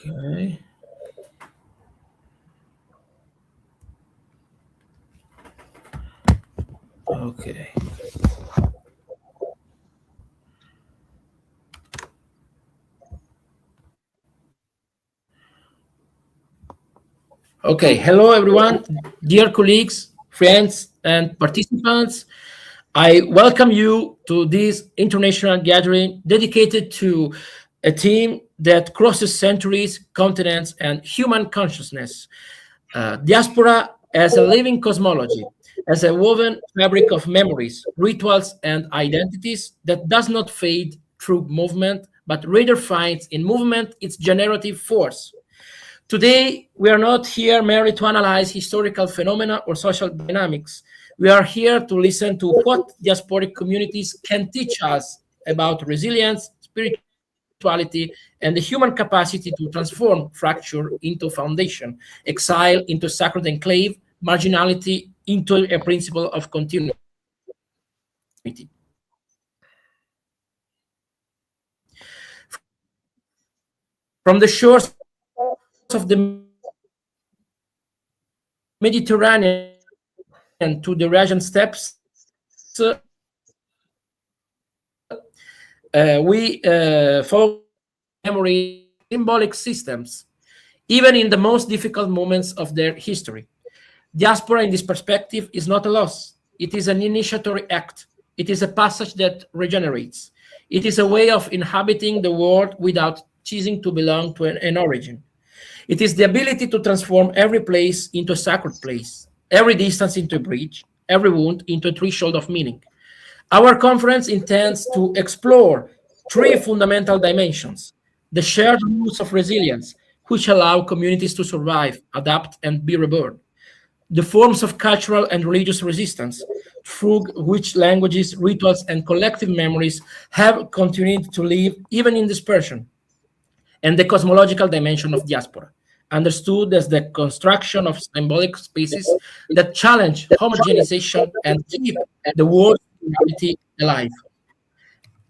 Okay. Okay. Okay. Hello, everyone, dear colleagues, friends, and participants. I welcome you to this international gathering dedicated to a theme that crosses centuries, continents, and human consciousness. Diaspora as a living cosmology, as a woven fabric of memories, rituals, and identities that does not fade through movement, but rather finds in movement its generative force. Today, we are not here merely to analyze historical phenomena or social dynamics. We are here to listen to what diasporic communities can teach us about resilience, spirituality, and the human capacity to transform fracture into foundation, exile into sacred enclave, marginality into a principle of continuity. From the shores of the Mediterranean to the Eurasian steppes, we follow memory symbolic systems, even in the most difficult moments of their history. Diaspora, in this perspective, is not a loss. It is an initiatory act. It is a passage that regenerates. It is a way of inhabiting the world without ceasing to belong to an origin. It is the ability to transform every place into a sacred place, every distance into a bridge, every wound into a threshold of meaning. Our conference intends to explore three fundamental dimensions: the shared rules of resilience, which allow communities to survive, adapt, and be reborn; the forms of cultural and religious resistance, through which languages, rituals, and collective memories have continued to live even in dispersion; and the cosmological dimension of diaspora, understood as the construction of symbolic spaces that challenge homogenization and keep the world's reality alive.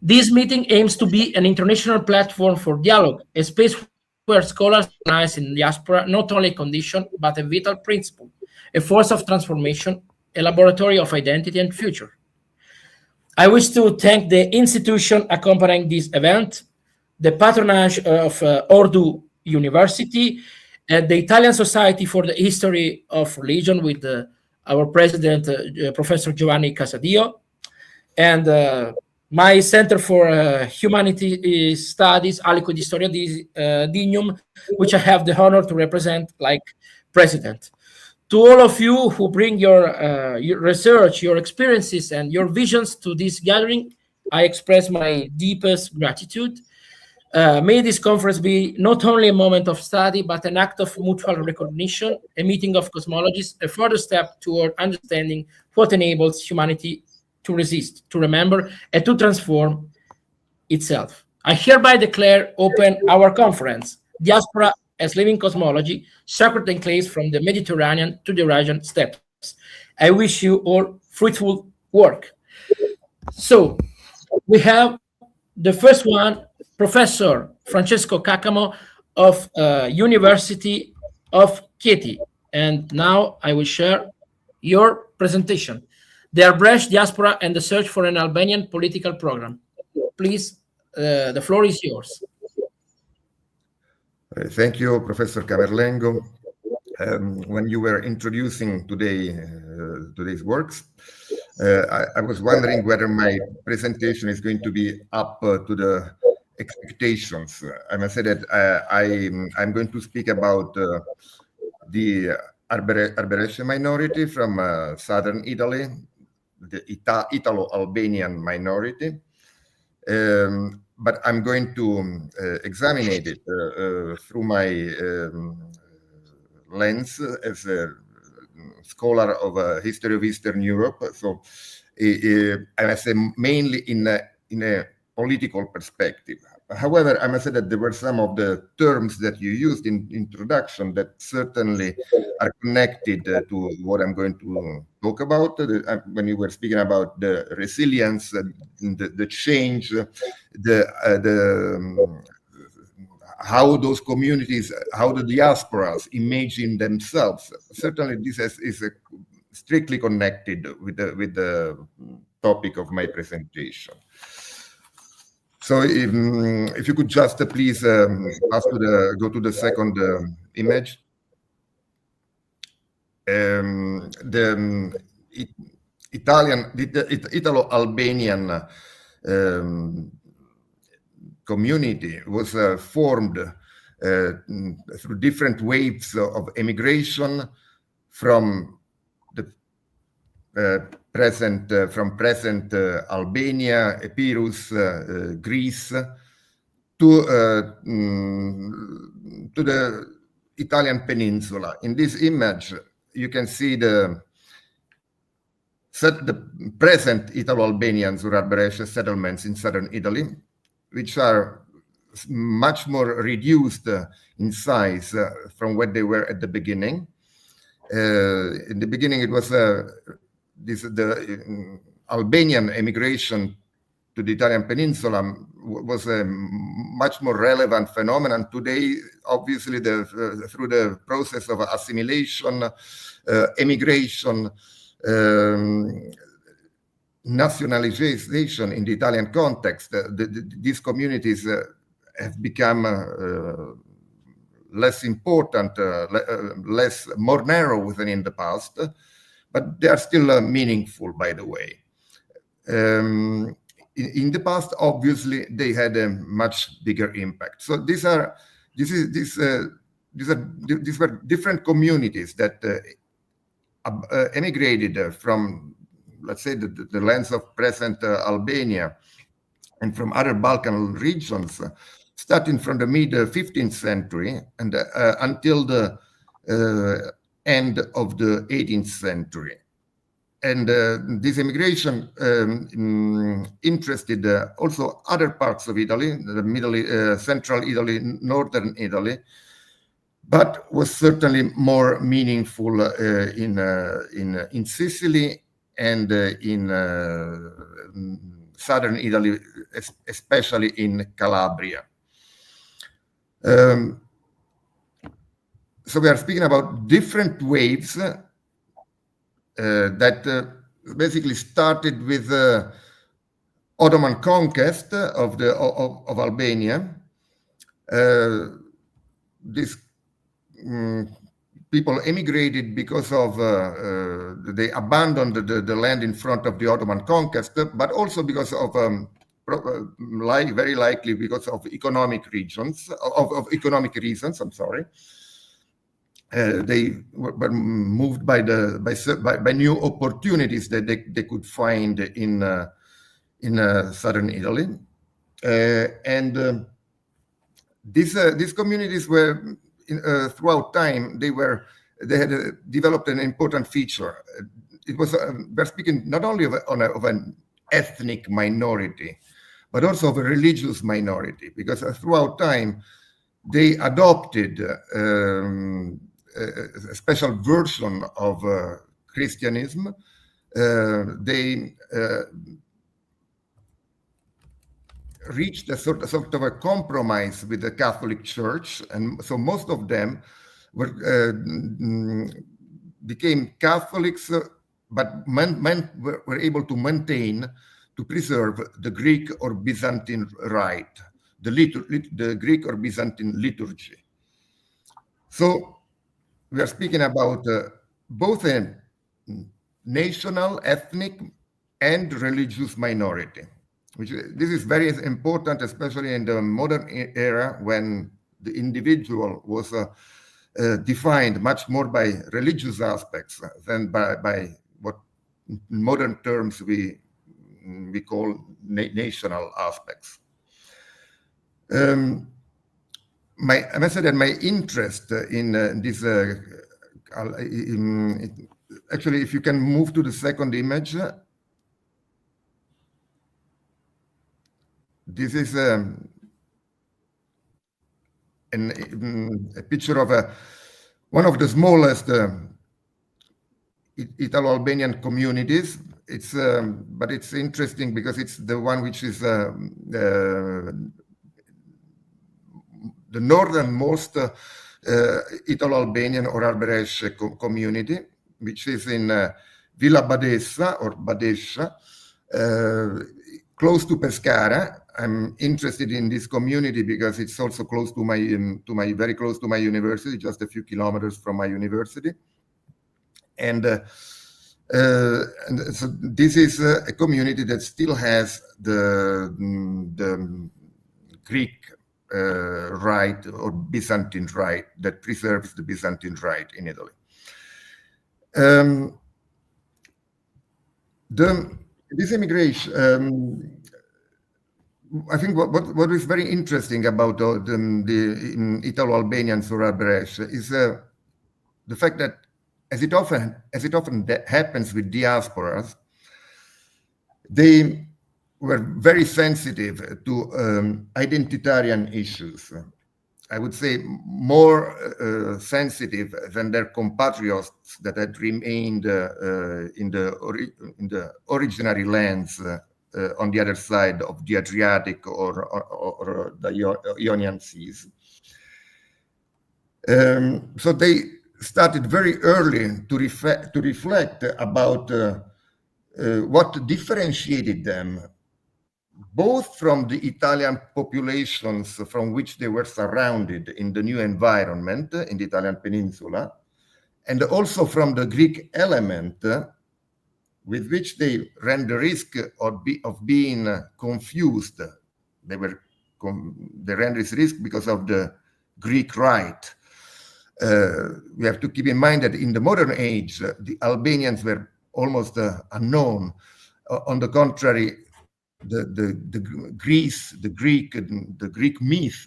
This meeting aims to be an international platform for dialogue, a space where scholars recognize in diaspora not only a condition, but a vital principle, a force of transformation, a laboratory of identity and future. I wish to thank the institution accompanying this event, the patronage of Ordu University, and the Italian Society for the History of Religion with our president, Professor Giovanni Casadio, and my Center for Humanity Studies, Aliquid Historia Dignum, which I have the honor to represent like president. To all of you who bring your research, your experiences, and your visions to this gathering, I express my deepest gratitude. May this conference be not only a moment of study, but an act of mutual recognition, a meeting of cosmologists, a further step toward understanding what enables humanity to resist, to remember, and to transform itself. I hereby declare open our conference, Diaspora as Living Cosmology, Sacred Enclaves from the Mediterranean to the Eurasian Steppes. I wish you all fruitful work. So, we have the first one, Professor Francesco Caccamo of University of Chieti. And now I will share your presentation. The Arbrecht Diaspora and the Search for an Albanian Political Program. Please, the floor is yours. Thank you, Professor Camerlengo. When you were introducing today's works, I was wondering whether my presentation is going to be up to the expectations. I must say that I'm going to speak about the Arbrecht minority from southern Italy, the Italo-Albanian minority. But I'm going to examine it through my lens as a scholar of history of Eastern Europe. So I must say mainly in a political perspective. However, I must say that there were some of the terms that you used in introduction that certainly are connected to what I'm going to talk about. When you were speaking about the resilience, the change, how those communities, how the diasporas imagine themselves. Certainly, this is strictly connected with the topic of my presentation. So, if you could just please go to the second image. The Italo-Albanian community was formed through different waves of emigration from the present Albania, Epirus, Greece, to the Italian peninsula. In this image, you can see the present Italo-Albanian Zurab-Bereshe settlements in southern Italy, which are much more reduced in size from what they were at the beginning. In the beginning, it was the Albanian emigration to the Italian peninsula was a much more relevant phenomenon. Today, obviously, through the process of assimilation, emigration, nationalization in the Italian context, these communities have become less important, more narrow than in the past, but they are still meaningful, by the way. In the past, obviously, they had a much bigger impact. So these were different communities that emigrated from, let's say, the lands of present Albania and from other Balkan regions, starting from the mid-15th century and until the end of the 18th century. And this immigration interested also other parts of Italy, the central Italy, northern Italy, but was certainly more meaningful in Sicily and in southern Italy, especially in Calabria. So we are speaking about different waves that basically started with Ottoman conquest of Albania. These people emigrated because of they abandoned the land in front of the Ottoman conquest, but also because of very likely because of economic reasons. I'm sorry. They were moved by new opportunities that they could find in southern Italy, and these communities were throughout time they had developed an important feature. It was we're speaking not only of an ethnic minority, but also of a religious minority, because throughout time they adopted a special version of Christianism. They reached a sort of a compromise with the Catholic Church, and so most of them became Catholics, but were able to preserve the Greek or Byzantine rite, the Greek or Byzantine liturgy. So we are speaking about both a national, ethnic, and religious minority. This is very important, especially in the modern era when the individual was defined much more by religious aspects than by what in modern terms we call national aspects. I must say that my interest in this, actually, if you can move to the second image. This is a picture of one of the smallest Italo-Albanian communities. But it's interesting because it's the one which is the northernmost Italo-Albanian or Arberesce community, which is in Villa Badessa or Badesha, close to Pescara. I'm interested in this community because it's also close to very close to my university, just a few kilometers from my university. And so this is a community that still has the Greek rite or Byzantine rite, that preserves the Byzantine rite in Italy. This immigration, I think what is very interesting about the Italo-Albanians or Arberesce is the fact that, as it often happens with diasporas, they were very sensitive to identitarian issues. I would say more sensitive than their compatriots that had remained in the originary lands on the other side of the Adriatic or the Ionian Seas. So they started very early to reflect about what differentiated them, both from the Italian populations from which they were surrounded in the new environment in the Italian peninsula, and also from the Greek element with which they ran the risk of being confused. They ran this risk because of the Greek rite. We have to keep in mind that in the modern age, the Albanians were almost unknown. On the contrary, the Greek myth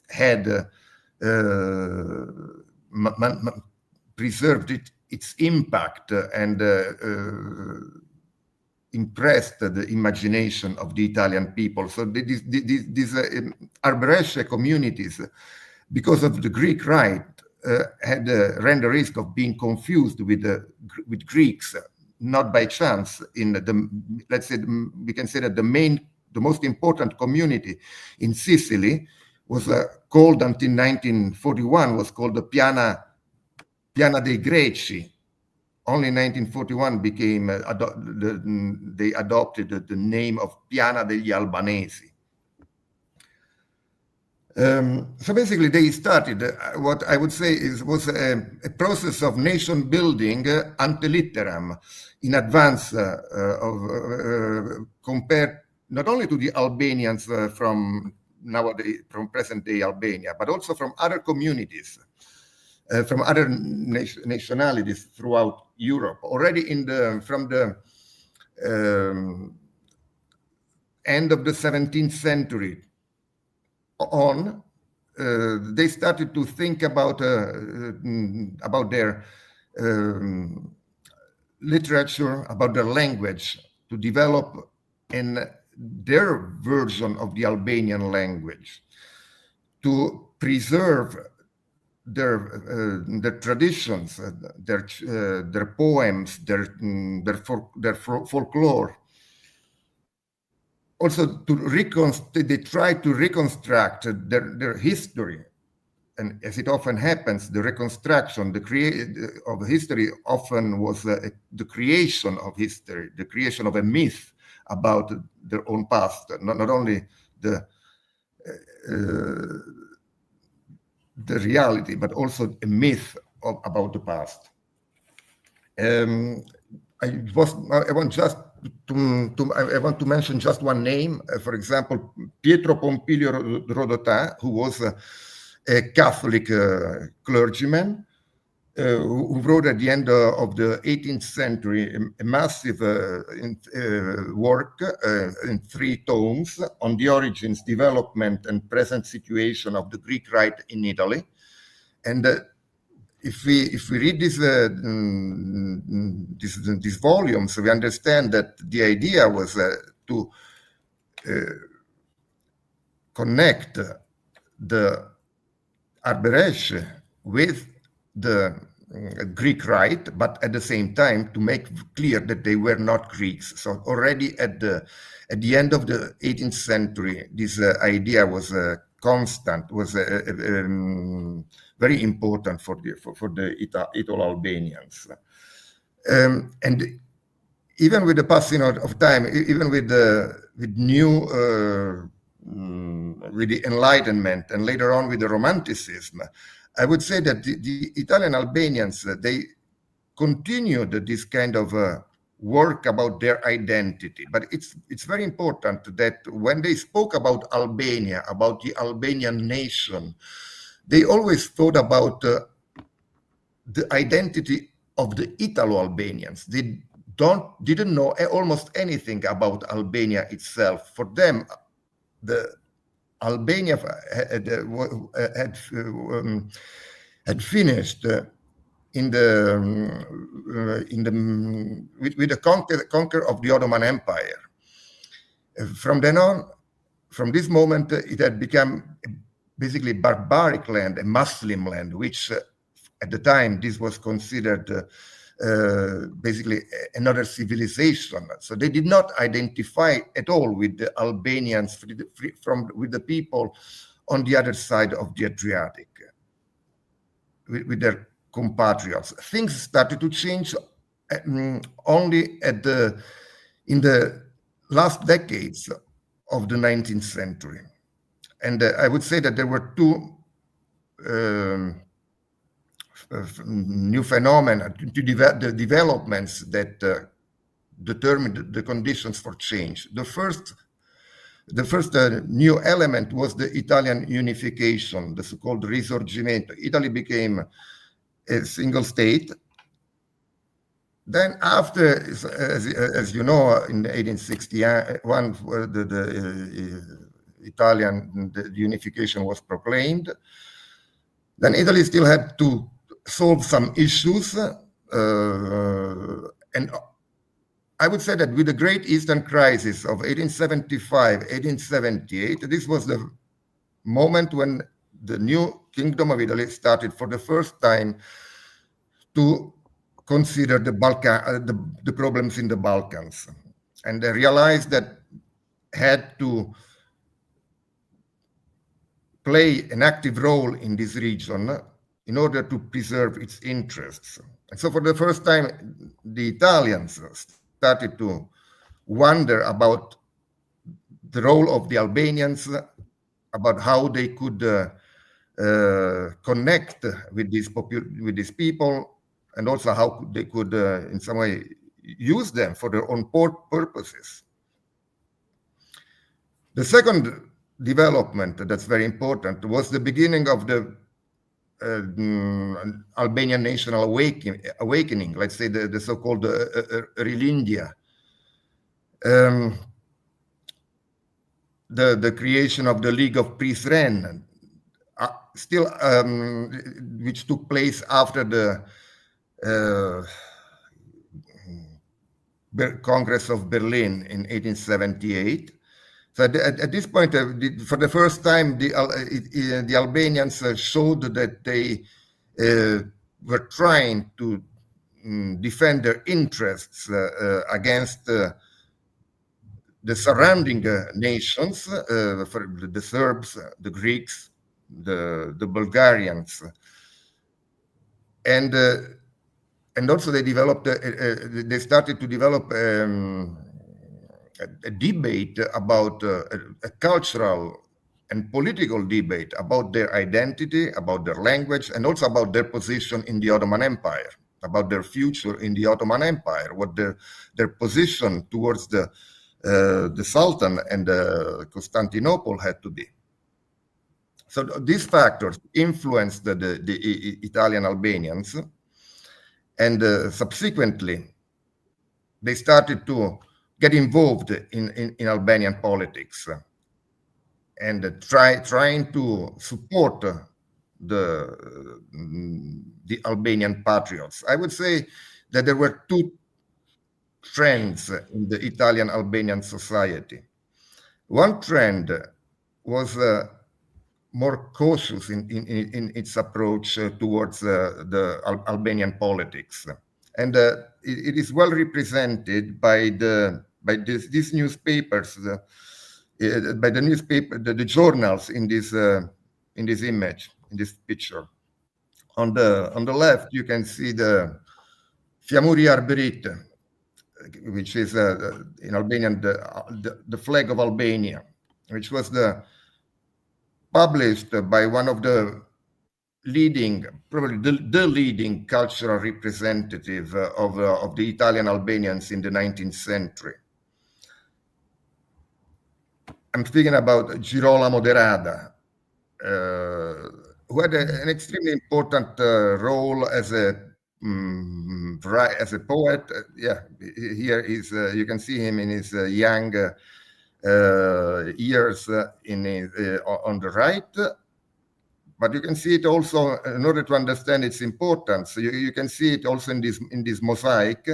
had preserved its impact and impressed the imagination of the Italian people. So these Arberesce communities, because of the Greek rite, had ran the risk of being confused with Greeks, not by chance. Let's say we can say that the most important community in Sicily was called until 1941 was called the Piana dei Greci. Only in 1941 they adopted the name of Piana degli Albanesi. So basically, they started what I would say was a process of nation building ante litteram, in advance compared not only to the Albanians from present day Albania, but also from other communities, from other nationalities throughout Europe. Already from the end of the 17th century on, they started to think about their literature, about their language, to develop their version of the Albanian language, to preserve their traditions, their poems, their folklore. Also, they try to reconstruct their history, and as it often happens, the reconstruction, of history often was the creation of history, the creation of a myth about their own past, not only the reality, but also a myth about the past. I want to mention just one name. For example, Pietro Pompilio Rodotà, who was a Catholic clergyman, who wrote at the end of the 18th century a massive work in 3 tomes on the origins, development, and present situation of the Greek rite in Italy. And if we read these volumes, we understand that the idea was to connect the Arberesce with the Greek rite, but at the same time to make clear that they were not Greeks. So already at the end of the 18th century, this idea was constant, was very important for the Italo-Albanians. And even with the passing of time, even with the Enlightenment, and later on with the Romanticism, I would say that the Italian Albanians, they continued this kind of work about their identity. But it's very important that when they spoke about Albania, about the Albanian nation, they always thought about the identity of the Italo-Albanians. They didn't know almost anything about Albania itself. For them, the Albania had finished with the conquer of the Ottoman Empire. From then on, from this moment, it had become basically barbaric land, a Muslim land, which at the time this was considered basically another civilization. So they did not identify at all with the Albanians, with the people on the other side of the Adriatic, with their compatriots. Things started to change only in the last decades of the 19th century. And I would say that there were two new phenomena, the developments that determined the conditions for change. The first new element was the Italian unification, the so-called Risorgimento. Italy became a single state. Then after, as you know, in 1861, the unification was proclaimed. Then Italy still had to solve some issues. And I would say that with the Great Eastern Crisis of 1875, 1878, this was the moment when the new Kingdom of Italy started for the first time to consider the problems in the Balkans. And they realized that had to play an active role in this region in order to preserve its interests. And so for the first time, the Italians started to wonder about the role of the Albanians, about how they could connect with these people, and also how they could, in some way, use them for their own purposes. The second development that's very important was the beginning of the Albanian national awakening, let's say the so-called Rilindia. The creation of the League of Prizren, which took place after the Congress of Berlin in 1878. So at this point, for the first time, the Albanians showed that they were trying to defend their interests against the surrounding nations, for the Serbs, the Greeks, the Bulgarians, and also they developed. They started to develop a debate about a cultural and political debate about their identity, about their language, and also about their position in the Ottoman Empire, about their future in the Ottoman Empire, what their position towards the Sultan and Constantinople had to be. So these factors influenced the Italian Albanians, and subsequently they started to get involved in Albanian politics and trying to support the Albanian patriots. I would say that there were two trends in the Italian Albanian society. One trend was more cautious in its approach towards the Albanian politics, and it is well represented by these newspapers by the newspaper, the journals in this image, in this picture. On the left, you can see the Fiamuri Arborit, which is in Albanian the flag of Albania, which was published by one of the leading, probably the leading cultural representative of the Italian Albanians in the 19th century. I'm speaking about Girolamo de Rada, who had an extremely important role as a poet. Here is you can see him in his young years on the right, but you can see it also in order to understand its importance. You can see it also in this mosaic.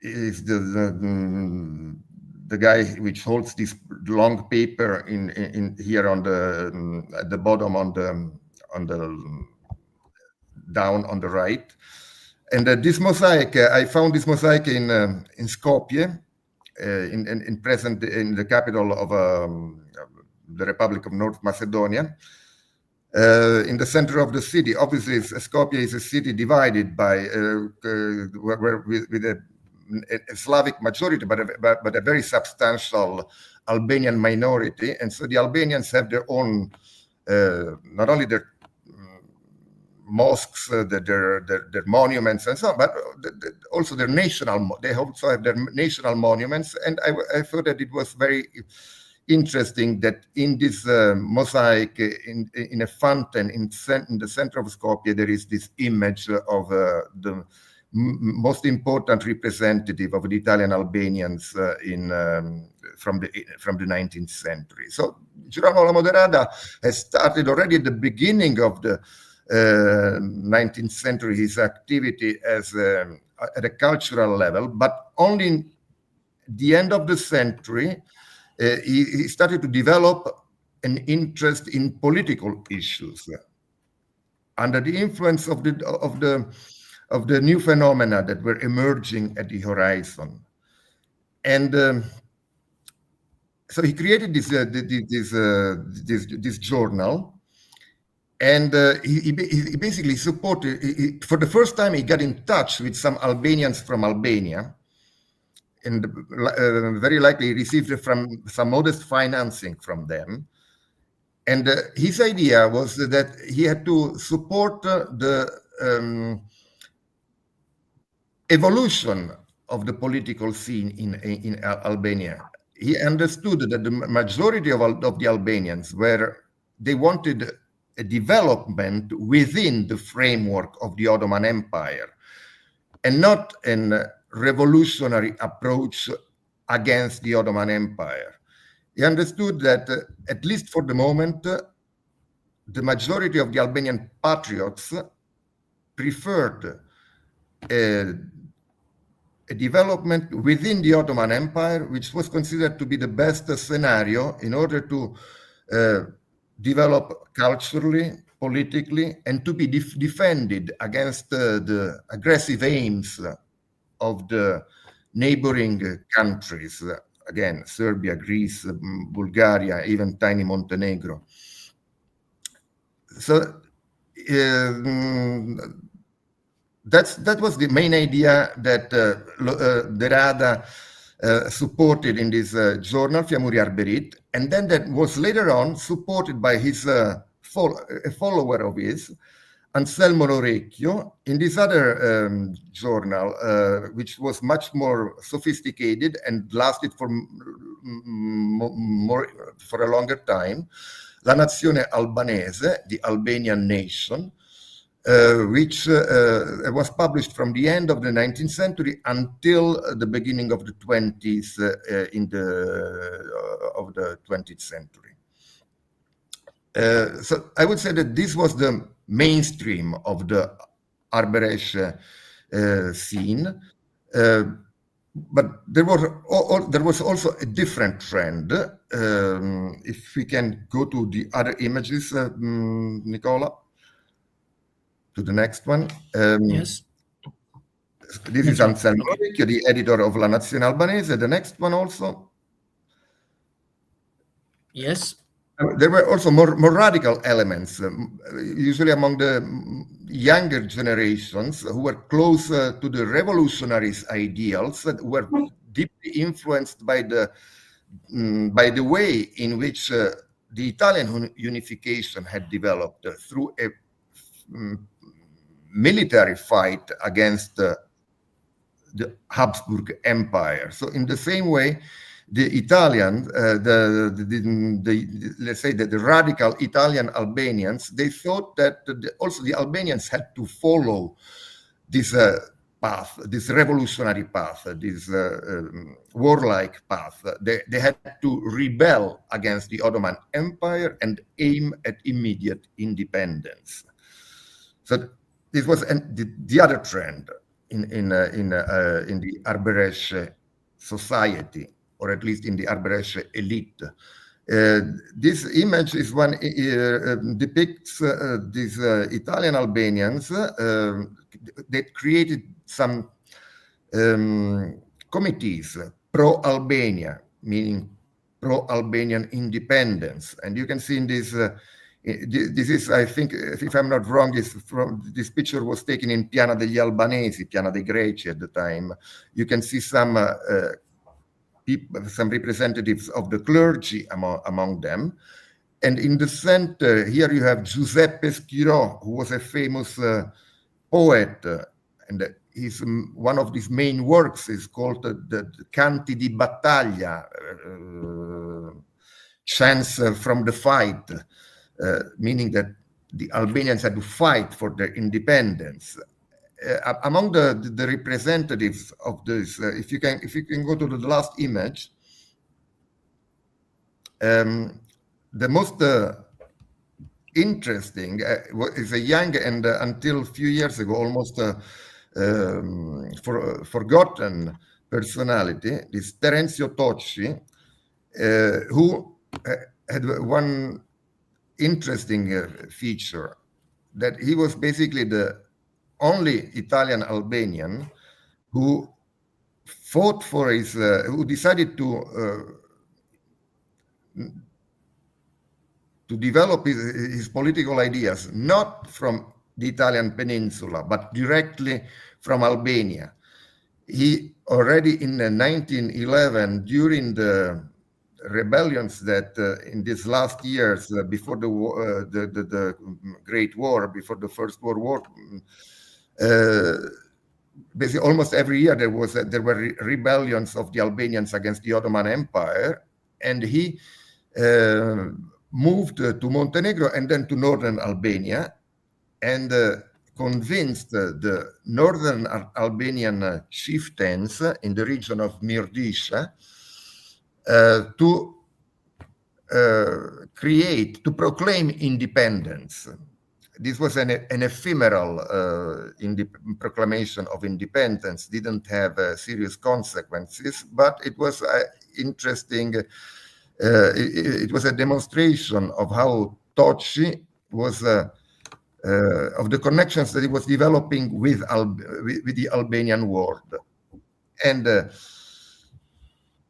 Is the guy which holds this long paper in here on the at the bottom on the down on the right, and this mosaic I found this mosaic in Skopje, in the capital of the Republic of North Macedonia, in the center of the city. Obviously, Skopje is a city divided by with a Slavic majority, but a very substantial Albanian minority, and so the Albanians have their own, not only their mosques, their monuments and so on, but also their national. They also have their national monuments, and I thought that it was very interesting that in this mosaic, in a fountain in the center of Skopje, there is this image of the most important representative of the Italian Albanians from the 19th century. So Girolamo de Rada has started already at the beginning of the 19th century his activity as at a cultural level, but only in the end of the century he started to develop an interest in political issues under the influence of the new phenomena that were emerging at the horizon. And so he created this journal, and he basically supported, for the first time he got in touch with some Albanians from Albania, and very likely he received some modest financing from them. And his idea was that he had to support the evolution of the political scene in Albania. He understood that the majority of the Albanians they wanted a development within the framework of the Ottoman Empire, and not a revolutionary approach against the Ottoman Empire. He understood that, at least for the moment, the majority of the Albanian patriots preferred a development within the Ottoman Empire, which was considered to be the best scenario in order to develop culturally, politically, and to be defended against the aggressive aims of the neighboring countries. Again, Serbia, Greece, Bulgaria, even tiny Montenegro. So that was the main idea that De Rada supported in this journal, Fiamuri Arborit, and then that was later on supported by his a follower of his, Anselmo Lorecchio, in this other journal, which was much more sophisticated and lasted for a longer time, La Nazione Albanese, the Albanian Nation, which was published from the end of the 19th century until the beginning of the 20s of the 20th century. So I would say that this was the mainstream of the Arberesche scene, but there was also a different trend. If we can go to the other images, Nicola, to the next one. Yes. This is Anselmo Lovecchio, the editor of La Nazione Albanese. The next one also. Yes. There were also more radical elements, usually among the younger generations who were closer to the revolutionaries' ideals, that were deeply influenced by the way in which the Italian unification had developed through a military fight against the Habsburg Empire. So in the same way, the Italians, let's say that the radical Italian Albanians, they thought that also the Albanians had to follow this path, this revolutionary path, this warlike path. They had to rebel against the Ottoman Empire and aim at immediate independence. So this was the other trend in the Arberèche society, or at least in the Arberèche elite. This image is one depicts these Italian Albanians that created some committees pro-Albania, meaning pro-Albanian independence. And you can see in this, this is, I think, if I'm not wrong, this picture was taken in Piana degli Albanesi, Piana dei Greci at the time. You can see some representatives of the clergy among them. And in the center, here you have Giuseppe Schirò, who was a famous poet, and one of his main works is called the Canti di Battaglia, chants from the fight, meaning that the Albanians had to fight for their independence. Among the representatives of this, if you can go to the last image, the most interesting is a young and until a few years ago almost forgotten personality, this Terenzio Tocci, who had one interesting feature, that he was basically the only Italian Albanian who fought for his, who decided to develop his political ideas, not from the Italian peninsula, but directly from Albania. He already in 1911, during the rebellions that in these last years before the war, the Great War, before the First World War, basically almost every year there were rebellions of the Albanians against the Ottoman Empire, and he moved to Montenegro and then to northern Albania, and convinced the northern Albanian chieftains in the region of Mirdisha to proclaim independence. This was an ephemeral proclamation of independence, didn't have serious consequences, but it was interesting. It was a demonstration of how Tocci was, of the connections that he was developing with the Albanian world. And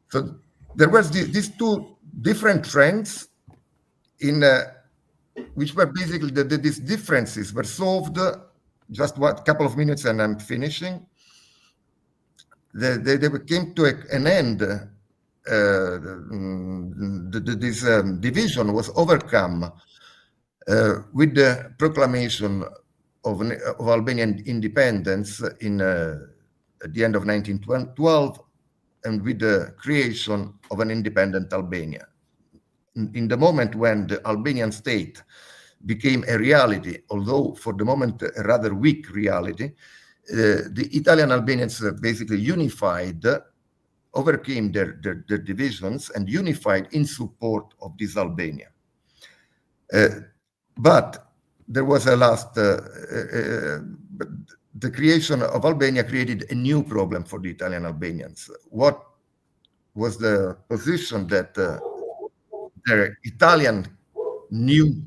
so there was these two different trends in which were basically these differences were solved. Just a couple of minutes and I'm finishing. They came to an end. This division was overcome with the proclamation of Albanian independence at the end of 1912, and with the creation of an independent Albania. In the moment when the Albanian state became a reality, although for the moment a rather weak reality, the Italian Albanians basically unified, overcame their divisions and unified in support of this Albania. But there was a last, the creation of Albania created a new problem for the Italian Albanians. What was the position that their Italian new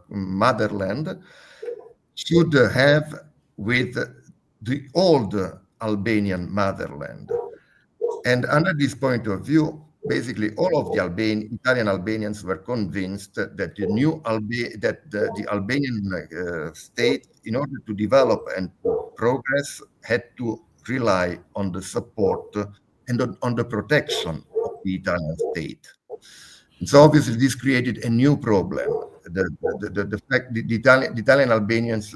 motherland should have with the old Albanian motherland. And under this point of view, basically all of the Italian Albanians were convinced that the Albanian state, in order to develop and to progress, had to rely on the support and on the protection of the Italian state. And so obviously this created a new problem. The fact the Italian Albanians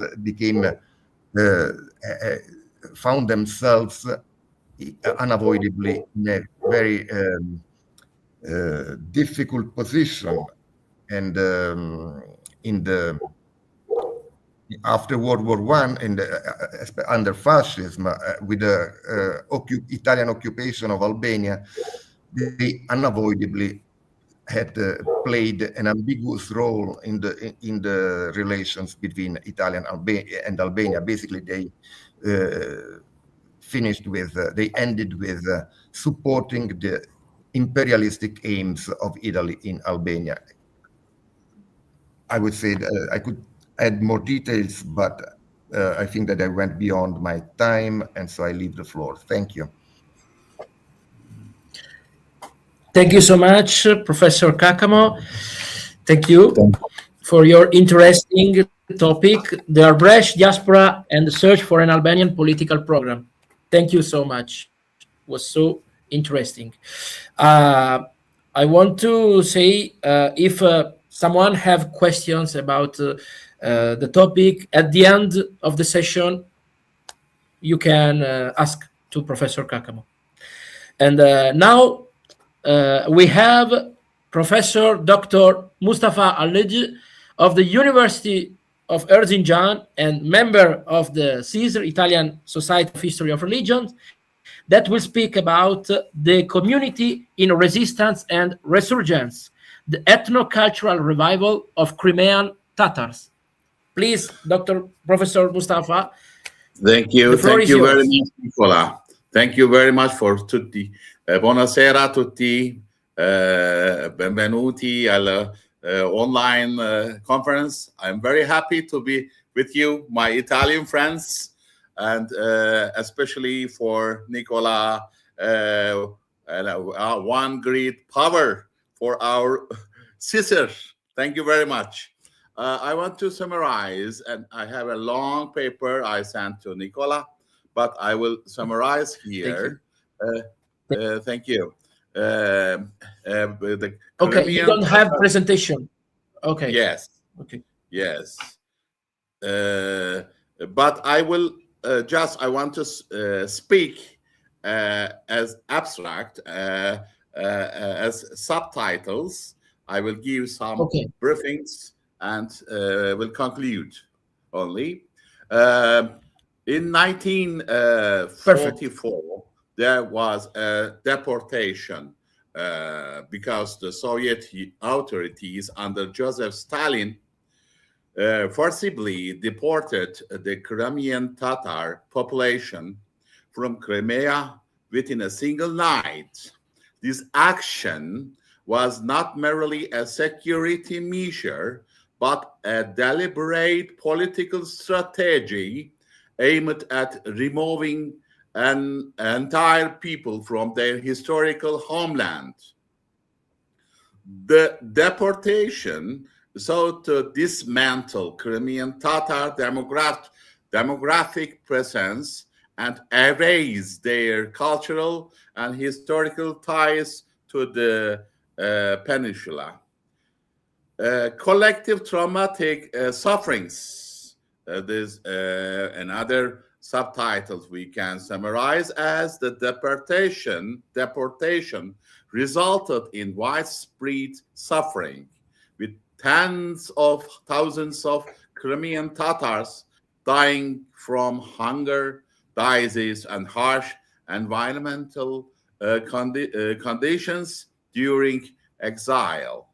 found themselves unavoidably in a very difficult position, and after World War I, under fascism, with the Italian occupation of Albania, they unavoidably had played an ambiguous role in the relations between and Albania. Basically, they ended with supporting the imperialistic aims of Italy in Albania. I would say that I could add more details, but I think that I went beyond my time, and so I leave the floor. Thank you. Thank you so much, Professor Cacamo. Thank you for your interesting topic, the Albrecht diaspora and the search for an Albanian political program. Thank you so much. It was so interesting. I want to say if someone have questions about the topic at the end of the session, you can ask to Professor Cacamo. And now we have Professor Dr. Mustafa Alij of the University of Erzincan and member of the Caesar Italian Society of History of Religions that will speak about the community in resistance and resurgence, the ethno-cultural revival of Crimean Tatars. Please, Professor Mustafa. Thank you. Thank you very much, Nicola. Thank you very much for tutti. Buonasera a tutti. Benvenuti al online conference. I'm very happy to be with you, my Italian friends, and especially for Nicola, one great power for our sisters. Thank you very much. I want to summarize, and I have a long paper I sent to Nicola, but I will summarize here. Thank you. Okay, you don't have presentation. Okay. Yes. Okay. Yes. But I will I want to speak as abstract, as subtitles. I will give some briefings and will conclude only. In 1944, there was a deportation because the Soviet authorities under Joseph Stalin forcibly deported the Crimean Tatar population from Crimea within a single night. This action was not merely a security measure, but a deliberate political strategy aimed at removing an entire people from their historical homeland. The deportation sought to dismantle Crimean Tatar demographic presence and erase their cultural and historical ties to the peninsula. Collective traumatic sufferings. There's another subtitles we can summarize as the deportation resulted in widespread suffering, with tens of thousands of Crimean Tatars dying from hunger, disease, and harsh environmental conditions during exile.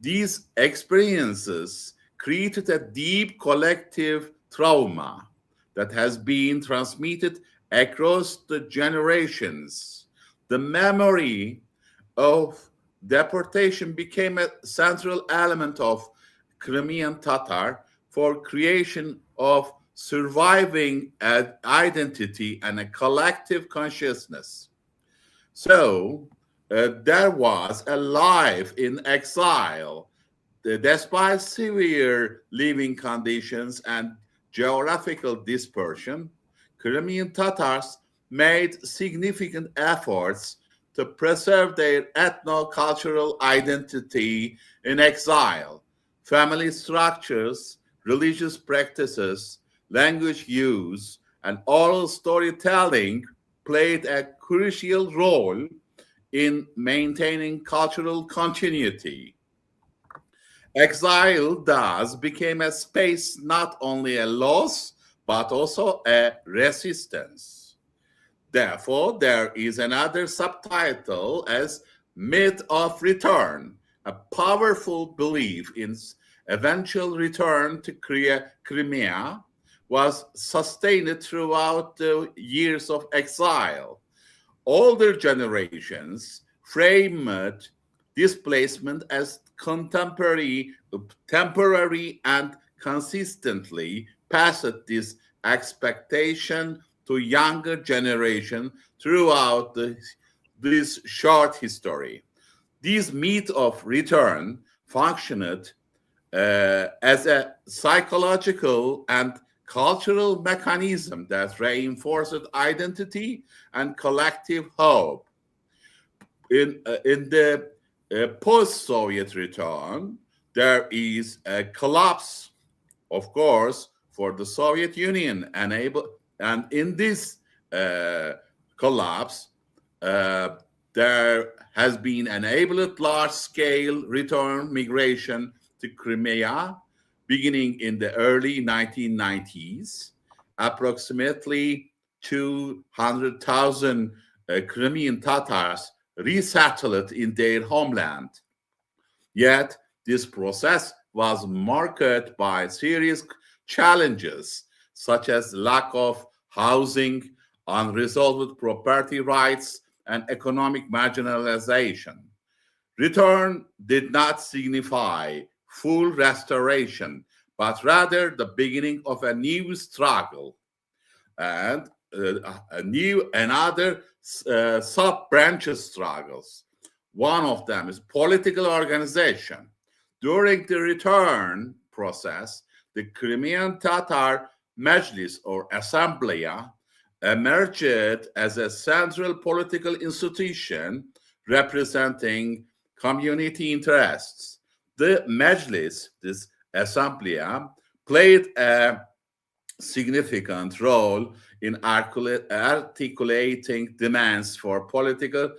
These experiences created a deep collective trauma that has been transmitted across the generations. The memory of deportation became a central element of Crimean Tatar for creation of surviving identity and a collective consciousness. So there was a life in exile. Despite severe living conditions and geographical dispersion, Crimean Tatars made significant efforts to preserve their ethno-cultural identity in exile. Family structures, religious practices, language use, and oral storytelling played a crucial role in maintaining cultural continuity. Exile thus became a space not only a loss, but also a resistance. Therefore, there is another subtitle as Myth of Return, a powerful belief in eventual return to Crimea was sustained throughout the years of exile. Older generations framed displacement as temporary and consistently passed this expectation to younger generation throughout this short history. This myth of return functioned as a psychological and cultural mechanism that reinforced identity and collective hope. In the post-Soviet return, there is a collapse, of course, for the Soviet Union, and in this collapse, there has been enabled large-scale return migration to Crimea, beginning in the early 1990s. Approximately 200,000 Crimean Tatars resettled in their homeland. Yet, this process was marked by serious challenges, such as lack of housing, unresolved property rights, and economic marginalization. Return did not signify full restoration, but rather the beginning of a new struggle and another sub-branch struggles. One of them is political organization. During the return process, the Crimean Tatar Majlis or Assemblia emerged as a central political institution representing community interests. The Majlis, this Assemblia, played a significant role in articulating demands for political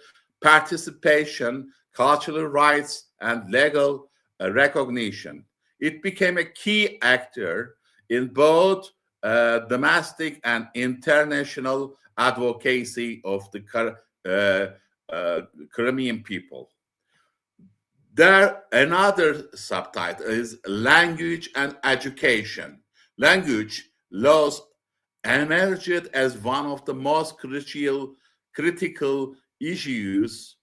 participation, cultural rights, and legal recognition. It became a key actor in both domestic and international advocacy of the Crimean people. There, another subtitle is language and education. Language laws emerged as one of the most critical issues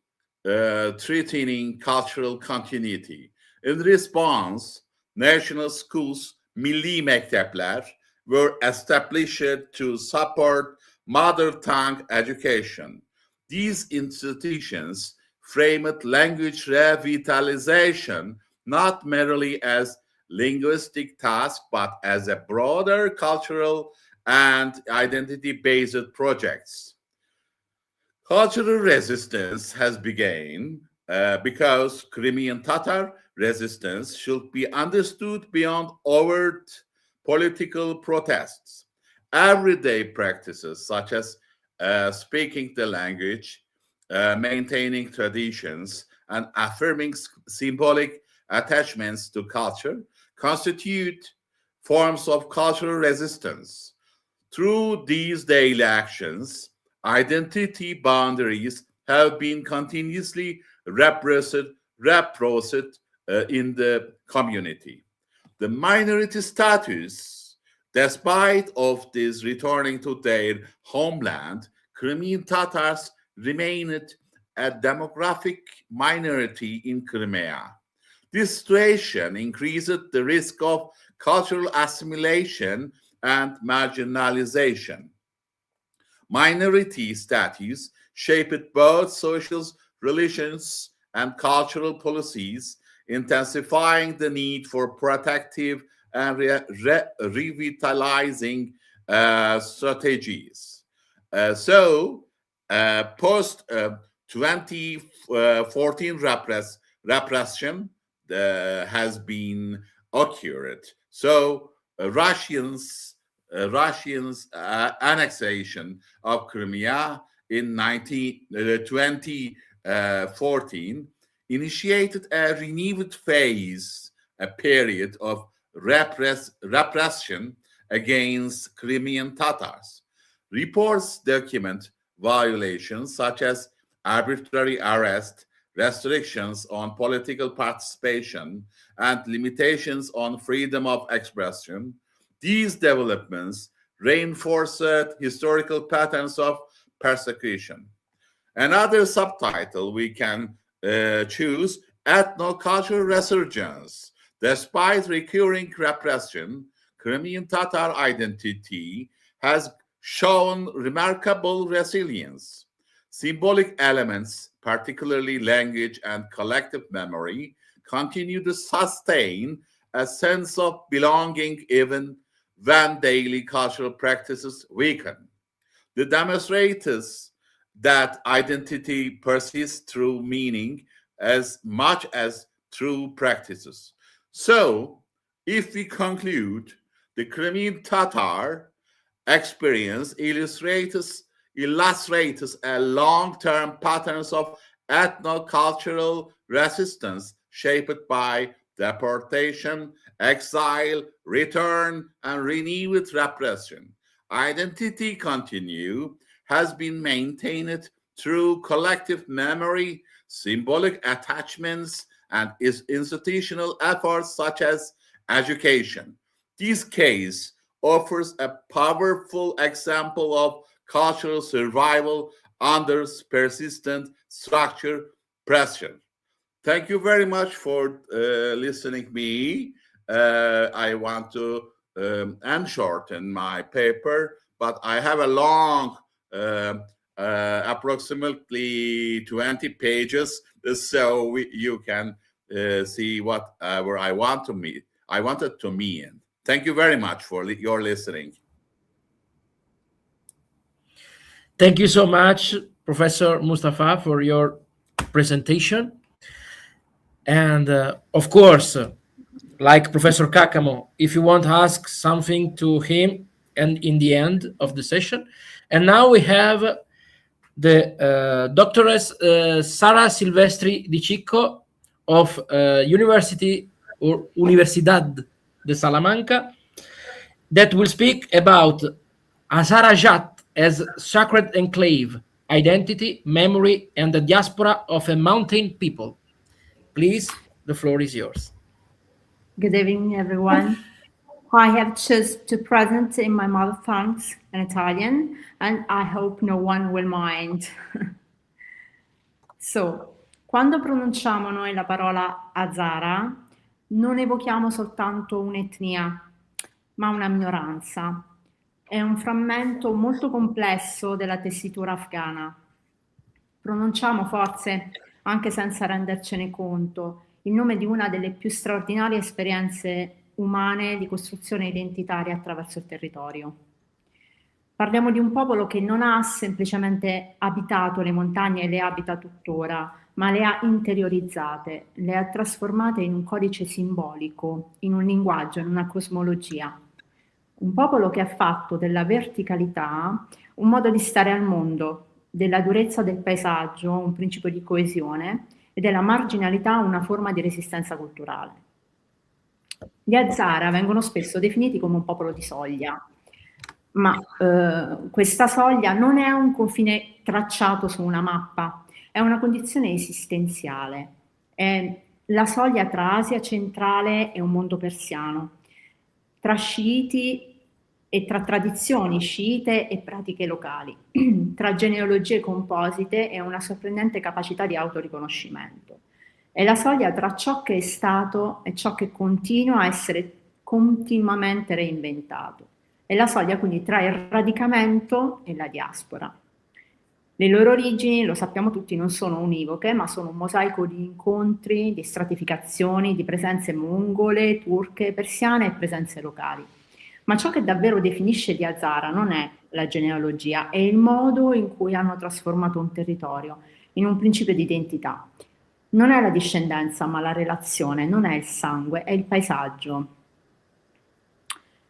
threatening cultural continuity. In response, national schools, milli mektepler, were established to support mother tongue education. These institutions framed language revitalization not merely as linguistic task, but as a broader cultural and identity-based projects. Cultural resistance has begun because Crimean Tatar resistance should be understood beyond overt political protests. Everyday practices such as speaking the language, maintaining traditions, and affirming symbolic attachments to culture constitute forms of cultural resistance. Through these daily actions, identity boundaries have been continuously repressed in the community. The minority status, despite of this returning to their homeland, Crimean Tatars remained a demographic minority in Crimea. This situation increased the risk of cultural assimilation and marginalization. Minority status shaped both social relations and cultural policies, intensifying the need for protective and revitalizing strategies. Post 2014 repression has been occurred. So Russians' annexation of Crimea in 2014 initiated a renewed phase, a period of repression against Crimean Tatars. Reports document violations such as arbitrary arrest, restrictions on political participation, and limitations on freedom of expression. These developments reinforced historical patterns of persecution. Another subtitle we can choose, ethnocultural resurgence. Despite recurring repression, Crimean Tatar identity has shown remarkable resilience. Symbolic elements, particularly language and collective memory, continue to sustain a sense of belonging even when daily cultural practices weaken. The demonstrators that identity persists through meaning as much as through practices. So, if we conclude, the Crimean Tatar experience illustrates a long-term patterns of ethnocultural resistance shaped by deportation, exile, return, and renewed repression. Identity continue has been maintained through collective memory, symbolic attachments, and institutional efforts such as education. This case offers a powerful example of cultural survival under persistent structure pressure. Thank you very much for listening to me. I want to shorten my paper, but I have a long, approximately 20 pages, so you can see whatever I wanted to mean. Thank you very much for your listening. Thank you so much, Professor Mustafa, for your presentation. And of course, like Professor Kakamo, if you want to ask something to him and in the end of the session. And now we have the Doctoress Sara Silvestri Di Cicco of Universidad de Salamanca that will speak about Azarajat as sacred enclave, identity, memory, and the diaspora of a mountain people. Please, the floor is yours. Good evening, everyone. I have chosen to present in my mother tongue, in Italian, and I hope no one will mind. So, quando pronunciamo noi la parola Hazara, non evochiamo soltanto un'etnia, ma una minoranza. È un frammento molto complesso della tessitura afghana. Pronunciamo forse, anche senza rendercene conto, il nome di una delle più straordinarie esperienze umane di costruzione identitaria attraverso il territorio. Parliamo di un popolo che non ha semplicemente abitato le montagne e le abita tuttora, ma le ha interiorizzate, le ha trasformate in un codice simbolico, in un linguaggio, in una cosmologia. Un popolo che ha fatto della verticalità un modo di stare al mondo, della durezza del paesaggio un principio di coesione e della marginalità una forma di resistenza culturale. Gli Hazara vengono spesso definiti come un popolo di soglia, ma questa soglia non è un confine tracciato su una mappa, è una condizione esistenziale, è la soglia tra Asia centrale e un mondo persiano, tra sciiti e tra tradizioni sciite e pratiche locali, tra genealogie composite e una sorprendente capacità di autoriconoscimento. È la soglia tra ciò che è stato e ciò che continua a essere continuamente reinventato. è la soglia quindi tra il radicamento e la diaspora. Le loro origini, lo sappiamo tutti, non sono univoche, ma sono un mosaico di incontri, di stratificazioni, di presenze mongole, turche, persiane e presenze locali. Ma ciò che davvero definisce gli Hazara non è la genealogia, è il modo in cui hanno trasformato un territorio in un principio di identità. Non è la discendenza, ma la relazione, non è il sangue, è il paesaggio.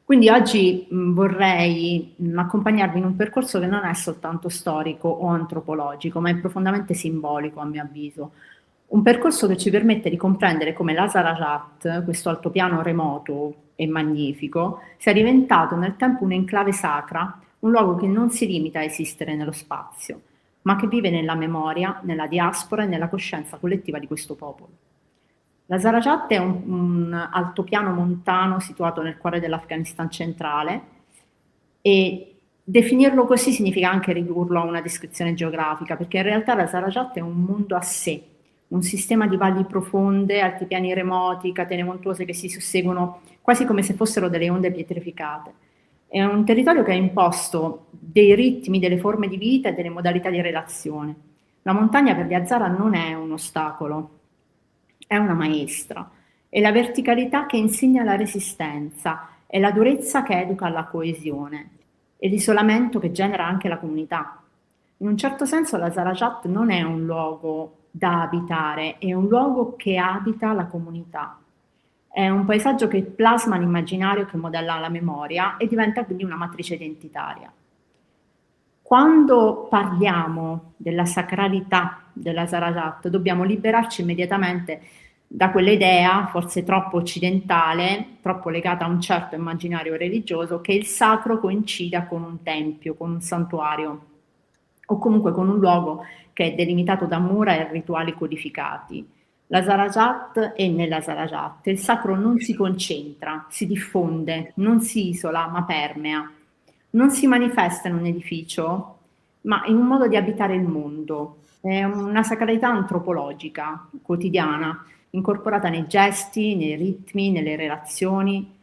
Quindi oggi vorrei accompagnarvi in un percorso che non è soltanto storico o antropologico, ma è profondamente simbolico, a mio avviso. Un percorso che ci permette di comprendere come l'Hazarajat, questo altopiano remoto e magnifico, sia diventato nel tempo un'enclave sacra, un luogo che non si limita a esistere nello spazio, ma che vive nella memoria, nella diaspora e nella coscienza collettiva di questo popolo. L'Hazarajat è un altopiano montano situato nel cuore dell'Afghanistan centrale e definirlo così significa anche ridurlo a una descrizione geografica, perché in realtà l'Hazarajat è un mondo a sé, un sistema di valli profonde, altipiani remoti, catene montuose che si susseguono quasi come se fossero delle onde pietrificate. È un territorio che ha imposto dei ritmi, delle forme di vita e delle modalità di relazione. La montagna per gli Hazara non è un ostacolo, è una maestra, è la verticalità che insegna la resistenza, è la durezza che educa alla coesione, è l'isolamento che genera anche la comunità. In un certo senso l'Hazarajat non è un luogo da abitare, è un luogo che abita la comunità. È un paesaggio che plasma l'immaginario, che modella la memoria e diventa quindi una matrice identitaria. Quando parliamo della sacralità dell'Hazarajat dobbiamo liberarci immediatamente da quell'idea, forse troppo occidentale, troppo legata a un certo immaginario religioso, che il sacro coincida con un tempio, con un santuario o comunque con un luogo che è delimitato da mura e rituali codificati. L'Hazarajat e nell'Hazarajat il sacro non si concentra, si diffonde, non si isola ma permea. Non si manifesta in un edificio, ma in un modo di abitare il mondo. È una sacralità antropologica, quotidiana, incorporata nei gesti, nei ritmi, nelle relazioni.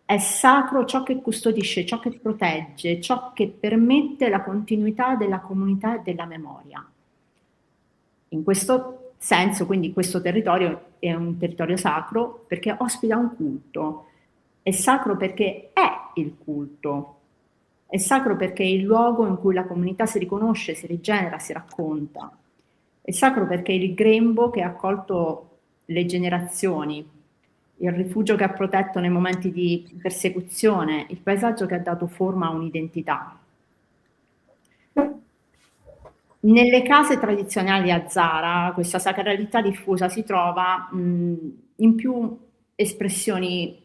È sacro ciò che custodisce, ciò che protegge, ciò che permette la continuità della comunità e della memoria. In questo senso, quindi, questo territorio è un territorio sacro perché ospita un culto. È sacro perché è il culto. È sacro perché è il luogo in cui la comunità si riconosce, si rigenera, si racconta. È sacro perché è il grembo che ha accolto le generazioni, il rifugio che ha protetto nei momenti di persecuzione, il paesaggio che ha dato forma a un'identità. Nelle case tradizionali Hazara questa sacralità diffusa si trova in più espressioni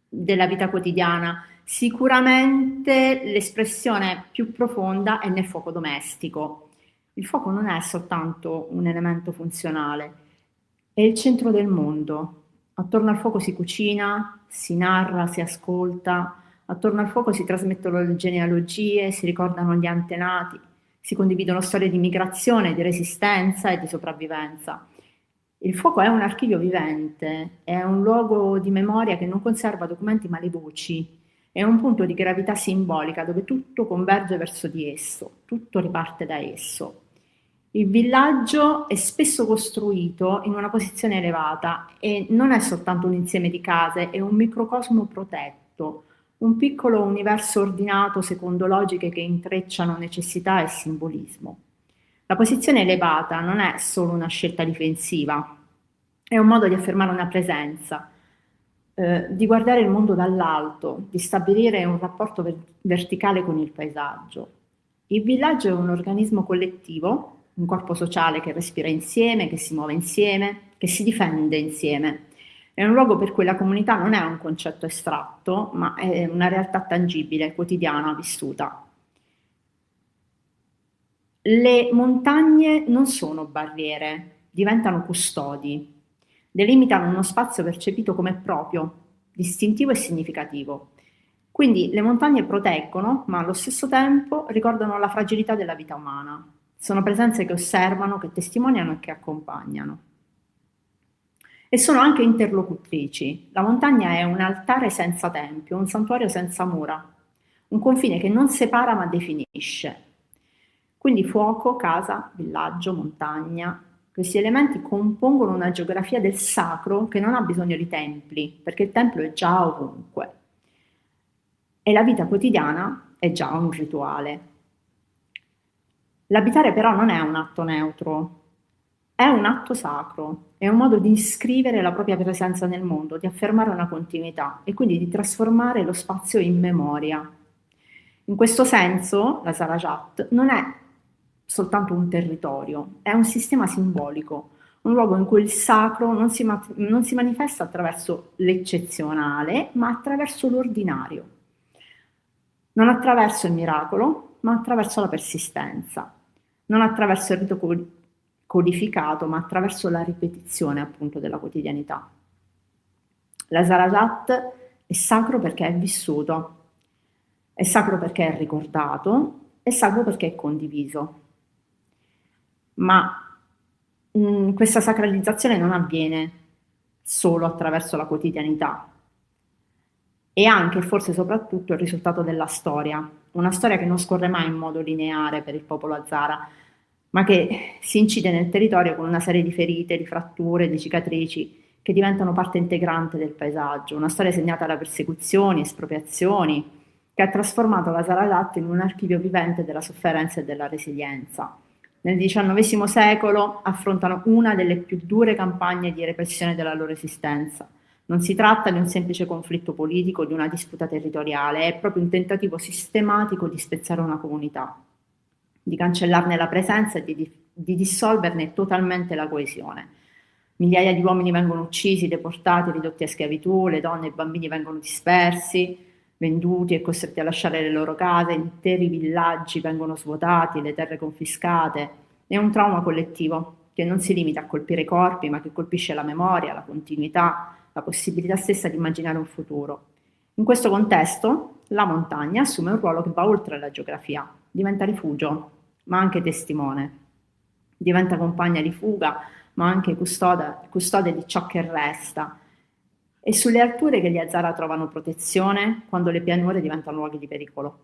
della vita quotidiana. Sicuramente l'espressione più profonda è nel fuoco domestico. Il fuoco non è soltanto un elemento funzionale, è il centro del mondo. Attorno al fuoco si cucina, si narra, si ascolta, attorno al fuoco si trasmettono le genealogie, si ricordano gli antenati, si condividono storie di migrazione, di resistenza e di sopravvivenza. Il fuoco è un archivio vivente, è un luogo di memoria che non conserva documenti ma le voci, è un punto di gravità simbolica dove tutto converge verso di esso, tutto riparte da esso. Il villaggio è spesso costruito in una posizione elevata e non è soltanto un insieme di case, è un microcosmo protetto, un piccolo universo ordinato secondo logiche che intrecciano necessità e simbolismo. La posizione elevata non è solo una scelta difensiva, è un modo di affermare una presenza, di guardare il mondo dall'alto, di stabilire un rapporto verticale con il paesaggio. Il villaggio è un organismo collettivo, un corpo sociale che respira insieme, che si muove insieme, che si difende insieme. È un luogo per cui la comunità non è un concetto astratto, ma è una realtà tangibile, quotidiana, vissuta. Le montagne non sono barriere, diventano custodi, delimitano uno spazio percepito come proprio, distintivo e significativo. Quindi le montagne proteggono, ma allo stesso tempo ricordano la fragilità della vita umana. Sono presenze che osservano, che testimoniano e che accompagnano. E sono anche interlocutrici. La montagna è un altare senza tempio, un santuario senza mura. un confine che non separa ma definisce. Quindi fuoco, casa, villaggio, montagna, questi elementi compongono una geografia del sacro che non ha bisogno di templi, perché il templo è già ovunque. E la vita quotidiana è già un rituale. L'abitare però non è un atto neutro, è un atto sacro, è un modo di iscrivere la propria presenza nel mondo, di affermare una continuità e quindi di trasformare lo spazio in memoria. In questo senso, la Sarajat non è soltanto un territorio, è un sistema simbolico, un luogo in cui il sacro non si manifesta attraverso l'eccezionale, ma attraverso l'ordinario. Non attraverso il miracolo, ma attraverso la persistenza. Non attraverso il rito codificato, ma attraverso la ripetizione appunto della quotidianità. La Sarajat è sacro perché è vissuto, è sacro perché è ricordato, è sacro perché è condiviso. Ma questa sacralizzazione non avviene solo attraverso la quotidianità, è anche e forse soprattutto il risultato della storia, una storia che non scorre mai in modo lineare per il popolo azara, ma che si incide nel territorio con una serie di ferite, di fratture, di cicatrici che diventano parte integrante del paesaggio, una storia segnata da persecuzioni, espropriazioni, che ha trasformato la Sarajat in un archivio vivente della sofferenza e della resilienza. Nel XIX secolo affrontano una delle più dure campagne di repressione della loro esistenza. Non si tratta di un semplice conflitto politico, di una disputa territoriale, è proprio un tentativo sistematico di spezzare una comunità, di cancellarne la presenza e di dissolverne totalmente la coesione. Migliaia di uomini vengono uccisi, deportati, ridotti a schiavitù, le donne e i bambini vengono dispersi, venduti e costretti a lasciare le loro case, interi villaggi vengono svuotati, le terre confiscate. È un trauma collettivo che non si limita a colpire i corpi, ma che colpisce la memoria, la continuità, la possibilità stessa di immaginare un futuro. In questo contesto, la montagna assume un ruolo che va oltre la geografia, diventa rifugio, ma anche testimone. Diventa compagna di fuga, ma anche custode di ciò che resta. È sulle alture che gli Hazara trovano protezione quando le pianure diventano luoghi di pericolo.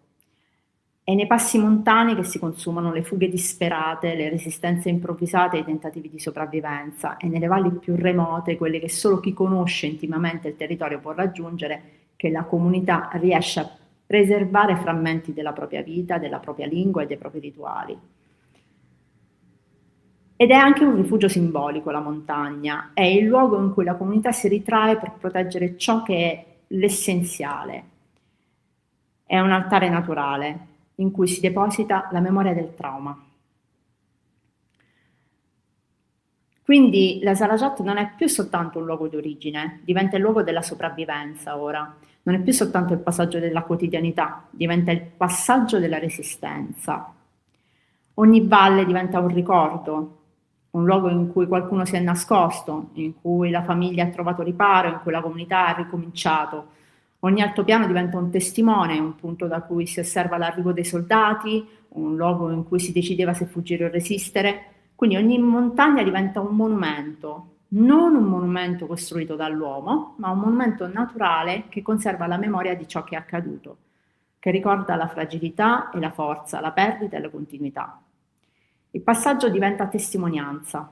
È nei passi montani che si consumano le fughe disperate, le resistenze improvvisate e i tentativi di sopravvivenza, e nelle valli più remote, quelle che solo chi conosce intimamente il territorio può raggiungere, che la comunità riesce a preservare frammenti della propria vita, della propria lingua e dei propri rituali. Ed è anche un rifugio simbolico la montagna, è il luogo in cui la comunità si ritrae per proteggere ciò che è l'essenziale. È un altare naturale in cui si deposita la memoria del trauma. Quindi la Sarajat non è più soltanto un luogo di origine, diventa il luogo della sopravvivenza ora. Non è più soltanto il passaggio della quotidianità, diventa il passaggio della resistenza. Ogni valle diventa un ricordo, un luogo in cui qualcuno si è nascosto, in cui la famiglia ha trovato riparo, in cui la comunità ha ricominciato. Ogni altopiano diventa un testimone, un punto da cui si osserva l'arrivo dei soldati, un luogo in cui si decideva se fuggire o resistere. Quindi ogni montagna diventa un monumento, non un monumento costruito dall'uomo, ma un monumento naturale che conserva la memoria di ciò che è accaduto, che ricorda la fragilità e la forza, la perdita e la continuità. Il passaggio diventa testimonianza.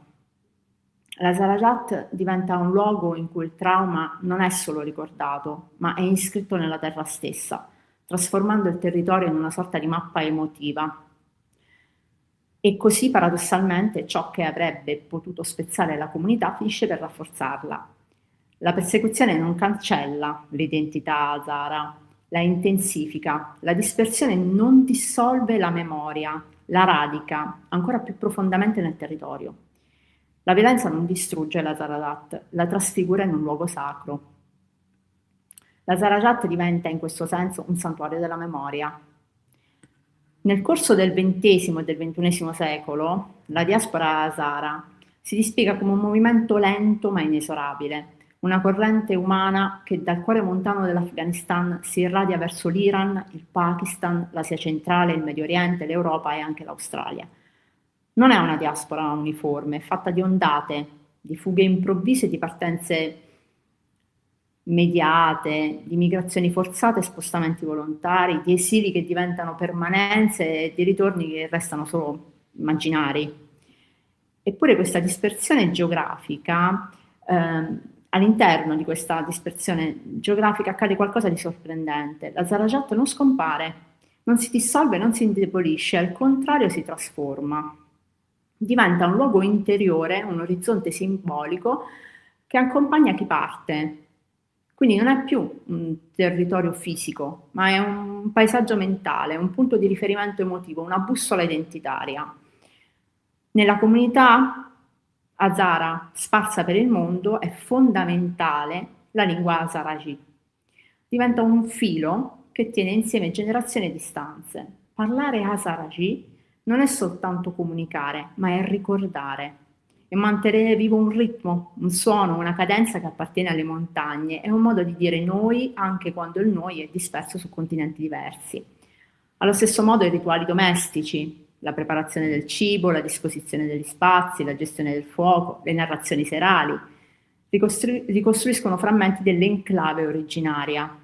La Sarajat diventa un luogo in cui il trauma non è solo ricordato, ma è iscritto nella terra stessa, trasformando il territorio in una sorta di mappa emotiva. E così paradossalmente ciò che avrebbe potuto spezzare la comunità finisce per rafforzarla. La persecuzione non cancella l'identità azara, la intensifica, la dispersione non dissolve la memoria, la radica ancora più profondamente nel territorio. La violenza non distrugge la Sarajat, la trasfigura in un luogo sacro. La Sarajat diventa in questo senso un santuario della memoria. Nel corso del XX e del XXI secolo, la diaspora azara si dispiega come un movimento lento ma inesorabile, una corrente umana che dal cuore montano dell'Afghanistan si irradia verso l'Iran, il Pakistan, l'Asia centrale, il Medio Oriente, l'Europa e anche l'Australia. Non è una diaspora uniforme, è fatta di ondate, di fughe improvvise, di partenze mediate, di migrazioni forzate, spostamenti volontari, di esili che diventano permanenze e di ritorni che restano solo immaginari. Eppure questa dispersione geografica, all'interno di questa dispersione geografica accade qualcosa di sorprendente. La Zarajat non scompare, non si dissolve, non si indebolisce, al contrario si trasforma. Diventa un luogo interiore, un orizzonte simbolico che accompagna chi parte. Quindi non è più un territorio fisico, ma è un paesaggio mentale, un punto di riferimento emotivo, una bussola identitaria. Nella comunità hazara sparsa per il mondo è fondamentale la lingua hazaraji. Diventa un filo che tiene insieme generazioni e distanze. Parlare hazaraji non è soltanto comunicare, ma è ricordare e mantenere vivo un ritmo, un suono, una cadenza che appartiene alle montagne. È un modo di dire noi anche quando il noi è disperso su continenti diversi. Allo stesso modo i rituali domestici, la preparazione del cibo, la disposizione degli spazi, la gestione del fuoco, le narrazioni serali, ricostruiscono frammenti dell'enclave originaria.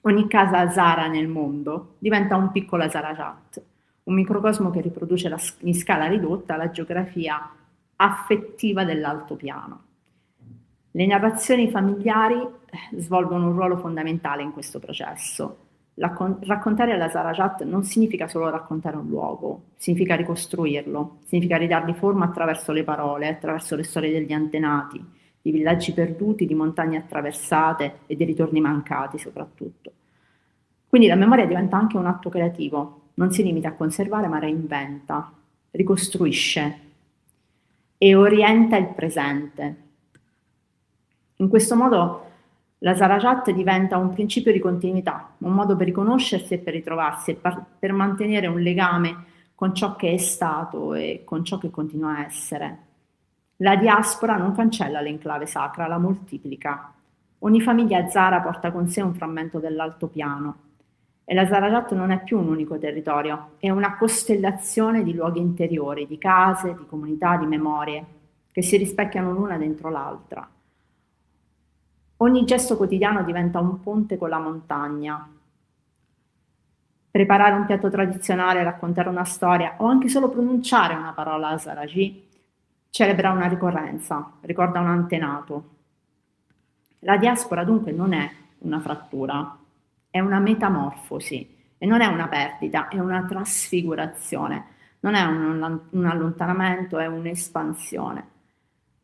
Ogni casa hazara nel mondo diventa un piccolo Zarajat, un microcosmo che riproduce in scala ridotta la geografia affettiva dell'altopiano. Le narrazioni familiari svolgono un ruolo fondamentale in questo processo. Raccontare la Zarajat non significa solo raccontare un luogo, significa ricostruirlo, significa ridargli forma attraverso le parole, attraverso le storie degli antenati, di villaggi perduti, di montagne attraversate e di ritorni mancati soprattutto. Quindi la memoria diventa anche un atto creativo, non si limita a conservare ma reinventa, ricostruisce e orienta il presente. In questo modo la Zarajat diventa un principio di continuità, un modo per riconoscersi e per ritrovarsi e per mantenere un legame con ciò che è stato e con ciò che continua a essere. La diaspora non cancella l'enclave sacra, la moltiplica. Ogni famiglia hazara porta con sé un frammento dell'altopiano e la Zarajat non è più un unico territorio, è una costellazione di luoghi interiori, di case, di comunità, di memorie che si rispecchiano l'una dentro l'altra. Ogni gesto quotidiano diventa un ponte con la montagna. Preparare un piatto tradizionale, raccontare una storia o anche solo pronunciare una parola hazaraji celebra una ricorrenza, ricorda un antenato. La diaspora dunque non è una frattura, è una metamorfosi e non è una perdita, è una trasfigurazione, non è un allontanamento, è un'espansione.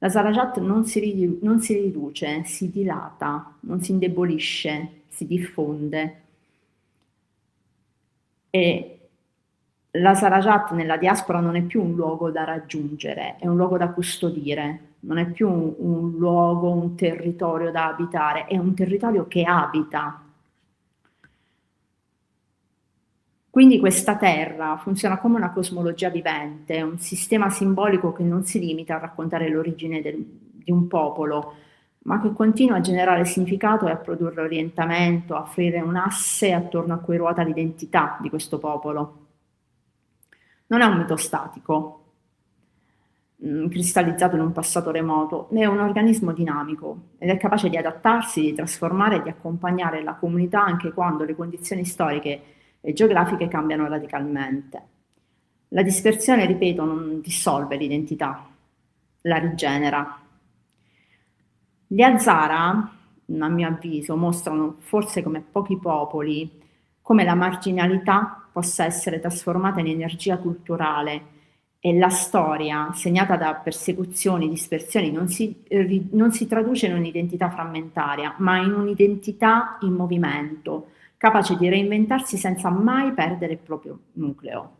La Zarajat non si riduce, si dilata, non si indebolisce, si diffonde. E la Zarajat nella diaspora non è più un luogo da raggiungere, è un luogo da custodire, non è più un luogo, un territorio da abitare, è un territorio che abita. Quindi questa terra funziona come una cosmologia vivente, un sistema simbolico che non si limita a raccontare l'origine di un popolo, ma che continua a generare significato e a produrre orientamento, a offrire un asse attorno a cui ruota l'identità di questo popolo. Non è un mito statico, cristallizzato in un passato remoto, è un organismo dinamico ed è capace di adattarsi, di trasformare e di accompagnare la comunità anche quando le condizioni storiche e geografiche cambiano radicalmente. La dispersione, ripeto, non dissolve l'identità, la rigenera. Gli Hazara, a mio avviso, mostrano, forse come pochi popoli, come la marginalità possa essere trasformata in energia culturale e la storia, segnata da persecuzioni, dispersioni, non si traduce in un'identità frammentaria, ma in un'identità in movimento, capace di reinventarsi senza mai perdere il proprio nucleo.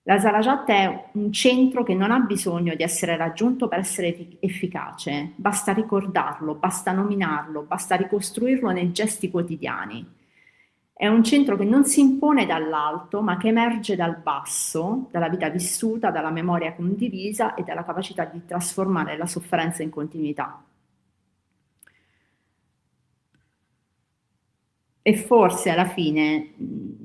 La Zarajat è un centro che non ha bisogno di essere raggiunto per essere efficace, basta ricordarlo, basta nominarlo, basta ricostruirlo nei gesti quotidiani. È un centro che non si impone dall'alto, ma che emerge dal basso, dalla vita vissuta, dalla memoria condivisa e dalla capacità di trasformare la sofferenza in continuità. E forse alla fine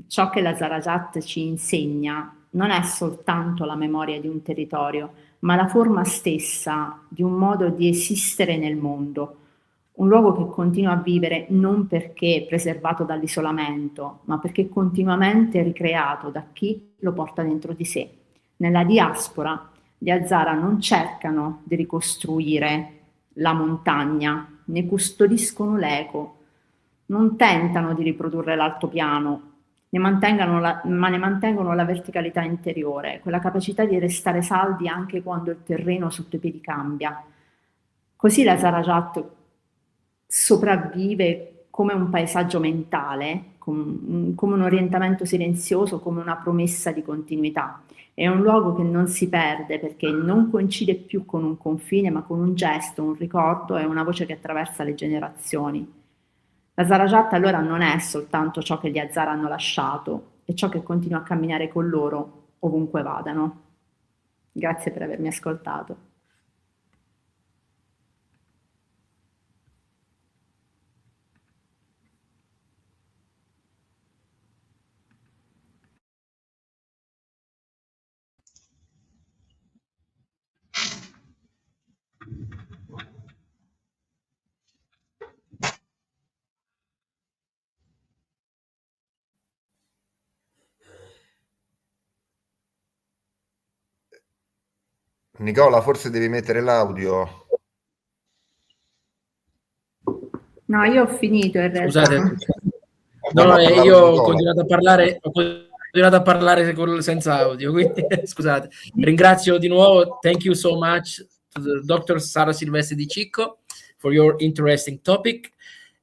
ciò che la Zarajat ci insegna non è soltanto la memoria di un territorio, ma la forma stessa di un modo di esistere nel mondo, un luogo che continua a vivere non perché è preservato dall'isolamento, ma perché continuamente ricreato da chi lo porta dentro di sé. Nella diaspora gli Hazara non cercano di ricostruire la montagna, ne custodiscono l'eco, non tentano di riprodurre l'altopiano, ma ne mantengono la verticalità interiore, quella capacità di restare saldi anche quando il terreno sotto i piedi cambia. Così la Zarajat sopravvive come un paesaggio mentale, come un orientamento silenzioso, come una promessa di continuità. È un luogo che non si perde perché non coincide più con un confine, ma con un gesto, un ricordo e una voce che attraversa le generazioni. La Zarajat allora non è soltanto ciò che gli Hazara hanno lasciato, è ciò che continua a camminare con loro ovunque vadano. Grazie per avermi ascoltato. Nicola, forse devi mettere l'audio. No, io ho finito in realtà. Scusate. No, Io ho Nicola. continuato a parlare senza audio, quindi scusate. Ringrazio di nuovo, thank you so much to the Dr. Sara Silvestri di Cicco for your interesting topic.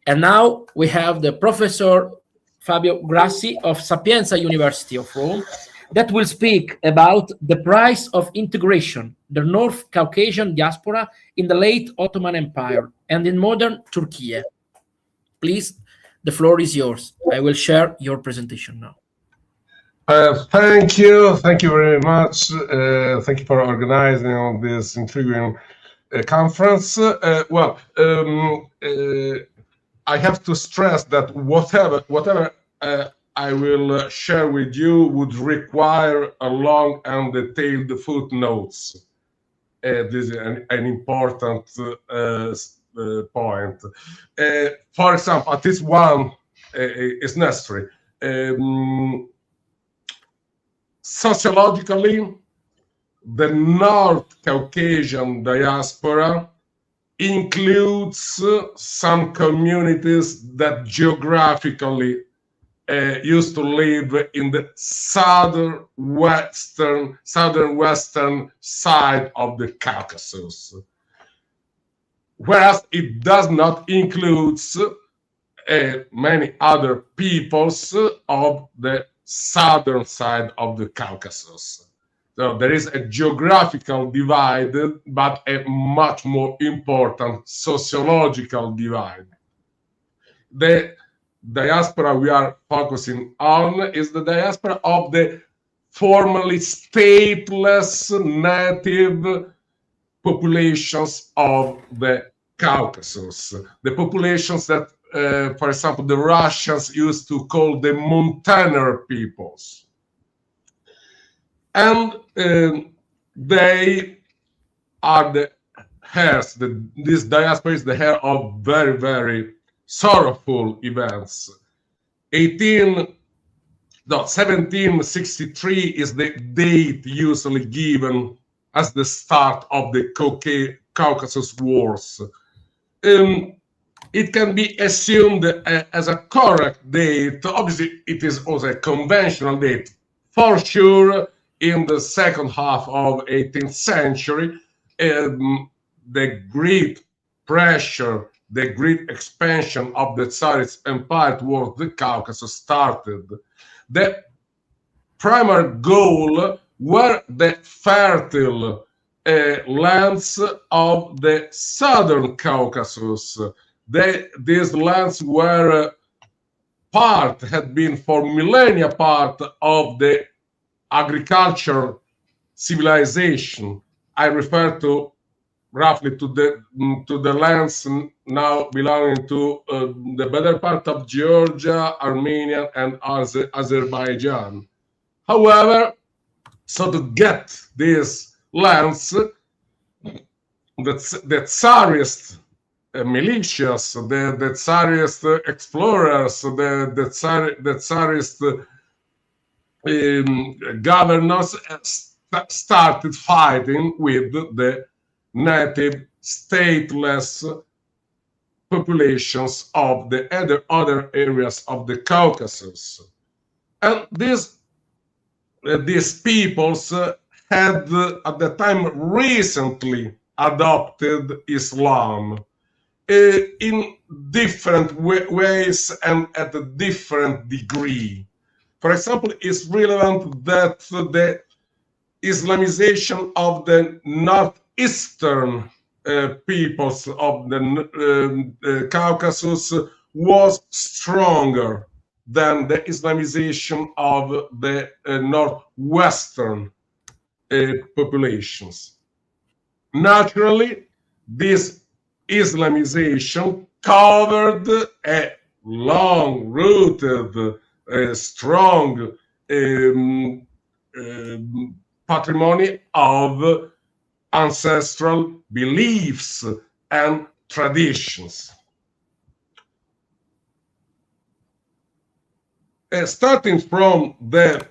And now we have the Professor Fabio Grassi of Sapienza University of Rome that will speak about the price of integration, the North Caucasian diaspora in the late Ottoman Empire and in modern Turkey. Please, the floor is yours. I will share your presentation now. Thank you very much. Thank you for organizing this intriguing conference. I have to stress that whatever I will share with you would require a long and detailed footnotes. This is an important point. For example, at least one is necessary. Sociologically, the North Caucasian diaspora includes some communities that geographically used to live in the southern western side of the Caucasus, whereas it does not include many other peoples of the southern side of the Caucasus. So there is a geographical divide, but a much more important sociological divide. The diaspora we are focusing on is the diaspora of the formerly stateless native populations of the Caucasus, the populations that, for example, the Russians used to call the mountaineer peoples. And they are the heirs, this diaspora is the heir of very, very sorrowful events. 1763 is the date usually given as the start of the Caucasus Wars. It can be assumed as a correct date. Obviously, it is also a conventional date. For sure, in the second half of 18th century, the great pressure, the great expansion of the Tsarist Empire towards the Caucasus started. The primary goal were the fertile lands of the southern Caucasus. These lands were had been for millennia part of the agriculture civilization. I refer to roughly to the lands now belonging to the better part of Georgia, Armenia, and Azerbaijan. However, so to get these lands, the Tsarist militias, the Tsarist explorers, the Tsarist governors started fighting with the native stateless populations of the other areas of the Caucasus. And these peoples had at the time recently adopted Islam in different ways and at a different degree. For example, it's relevant that the Islamization of the northeastern peoples of the Caucasus was stronger than the Islamization of the northwestern populations. Naturally, this Islamization covered a long-rooted, strong patrimony of ancestral beliefs and traditions. Starting from the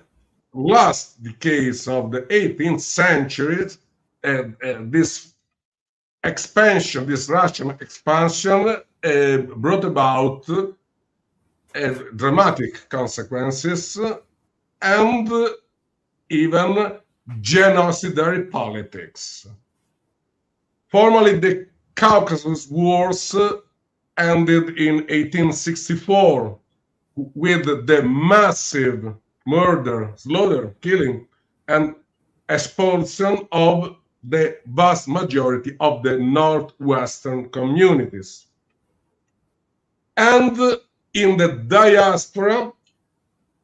last decades of the 18th century, this expansion, this Russian expansion, brought about dramatic consequences and even genocidary politics. Formally, the Caucasus Wars ended in 1864 with the massive murder, slaughter, killing, and expulsion of the vast majority of the northwestern communities. And in the diaspora,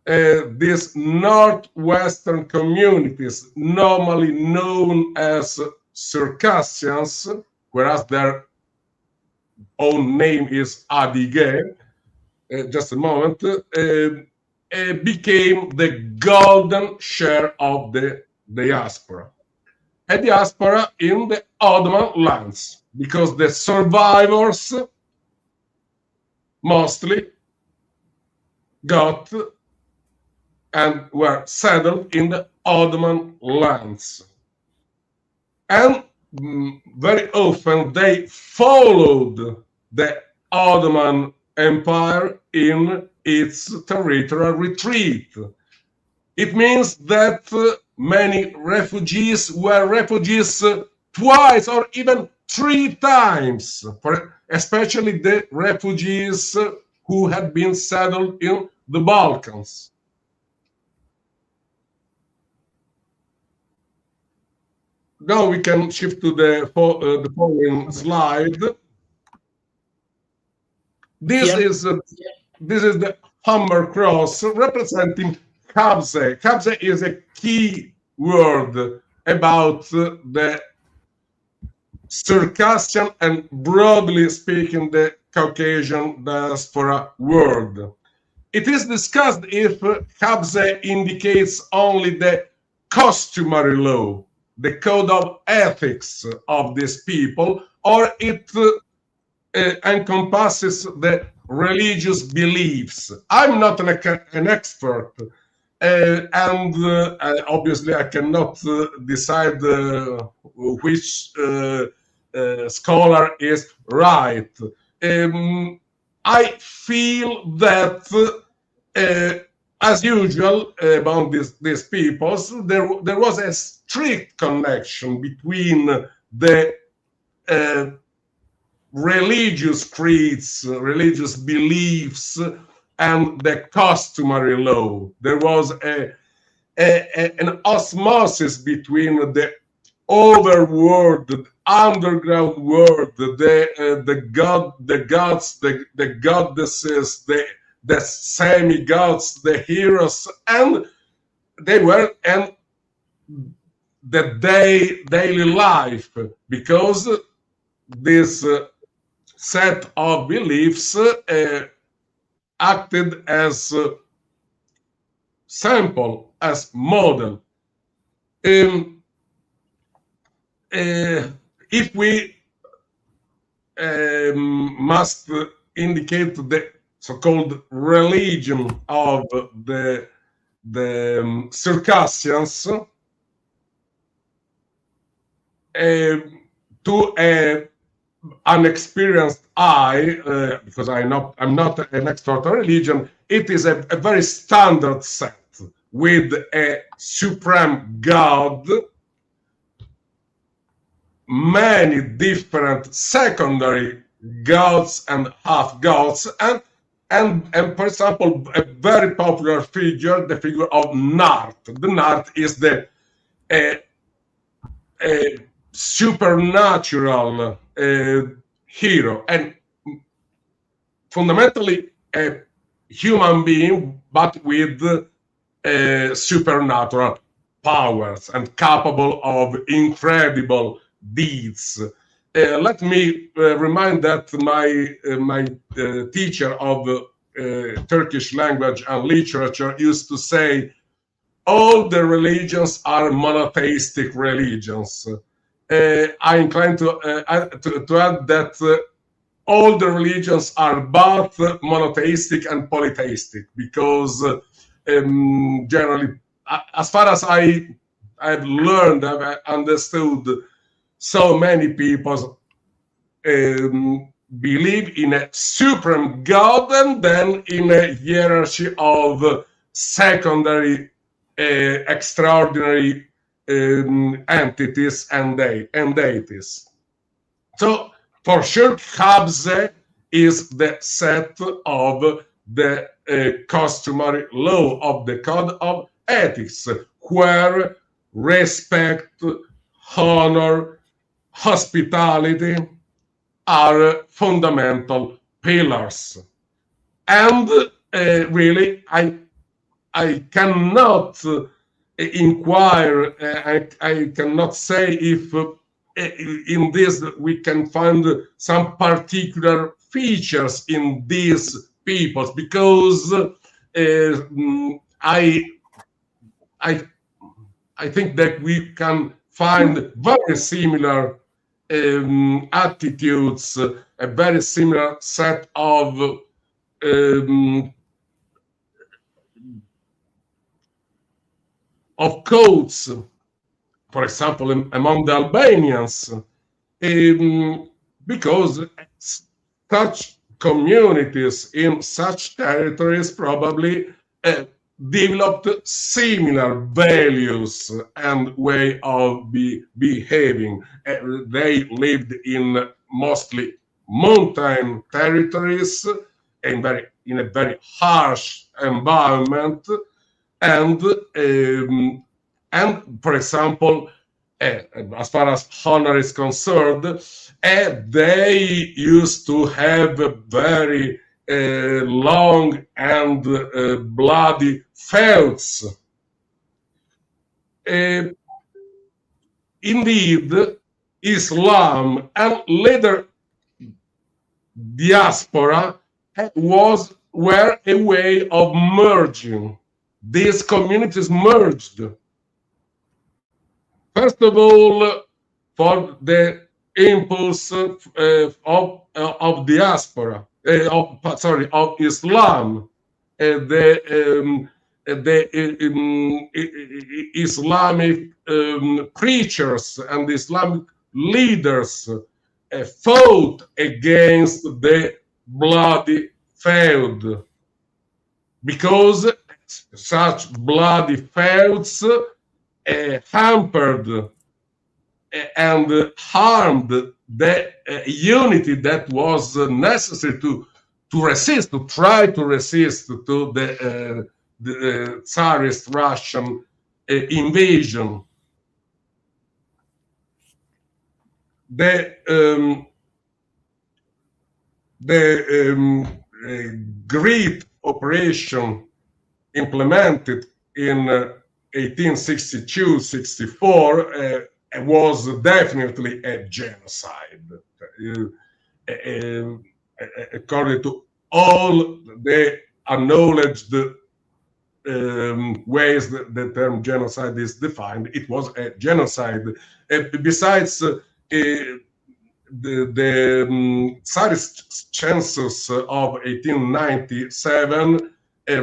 these northwestern communities, normally known as Circassians, whereas their own name is Adige, just a moment, became the golden share of the diaspora. A diaspora in the Ottoman lands, because the survivors mostly got and were settled in the Ottoman lands. And very often they followed the Ottoman Empire in its territorial retreat. It means that many refugees were refugees twice or even 3 times, especially the refugees who had been settled in the Balkans. Now we can shift to the following slide. This is the Humber cross representing Khabze. Khabze is a key word about the Circassian and, broadly speaking, the Caucasian diaspora world. It is discussed if Khabze indicates only the customary law, the code of ethics of these people, or it encompasses the religious beliefs. I'm not an expert, and obviously I cannot decide which scholar is right. I feel that, as usual among these peoples, there was a strict connection between the religious creeds, religious beliefs, and the customary law. There was an osmosis between the overworld, the underground world, the gods, the goddesses, the semi-gods, the heroes, and they were and the daily life, because this set of beliefs acted as sample, as model. If we must indicate the so-called religion of the Circassians to an experienced eye, because I'm not an expert on religion, it is a very standard set with a supreme God, many different secondary gods and half gods, and for example, a very popular figure, the figure of Nart. The Nart is the supernatural hero, and fundamentally a human being, but with supernatural powers and capable of incredible deeds. Let me remind that my teacher of Turkish language and literature used to say, all the religions are monotheistic religions. I incline to add that all the religions are both monotheistic and polytheistic, because generally, as far as I've learned, I've understood, so many people believe in a supreme God and then in a hierarchy of secondary, extraordinary entities and deities. So, for sure, Khabze is the set of the customary law of the code of ethics, where respect, honor, hospitality are fundamental pillars. And really, I cannot inquire, I cannot say if in this we can find some particular features in these peoples, because I think that we can find very similar attitudes, a very similar set of codes, for example, among the Albanians, because such communities in such territories probably developed similar values and way of behaving. They lived in mostly mountain territories, in a very harsh environment, and for example, as far as honor is concerned, they used to have very long and bloody feuds. Indeed, Islam and later diaspora were a way of merging. These communities merged. First of all, for the impulse of diaspora, of Islam, the Islamic preachers and Islamic leaders fought against the bloody feud, because such bloody feuds hampered and harmed the unity that was necessary to try to resist to the Tsarist Russian invasion. The great operation implemented in 1862-64 was definitely a genocide. According to all the acknowledged ways that the term genocide is defined, it was a genocide. Besides Tsarist census of 1897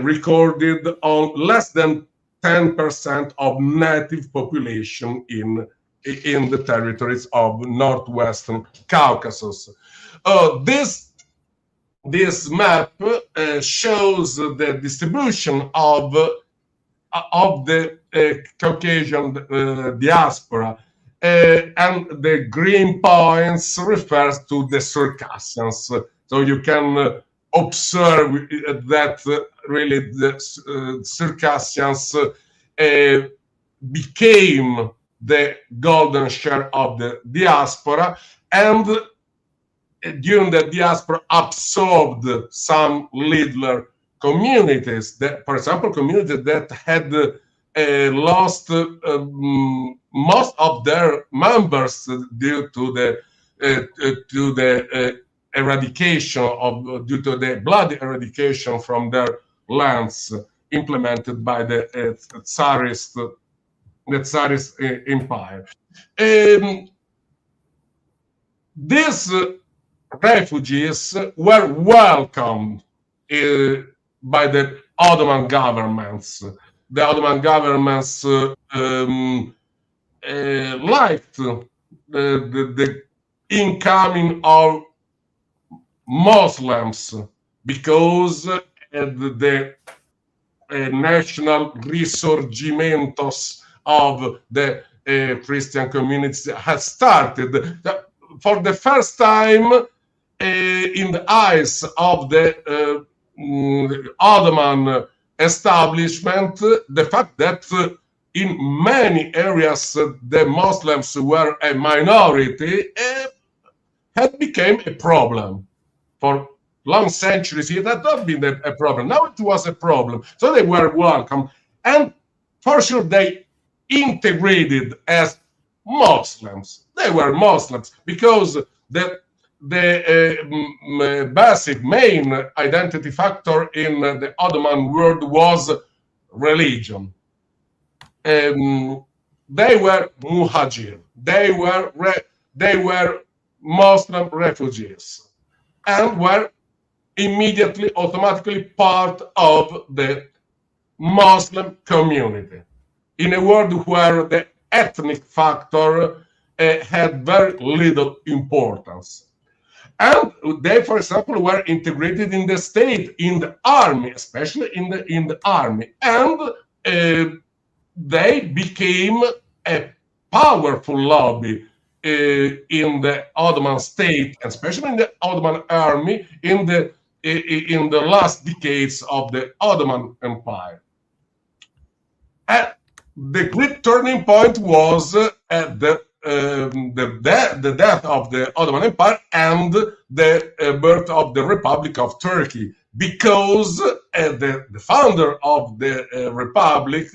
recorded on less than 10% of native population in the territories of northwestern Caucasus. This map shows the distribution of the Caucasian diaspora, and the green points refers to the Circassians. So you can observe that really the Circassians became the golden share of the diaspora, and during the diaspora absorbed some littler communities, that, for example, communities that had lost most of their members due to the eradication due to the bloody eradication from their lands implemented by the Tsarist Empire. These refugees were welcomed by the Ottoman governments. The Ottoman governments liked the incoming of Muslims because the national risorgimentos of the Christian communities had started. For the first time in the eyes of the Ottoman establishment, the fact that in many areas the Muslims were a minority had become a problem. For long centuries it had not been a problem. Now it was a problem. So they were welcome, and for sure they integrated as Muslims. They were Muslims because the basic main identity factor in the Ottoman world was religion. They were muhajir. They were Muslim refugees, and were immediately, automatically part of the Muslim community in a world where the ethnic factor had very little importance. And they, for example, were integrated in the state, in the army, especially in the army, and they became a powerful lobby in the Ottoman state, especially in the Ottoman army, in the last decades of the Ottoman Empire. And the great turning point was the death of the Ottoman Empire and the birth of the Republic of Turkey, because the founder of the Republic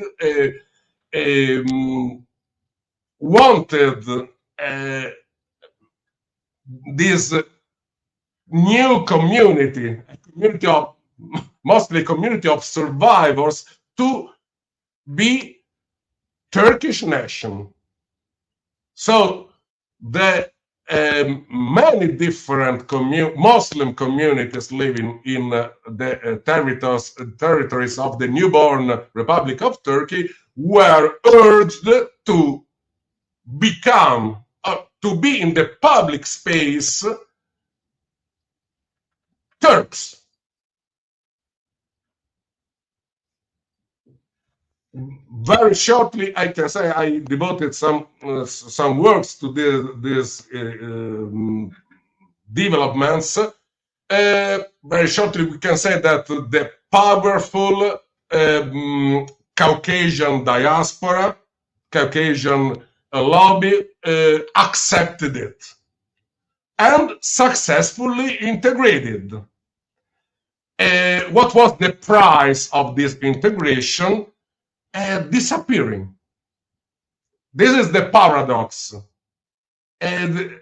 wanted this new community, mostly a community of survivors, to be Turkish nation. So the many different Muslim communities living in the territories of the newborn Republic of Turkey were urged to become, to be in the public space, Turks. Very shortly, I can say I devoted some works to these developments. Very shortly, we can say that the powerful Caucasian diaspora, Caucasian lobby accepted it and successfully integrated. What was the price of this integration? Disappearing. This is the paradox. And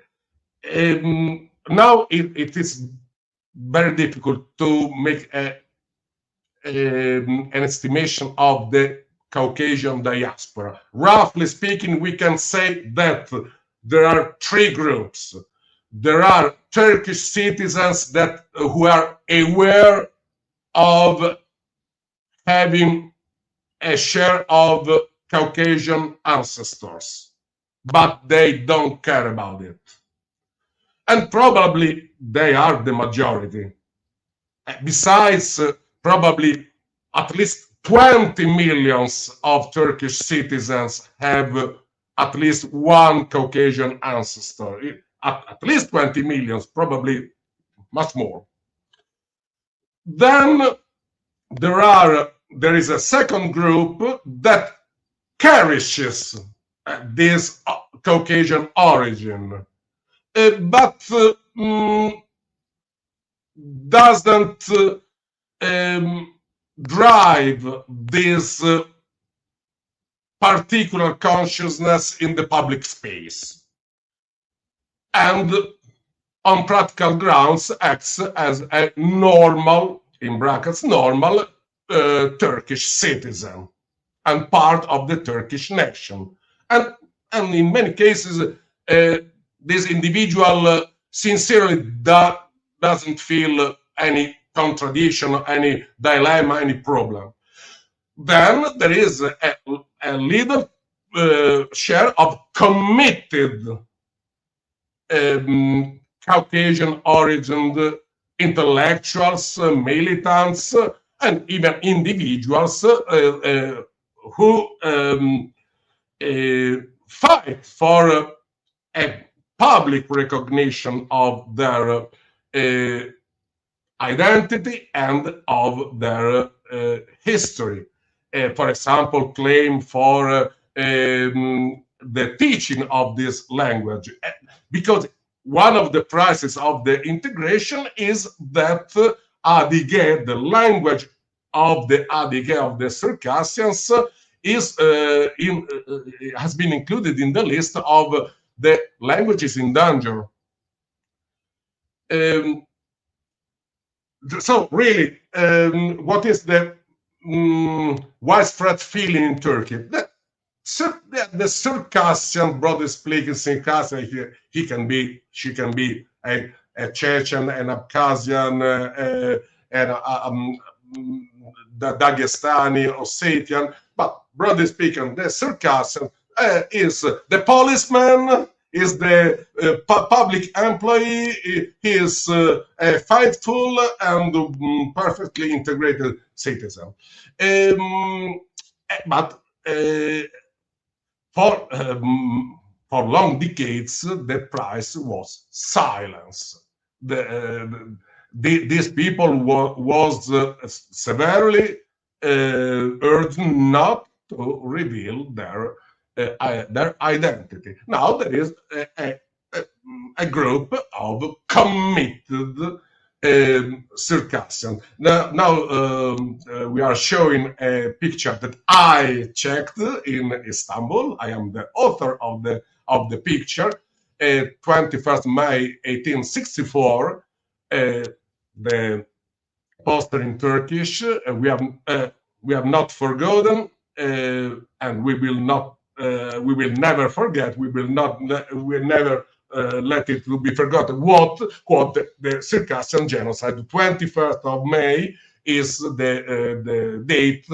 now it is very difficult to make an estimation of the Caucasian diaspora. Roughly speaking, we can say that there are three groups. there are Turkish citizens that who are aware of having a share of Caucasian ancestors, but they don't care about it. And probably they are the majority. Besides, probably at least 20 millions of Turkish citizens have at least one Caucasian ancestor. At least 20 millions, probably much more. Then there is a second group that cherishes this Caucasian origin, but doesn't drive this particular consciousness in the public space, and on practical grounds acts as a normal, in brackets, normal Turkish citizen and part of the Turkish nation. And in many cases, this individual sincerely doesn't feel any contradiction, any dilemma, any problem. Then there is a little share of committed Caucasian origin intellectuals, militants, and even individuals who fight for a public recognition of their identity and of their history. For example, claim for the teaching of this language, because one of the prices of the integration is that Adige, the language of the Adige, of the Circassians, has been included in the list of the languages in danger. So really, what is the widespread feeling in Turkey? The Circassian, broadly speaking, Circassian, she can be a Chechen, an Abkhazian, the Dagestani, Ossetian, but broadly speaking, the Circassian is the policeman, is the public employee, he is a faithful and perfectly integrated citizen. But for long decades, the price was silence. These people was severely urged not to reveal their identity. Now there is a group of committed Circassian. Now we are showing a picture that I checked in Istanbul. I am the author of the picture. 21st May 1864. The poster in Turkish. We have not forgotten, and we will not. We will never forget. We will never let it be forgotten. What the Circassian genocide. The 21st of May is the date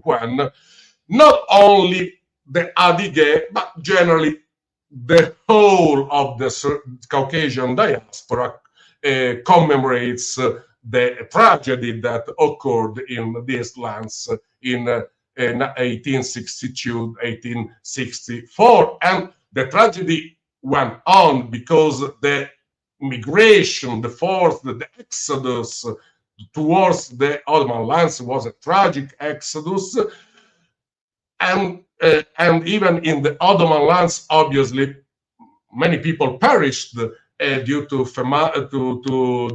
when not only the Adige, but generally the whole of the Caucasian diaspora commemorates the tragedy that occurred in these lands in 1862, 1864. And the tragedy went on because the migration, the exodus towards the Ottoman lands was a tragic exodus. And even in the Ottoman lands, obviously, many people perished due to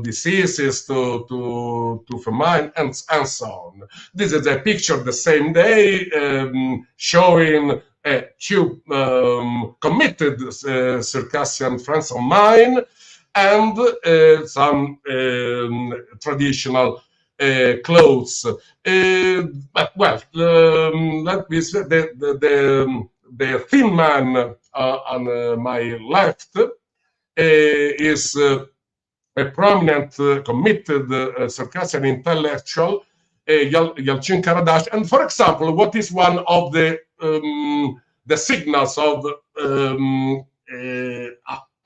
diseases, to famine, and so on. This is a picture the same day showing two committed Circassian friends of mine and some traditional clothes. But well, let me say the thin man on my left is a prominent, committed Circassian intellectual, Yalchin Karadash. And for example, what is one of the signals of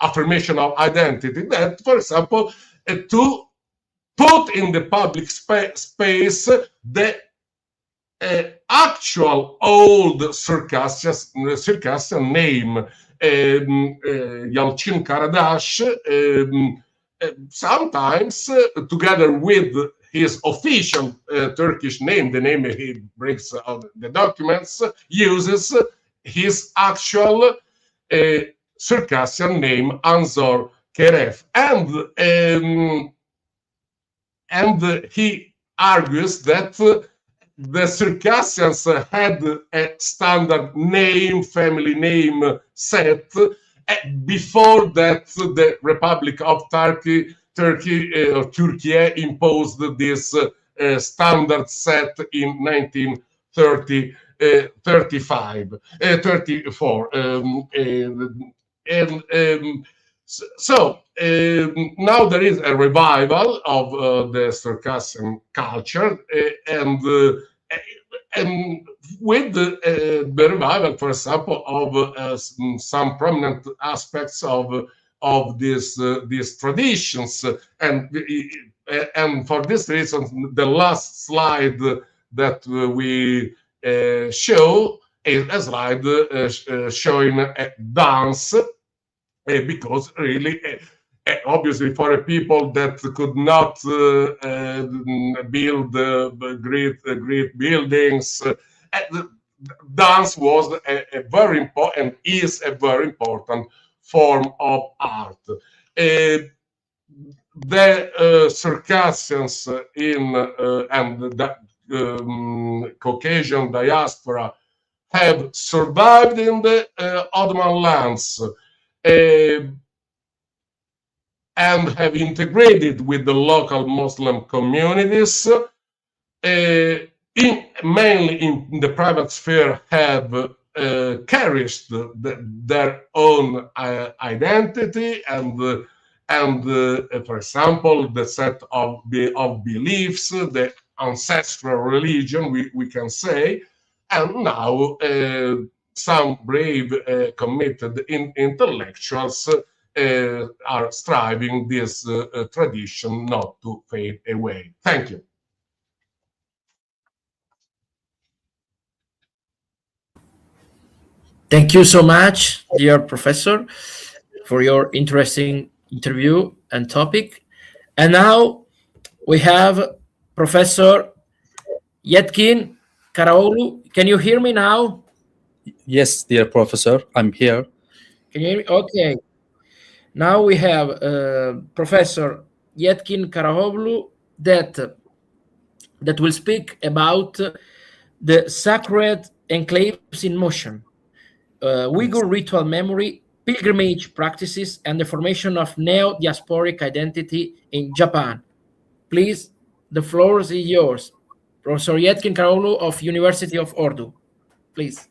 affirmation of identity? That, for example, to put in the public space the actual old Circassian name, Yalchin Karadash, sometimes together with his official Turkish name, the name he brings out the documents, uses his actual Circassian name, Anzor Keref. And he argues that the Circassians had a standard name, family name set. Before that, the Republic of Turkey imposed this standard set in 1934. So now there is a revival of the Circassian culture, and with the revival, for example, of some prominent aspects of these traditions, and for this reason, the last slide that we show is a slide showing a dance. Because really, obviously, for a people that could not build great buildings, dance was a very important, is a very important form of art. The Circassians and the Caucasian diaspora have survived in the Ottoman lands. And have integrated with the local Muslim communities, mainly in the private sphere, have cherished their own identity and for example, the set of beliefs, the ancestral religion, we can say, and now some brave, committed intellectuals are striving this tradition not to fade away. Thank you. Thank you so much, dear professor, for your interesting interview and topic. And now we have Professor Yetkin Karaoğlu. Can you hear me now? Yes, dear professor, I'm here. Can you hear me? Okay. Now we have Professor Yetkin Karaoğlu that will speak about the sacred enclaves in motion, Uyghur ritual memory, pilgrimage practices, and the formation of neo-diasporic identity in Japan. Please, the floor is yours. Professor Yetkin Karaoğlu of University of Ordu. Please.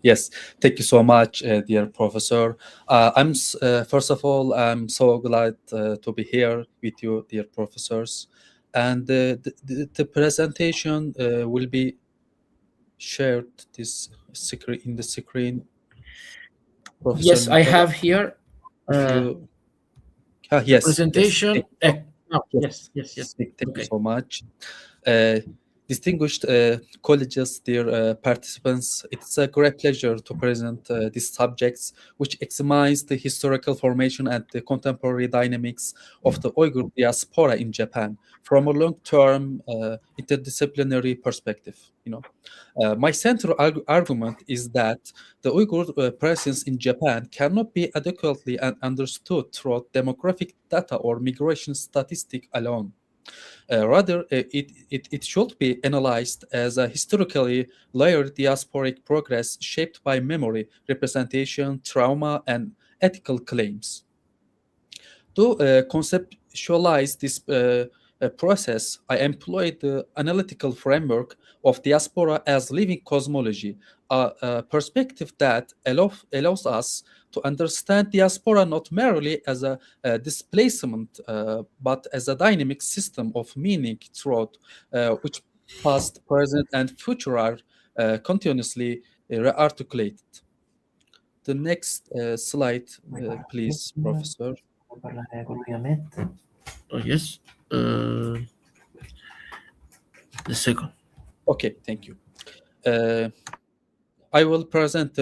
Yes, thank you so much, dear professor. First of all, I'm so glad to be here with you, dear professors. And the presentation will be shared in the screen. Professor yes, Nicola, I have here yes, presentation. Yes. Thank you so much. Distinguished colleges, dear participants, it's a great pleasure to present these subjects which examines the historical formation and the contemporary dynamics of the Uyghur diaspora in Japan from a long-term interdisciplinary perspective. My central argument is that the Uyghur presence in Japan cannot be adequately understood through demographic data or migration statistic alone. Rather, it should be analyzed as a historically layered diasporic progress shaped by memory, representation, trauma, and ethical claims. To conceptualize this process, I employed the analytical framework of diaspora as living cosmology, a perspective that allows us to understand diaspora not merely as a displacement, but as a dynamic system of meaning throughout which past, present, and future are continuously rearticulated. The next slide, please, Professor. Oh, yes. The second. Okay, thank you. I will present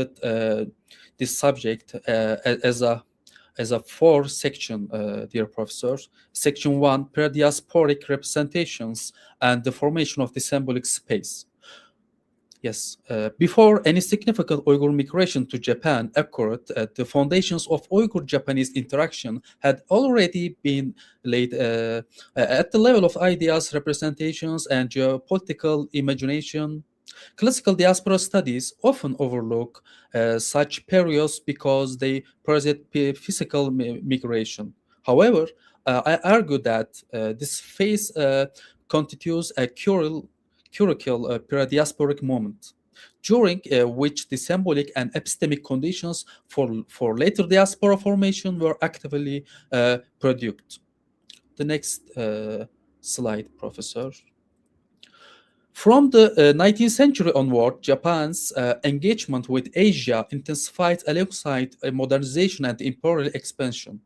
this subject as a 4-section, dear professors. Section 1, per-diasporic representations and the formation of the symbolic space. Yes, before any significant Uyghur migration to Japan occurred, the foundations of Uyghur-Japanese interaction had already been laid at the level of ideas, representations, and geopolitical imagination. Classical diaspora studies often overlook such periods because they present physical migration. However, I argue that this phase constitutes a crucial per-diasporic moment, during which the symbolic and epistemic conditions for later diaspora formation were actively produced. The next slide, Professor. From the 19th century onward, Japan's engagement with Asia intensified alongside modernization and imperial expansion.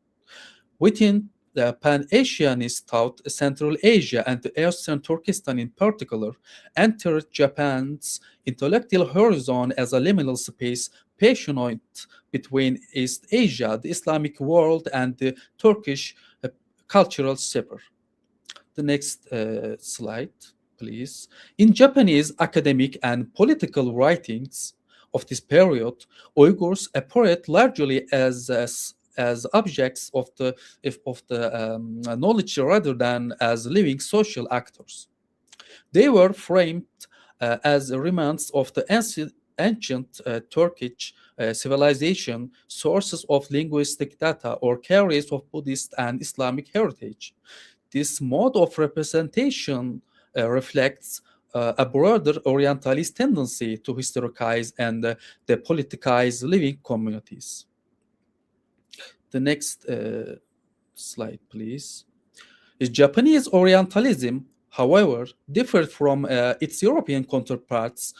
Within the Pan-Asianist thought, Central Asia and the Eastern Turkestan in particular entered Japan's intellectual horizon as a liminal space passionate between East Asia, the Islamic world, and the Turkish cultural sphere. The next slide, please. In Japanese academic and political writings of this period, Uyghurs appeared largely as objects of the knowledge rather than as living social actors. They were framed as remnants of the ancient Turkish civilization, sources of linguistic data, or carriers of Buddhist and Islamic heritage. This mode of representation reflects a broader Orientalist tendency to historicize and depoliticize living communities. The next slide, please. Japanese Orientalism, however, differed from its European counterparts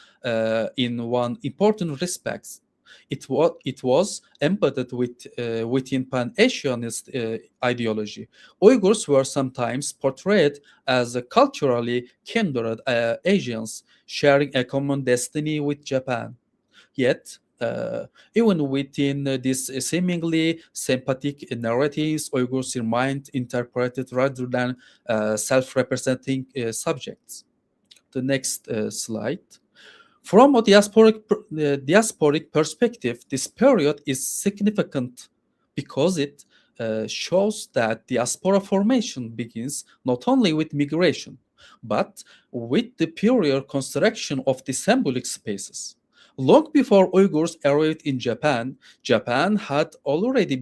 in one important respect. It was embedded within Pan-Asianist ideology. Uyghurs were sometimes portrayed as culturally kindred Asians, sharing a common destiny with Japan. Yet, even within these seemingly sympathetic narratives, Uyghurs remained interpreted rather than self-representing subjects. The next slide. From a diasporic perspective, this period is significant because it shows that diaspora formation begins not only with migration, but with the period construction of the symbolic spaces. Long before Uyghurs arrived in Japan, Japan had already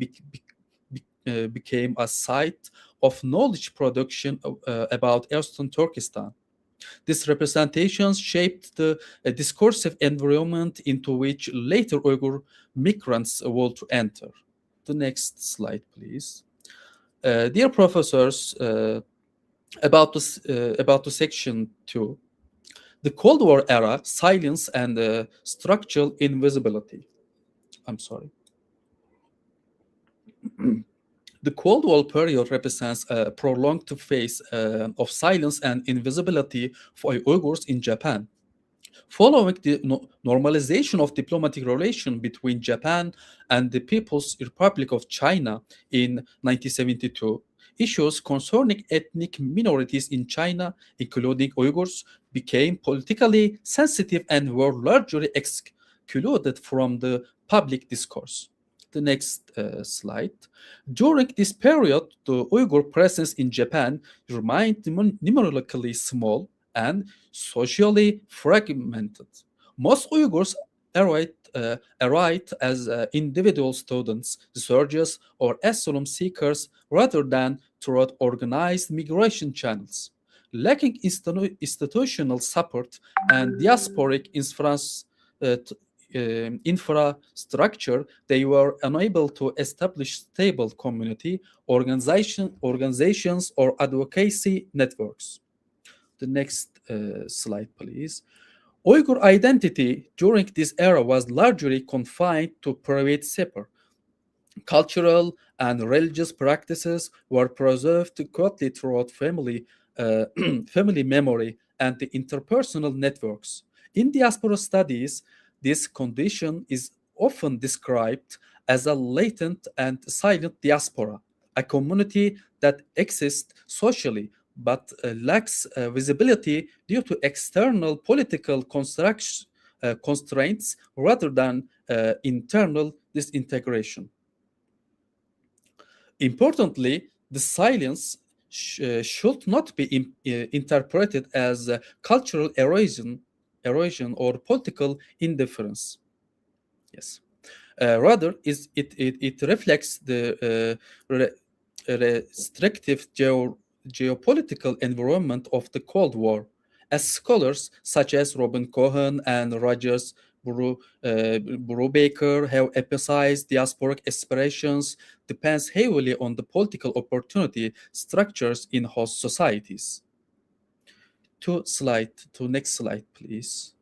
became a site of knowledge production about Eastern Turkestan. These representations shaped the discursive environment into which later Uyghur migrants would enter. The next slide, please. Dear professors, about the section 2. The Cold War era, silence and structural invisibility. I'm sorry. The Cold War period represents a prolonged phase of silence and invisibility for Uyghurs in Japan. Following the normalization of diplomatic relations between Japan and the People's Republic of China in 1972, issues concerning ethnic minorities in China, including Uyghurs, became politically sensitive and were largely excluded from the public discourse. The next slide. During this period, the Uyghur presence in Japan remained numerically small and socially fragmented. Most Uyghurs arrived as individual students, researchers, or asylum seekers rather than through organized migration channels. Lacking institutional support and diasporic infrastructure, they were unable to establish stable community organizations or advocacy networks. The next slide, please. Uyghur identity during this era was largely confined to private sphere. Cultural and religious practices were preserved quietly throughout family memory and the interpersonal networks. In diaspora studies, this condition is often described as a latent and silent diaspora, a community that exists socially but lacks visibility due to external political constraints rather than internal disintegration. Importantly, the silence should not be interpreted as cultural erosion or political indifference. Yes. Rather, it reflects the restrictive geopolitical environment of the Cold War, as scholars such as Robin Cohen and Rogers Brubaker have emphasized diasporic aspirations depends heavily on the political opportunity structures in host societies. Next slide, please.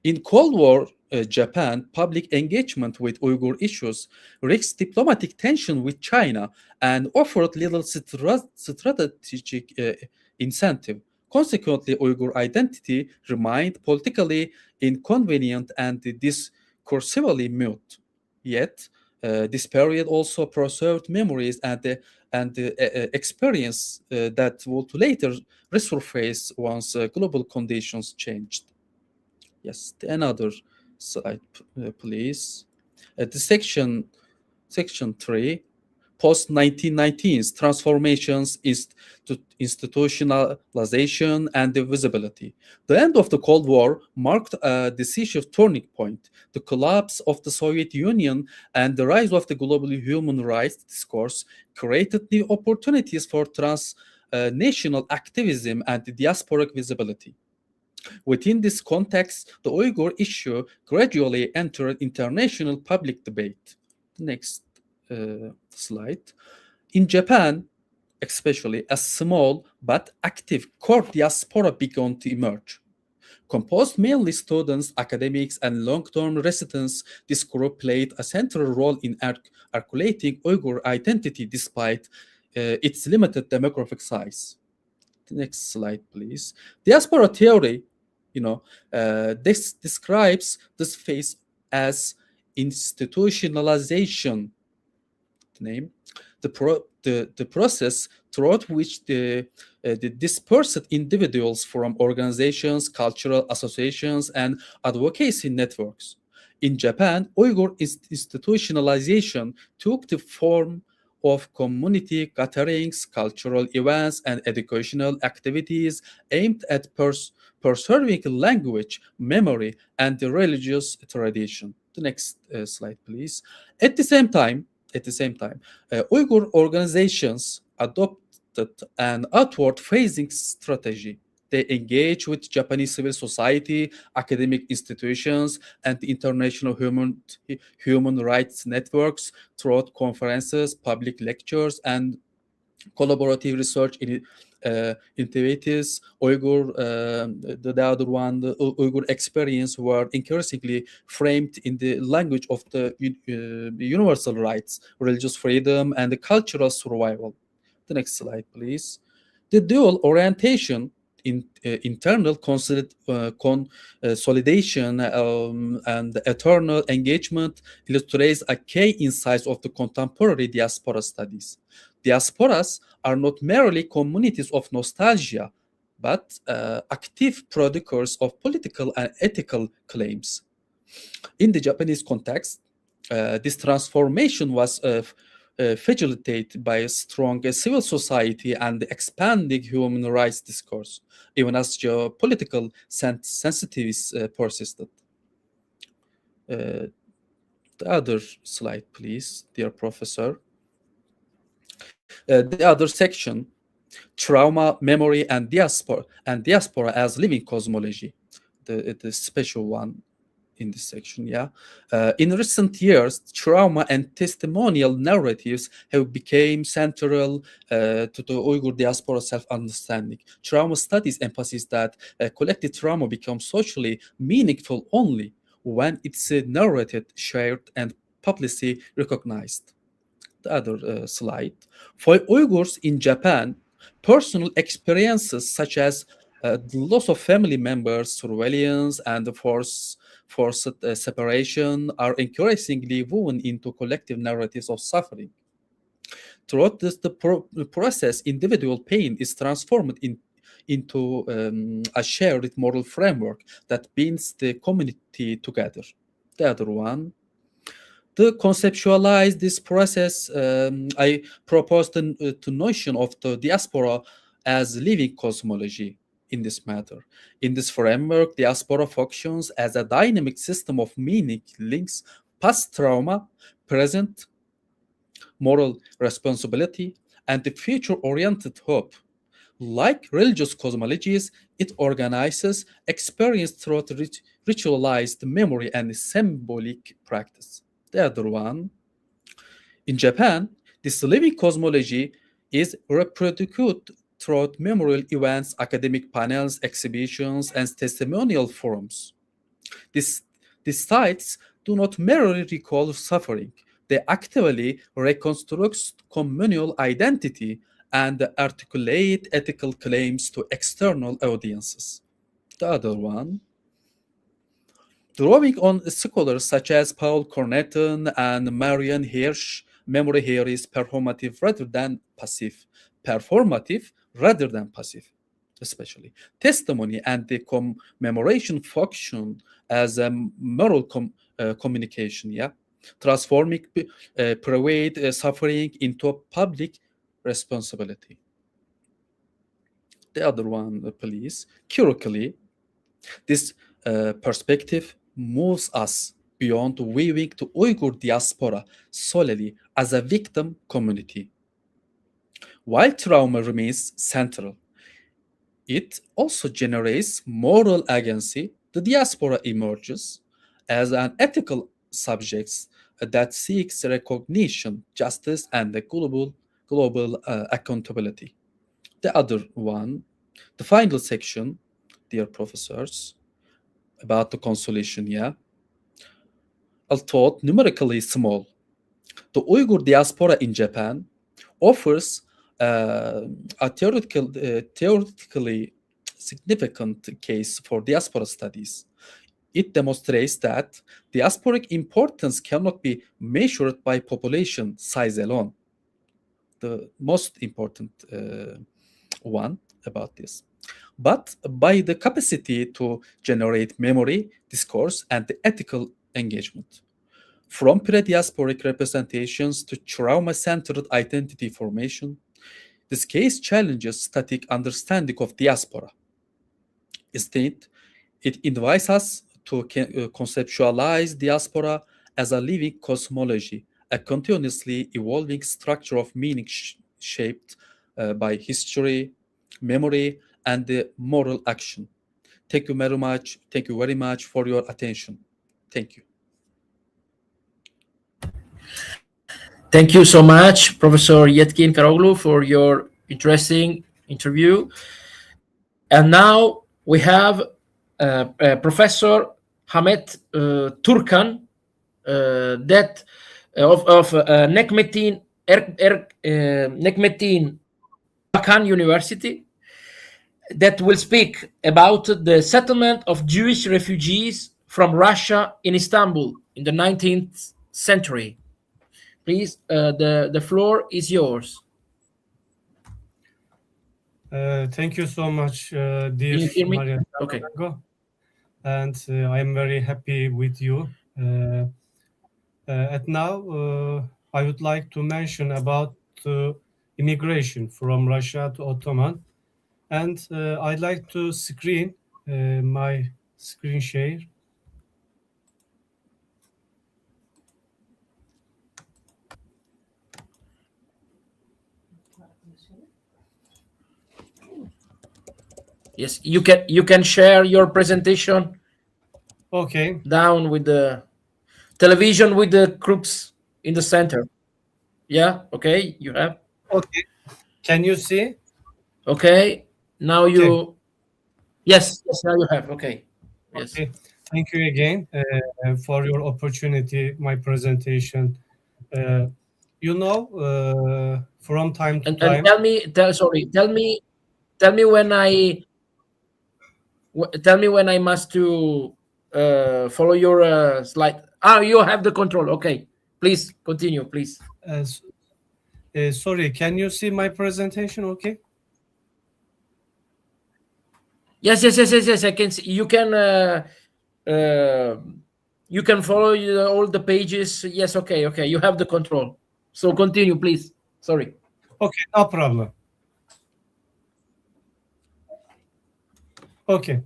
In Cold War Japan, public engagement with Uyghur issues risked diplomatic tension with China and offered little strategic incentive. Consequently, Uyghur identity remained politically inconvenient and discursively mute. Yet, this period also preserved memories and the experience that would later resurface once global conditions changed. Yes, another slide, please. The section 3. Post-1990s transformations, institutionalization, and visibility. The end of the Cold War marked a decisive turning point. The collapse of the Soviet Union and the rise of the global human rights discourse created new opportunities for transnational activism and diasporic visibility. Within this context, the Uyghur issue gradually entered international public debate. Next slide. In Japan, especially, a small but active core diaspora began to emerge. Composed mainly students, academics, and long-term residents, this group played a central role in articulating Uyghur identity despite its limited demographic size. The next slide, please. Diaspora theory, this describes this phase as institutionalization. The process throughout which the dispersed individuals from organizations, cultural associations, and advocacy networks. In Japan, Uyghur institutionalization took the form of community gatherings, cultural events, and educational activities aimed at preserving language, memory, and the religious tradition. The next slide, please. At the same time, Uyghur organizations adopted an outward-facing strategy. They engage with Japanese civil society, academic institutions, and international human rights networks throughout conferences, public lectures, and collaborative research activities. The other one, the Uyghur experience, were increasingly framed in the language of the universal rights, religious freedom, and the cultural survival. The next slide, please. The dual orientation in internal consolidation and eternal engagement illustrates a key insight of the contemporary diaspora studies. Diasporas are not merely communities of nostalgia, but active producers of political and ethical claims. In the Japanese context, this transformation was facilitated by a strong civil society and expanding human rights discourse, even as geopolitical sensitivities persisted. The other slide, please, dear professor. The other section, trauma, memory, and diaspora as living cosmology, the special one. in this section. In recent years, trauma and testimonial narratives have become central to the Uyghur diaspora self-understanding. Trauma studies emphasize that collective trauma becomes socially meaningful only when it's narrated, shared, and publicly recognized. The other slide. For Uyghurs in Japan, personal experiences such as the loss of family members, surveillance, and the forced separation are increasingly woven into collective narratives of suffering. Throughout the process, individual pain is transformed into a shared moral framework that binds the community together. The other one. To conceptualize this process, I proposed the notion of the diaspora as living cosmology in this matter. In this framework, diaspora functions as a dynamic system of meaning links past trauma, present moral responsibility, and the future-oriented hope. Like religious cosmologies, it organizes experience through ritualized memory and symbolic practice. The other one. In Japan, this living cosmology is reproduced throughout memorial events, academic panels, exhibitions, and testimonial forums. These sites do not merely recall suffering, they actively reconstruct communal identity and articulate ethical claims to external audiences. The other one. Drawing on scholars such as Paul Cornetton and Marian Hirsch, memory here is performative rather than passive. Performative rather than passive, especially. Testimony and the commemoration function as a moral communication, transforming private suffering into a public responsibility. The other one, please. Curiously, this perspective moves us beyond viewing the Uyghur diaspora solely as a victim community. While trauma remains central, it also generates moral agency. The diaspora emerges as an ethical subject that seeks recognition, justice, and the global accountability. The other one, the final section, dear professors, about the consolation, although numerically small, the Uyghur diaspora in Japan offers a theoretically significant case for diaspora studies. It demonstrates that diasporic importance cannot be measured by population size alone. The most important one about this, but by the capacity to generate memory, discourse, and ethical engagement. From pre-diasporic representations to trauma-centered identity formation, this case challenges static understanding of diaspora. Instead, it invites us to conceptualize diaspora as a living cosmology, a continuously evolving structure of meaning shaped by history, memory, and the moral action. Thank you very much. Thank you very much for your attention. Thank you. Thank you so much, Professor Yetkin Karoglu, for your interesting interview. And now we have Professor Hamet Turkan, that of Necmettin Bakan University, that will speak about the settlement of Jewish refugees from Russia in Istanbul in the 19th century. Please, the floor is yours. Thank you so much, dear Can you hear me? Maria. Okay. And I am very happy with you. And now, I would like to mention about immigration from Russia to Ottoman. And I'd like to screen my screen share. Yes, you can share your presentation. Okay. Down with the television with the crooks in the center. Yeah. Okay. You have. Okay. Can you see? Okay. Now Okay. you. Yes. Yes. Now you have. Okay. Yes. Okay. Thank you again for your opportunity, my presentation. From time to And time. tell me when tell me when I must to follow your slide. You have the control. Okay, please continue, please. Sorry, can you see my presentation? Okay. Yes. I can see. You can follow all the pages. Yes. Okay. You have the control. So continue, please. Sorry. Okay, no problem. Okay.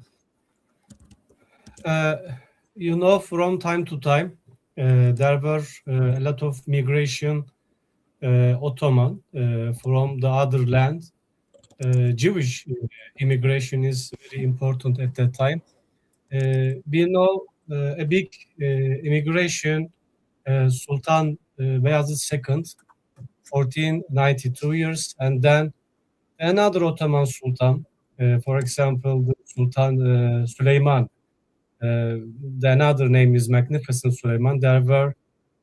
From time to time, there were a lot of migration Ottoman from the other land. Jewish immigration is very important at that time. We know a big immigration, Sultan Beyazıt II, 1492 years, and then another Ottoman Sultan, for example, the Sultan Süleyman. The another name is Magnificent Süleyman. There were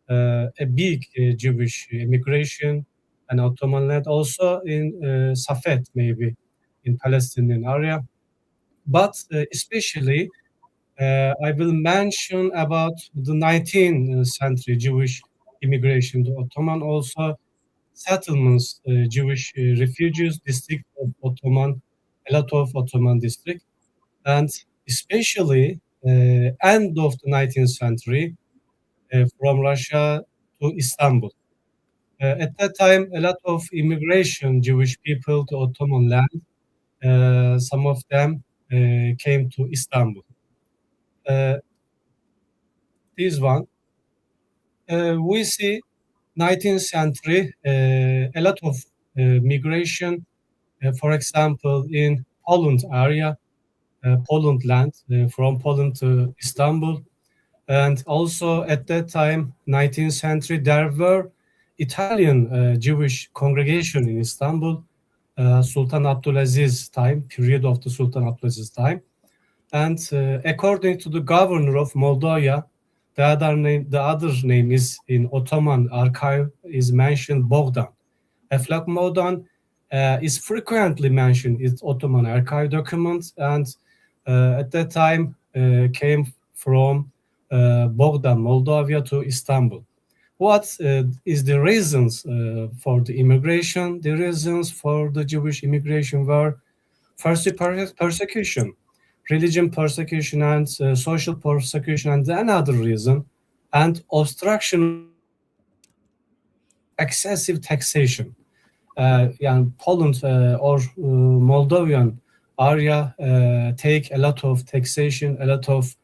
a big Jewish immigration and Ottoman land, also in Safed, maybe in Palestinian area. But especially, I will mention about the 19th century Jewish immigration to Ottoman, also settlements, Jewish refugees, district of Ottoman, a lot of Ottoman district, and especially end of the 19th century from Russia to Istanbul. At that time, a lot of immigration Jewish people to Ottoman land. Some of them came to Istanbul. This one, we see 19th century, a lot of migration, for example, in Poland area, Poland land, from Poland to Istanbul. And also at that time, 19th century, there were Italian Jewish congregation in Istanbul, Sultan Abdulaziz time, period of the Sultan Abdulaziz time. And according to the governor of Moldova, the other name is in Ottoman archive is mentioned Bogdan. Eflak Bogdan is frequently mentioned in Ottoman archive documents, and at that time came from Bogdan, Moldova to Istanbul. What is the reasons for the immigration? The reasons for the Jewish immigration were first persecution, religion persecution, and social persecution, and another reason, and obstruction, excessive taxation. Poland or Moldovan area take a lot of taxation, a lot of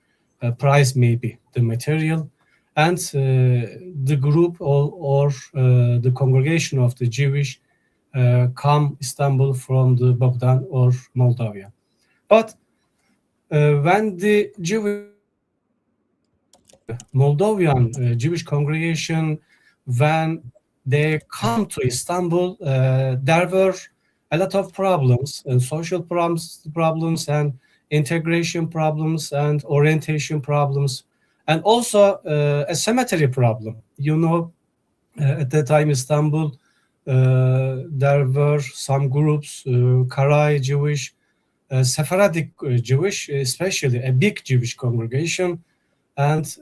price, maybe the material, and the group or the congregation of the Jewish come Istanbul from the Bogdan or Moldova. But when the Moldovan Jewish congregation, when they come to Istanbul, there were a lot of problems, and social problems, and integration problems, and orientation problems, and also a cemetery problem. At that time, Istanbul, there were some groups, Karaï Jewish, Sephardic Jewish, especially a big Jewish congregation, and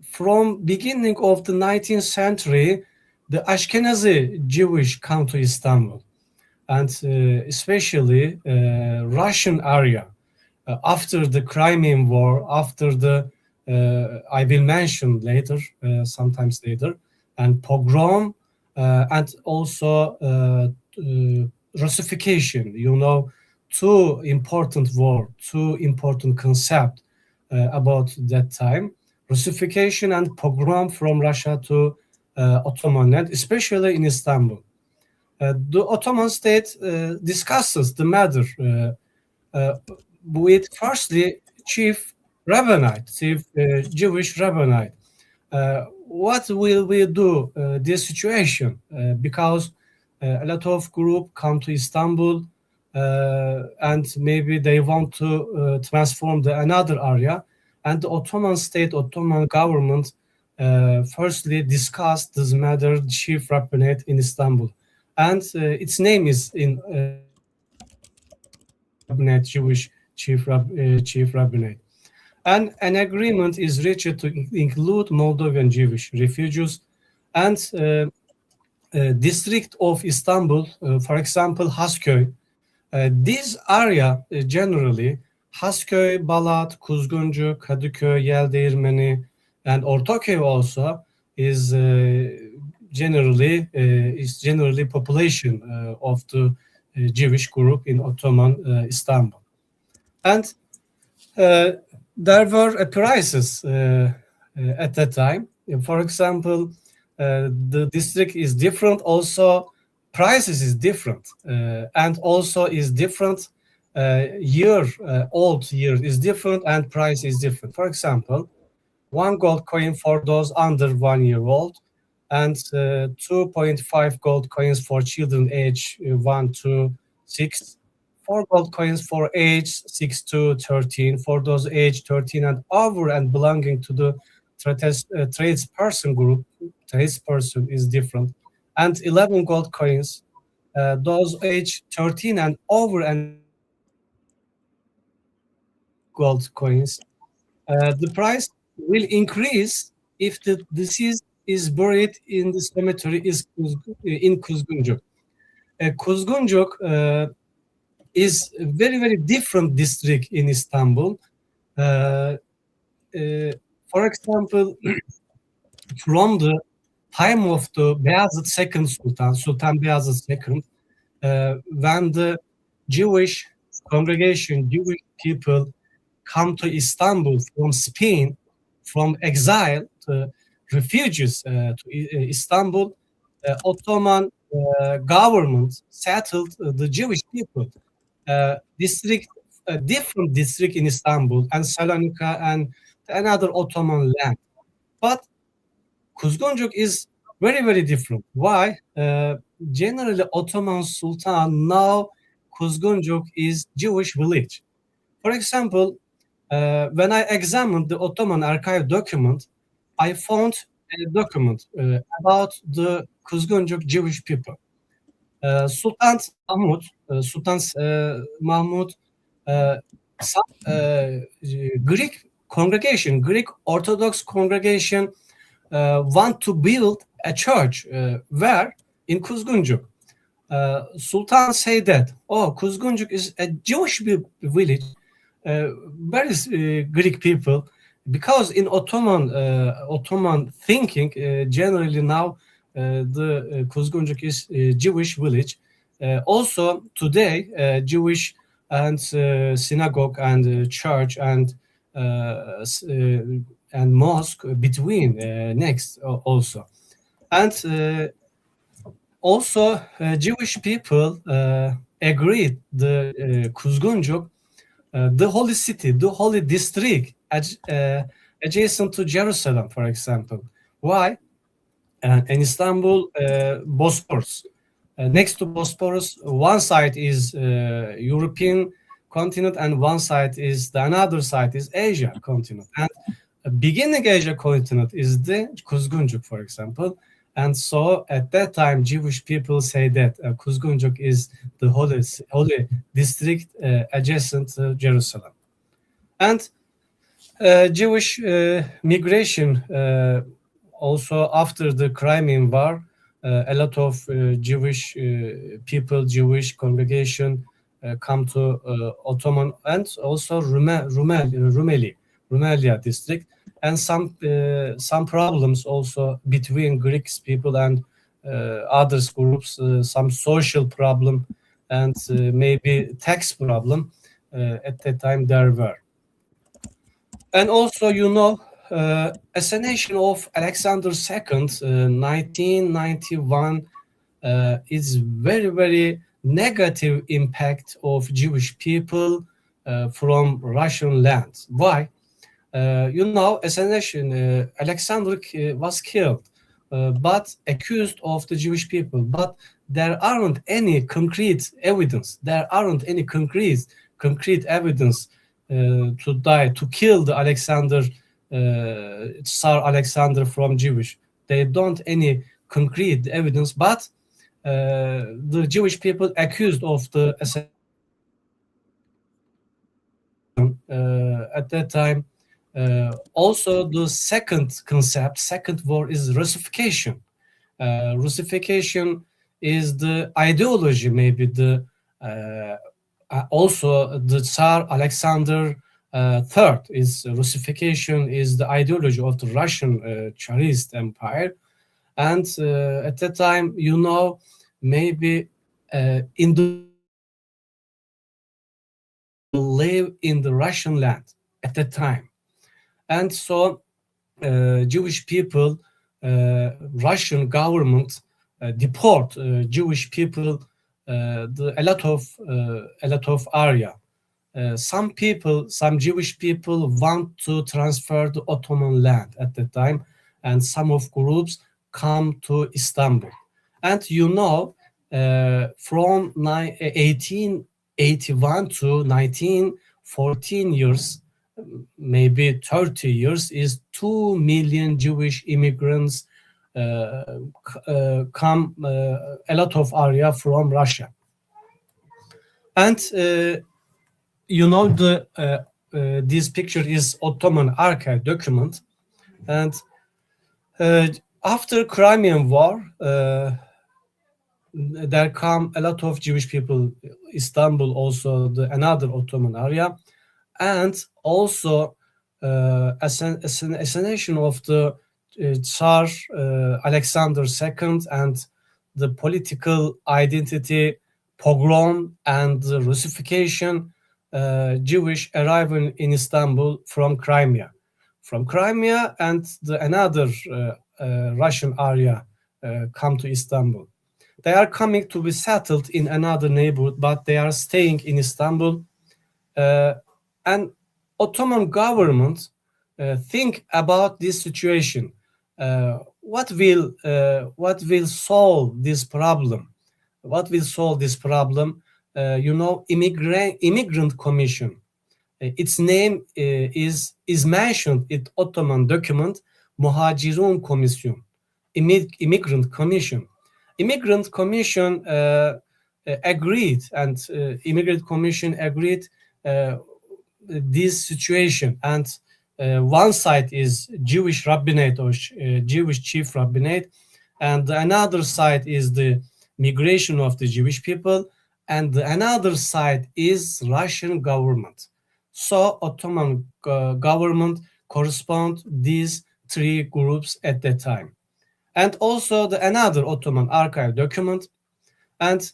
from beginning of the 19th century, the Ashkenazi Jewish come to Istanbul, and especially Russian area. After the Crimean War, after the, I will mention later, sometimes later, and pogrom, and also Russification, two important word, two important concept about that time. Russification and pogrom from Russia to Ottoman land, especially in Istanbul. The Ottoman state discusses the matter with firstly Chief rabbinate, Jewish rabbinate. What will we do this situation? Because a lot of group come to Istanbul and maybe they want to transform another area. And the Ottoman state, Ottoman government, firstly discussed this matter, chief rabbinate in Istanbul. And its name is in rabbinate, Jewish chief rabbinate. And an agreement is reached to include Moldovan Jewish refugees and district of Istanbul, for example, Hasköy. This area generally, Hasköy, Balat, Kuzguncu, Kadıköy, Yeldeirmeni, and Ortaköy also is generally population of the Jewish group in Ottoman Istanbul. And there were prices at that time. For example, the district is different. Also, prices is different, and also is different. Old year is different, and price is different. For example, 1 gold coin for those under 1 year old, and 2.5 gold coins for children age 1 to 6. 4 gold coins for age 6 to 13, for those age 13 and over and belonging to the tradesperson group. Tradesperson is different. And 11 gold coins, those age 13 and over and gold coins. The price will increase if the deceased is buried in the cemetery in Kuzgunjuk. Kuzgunjuk is a very, very different district in Istanbul. For example, from the time of the Beyazıt II Sultan Beyazıt II, when the Jewish congregation, Jewish people come to Istanbul from Spain, from exile to refugees to Istanbul, Ottoman government settled the Jewish people. Different district in Istanbul and Salonika and another Ottoman land. But Kuzgunjuk is very, very different. Why? Generally, Ottoman Sultan, now Kuzgunjuk is Jewish village. For example, when I examined the Ottoman archive document, I found a document about the Kuzgunjuk Jewish people. Sultan Mahmud, some Greek congregation, Greek Orthodox congregation, want to build a church where in Kuzgunjuk. Sultan said that, Kuzgunjuk is a Jewish village. Where is Greek people? Because in Ottoman thinking, generally now the Kuzgunjuk is a Jewish village. Also today, Jewish and synagogue and church and mosque between next also. And also Jewish people agreed the Kuzgunjuk, the holy city, the holy district adjacent to Jerusalem, for example. Why? In Istanbul, Bosphorus. Next to Bosphorus, one side is European continent and one side is another side is Asia continent. And beginning Asia continent is the Kuzgunjuk, for example. And so at that time, Jewish people say that Kuzgunjuk is the holy district adjacent to Jerusalem. And Jewish migration also after the Crimean War, a lot of Jewish people, Jewish congregation come to Ottoman and also Rumelia district, and some problems also between Greek people and other groups, some social problem and maybe tax problem at that time there were. And also, assassination of Alexander II, 1991, is very, very negative impact of Jewish people from Russian lands. Why? assassination. Alexander was killed, but accused of the Jewish people. But there aren't any concrete evidence. There aren't any concrete evidence to kill the Alexander, Tsar Alexander from Jewish. They don't any concrete evidence, but the Jewish people accused of the assassination at that time. Also, the second word is Russification. Russification is the ideology, maybe also the Tsar Alexander III is Russification is the ideology of the Russian Tsarist Empire, and at that time, maybe in the live in the Russian land at that time, and so Jewish people, Russian government deport Jewish people a lot of area. Some Jewish people want to transfer the Ottoman land at that time, and some of groups come to Istanbul. And from 1881 to 1914 years, maybe 30 years, is 2 million Jewish immigrants come a lot of area from Russia. And this picture is Ottoman archive document. And after Crimean War, there come a lot of Jewish people, Istanbul, also another Ottoman area, and also assassination of the Tsar Alexander II, and the political identity pogrom and the Russification, Jewish arrival in Istanbul from Crimea, and another Russian area come to Istanbul. They are coming to be settled in another neighborhood, but they are staying in Istanbul. And Ottoman government think about this situation. What will solve this problem? Immigrant Commission. Its name is mentioned in Ottoman document, Muhacirun Commission, Immigrant Commission. Immigrant Commission agreed, and Immigrant Commission agreed this situation. And one side is Jewish rabbinate or Jewish chief rabbinate, and another side is the migration of the Jewish people, and another side is Russian government. So Ottoman government correspond these three groups at that time. And also another Ottoman archive document, and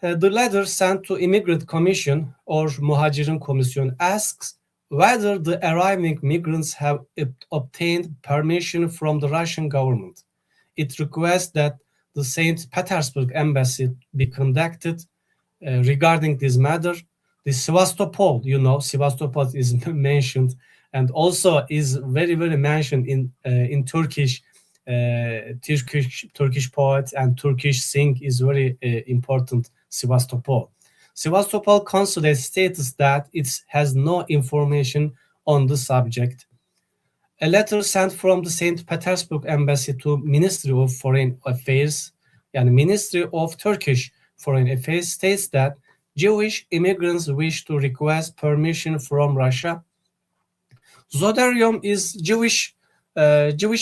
the letter sent to Immigrant Commission or Muhacirun Commission asks whether the arriving migrants have obtained permission from the Russian government. It requests that the St. Petersburg embassy be conducted regarding this matter. The Sevastopol, Sevastopol is mentioned, and also is very, very mentioned in Turkish poets, and Turkish sing is very important. Sevastopol consulate states that it has no information on the subject. A letter sent from the St. Petersburg embassy to Ministry of Foreign Affairs and Ministry of Turkish Foreign Affairs states that Jewish immigrants wish to request permission from Russia. Zodaryom is Jewish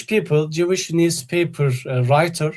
people, Jewish newspaper writer.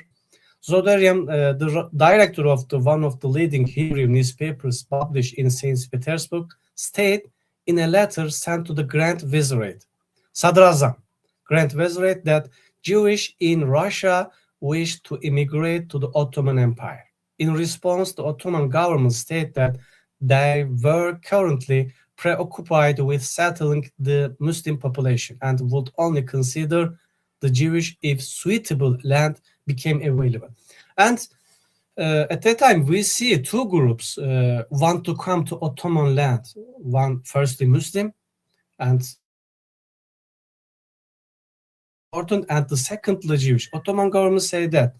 Zodaryom, the director of one of the leading Hebrew newspapers published in St. Petersburg, state in a letter sent to the Grand Vizierate, Sadrazam, Grand Vizierate, that Jewish in Russia wish to immigrate to the Ottoman Empire. In response, the Ottoman government stated that they were currently preoccupied with settling the Muslim population and would only consider the Jewish if suitable land became available. And at that time, we see two groups want to come to Ottoman land. One, firstly Muslim, and important, and the secondly Jewish. Ottoman government say that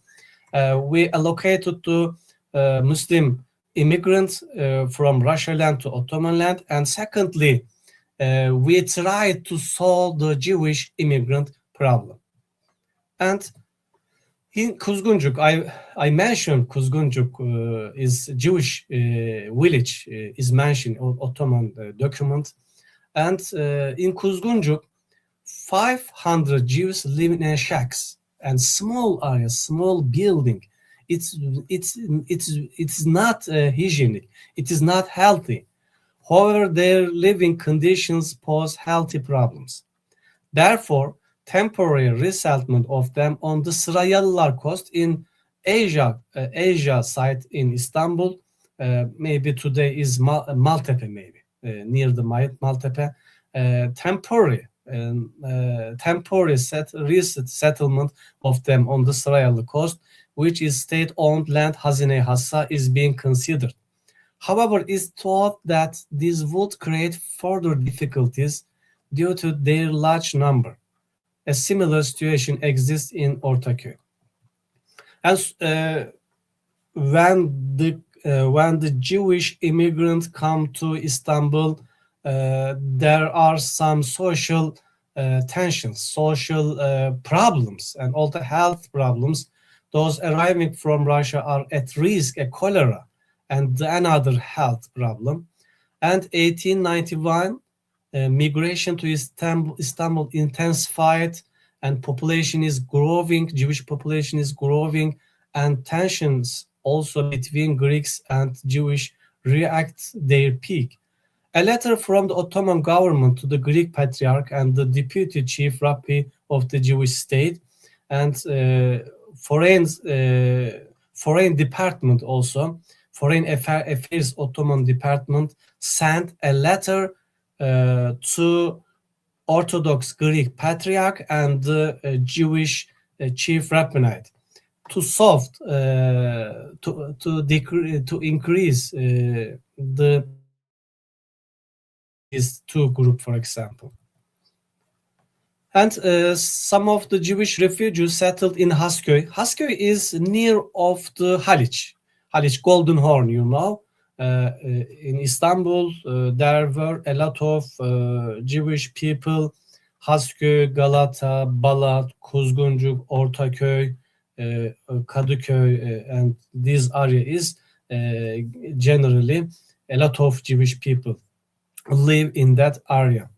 we allocated to Muslim immigrants from Russia land to Ottoman land, and secondly, we tried to solve the Jewish immigrant problem. And in Kuzguncuk, I mentioned Kuzguncuk is Jewish village is mentioned in Ottoman document, and in Kuzguncuk, 500 Jews live in shacks and small areas, small building. It's not hygienic. It is not healthy. However, their living conditions pose healthy problems. Therefore, temporary resettlement of them on the Sırayalılar coast in Asia site in Istanbul, maybe today is Maltepe, maybe near the Maltepe, temporary resettlement of them on the Sırayalı coast, which is state-owned land, Hazine-i Hassa, is being considered. However, it's thought that this would create further difficulties due to their large number. A similar situation exists in Ortaköy. As when the Jewish immigrants come to Istanbul, there are some social tensions, social problems, and also health problems. Those arriving from Russia are at risk of cholera and another health problem. And 1891, migration to Istanbul intensified, and population is growing, Jewish population is growing, and tensions also between Greeks and Jewish react their peak. A letter from the Ottoman government to the Greek Patriarch and the Deputy Chief Rabbi of the Jewish state, and foreign department also, Foreign Affairs Ottoman Department sent a letter to Orthodox Greek Patriarch and the Jewish Chief Rabbinate to solve, to increase these two groups, for example. And some of the Jewish refugees settled in Hasköy. Hasköy is near of the Haliç Golden Horn, you know. In Istanbul, there were a lot of Jewish people, Hasköy, Galata, Balat, Kuzguncuk, Ortaköy, Kadıköy, and this area is generally a lot of Jewish people live in that area.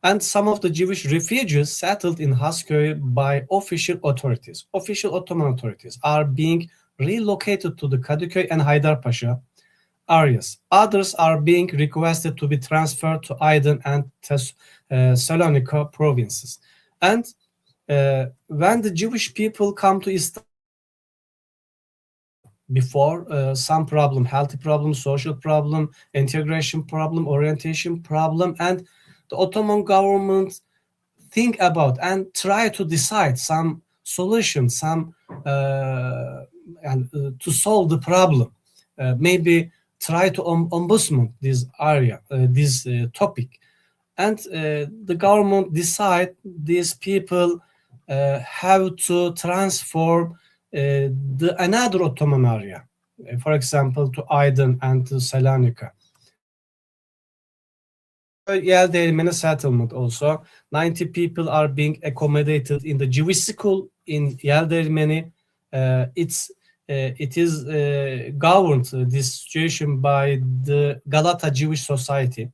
And some of the Jewish refugees settled in Hasköy by official authorities. Official Ottoman authorities are being relocated to the Kadıköy and Haydarpaşa areas. Others are being requested to be transferred to Aydın and Salonika provinces. And when the Jewish people come to Istanbul, before some problem, healthy problem, social problem, integration problem, orientation problem, and the Ottoman government think about and try to decide some solution, and to solve the problem. Maybe try to ombudsman this area, this topic, and the government decide these people have to transform another Ottoman area, for example, to Aydın and to Salonika. Yerdeğirmeni settlement also. 90 people are being accommodated in the Jewish school in Yerdeğirmeni. It is governed, this situation, by the Galata Jewish Society.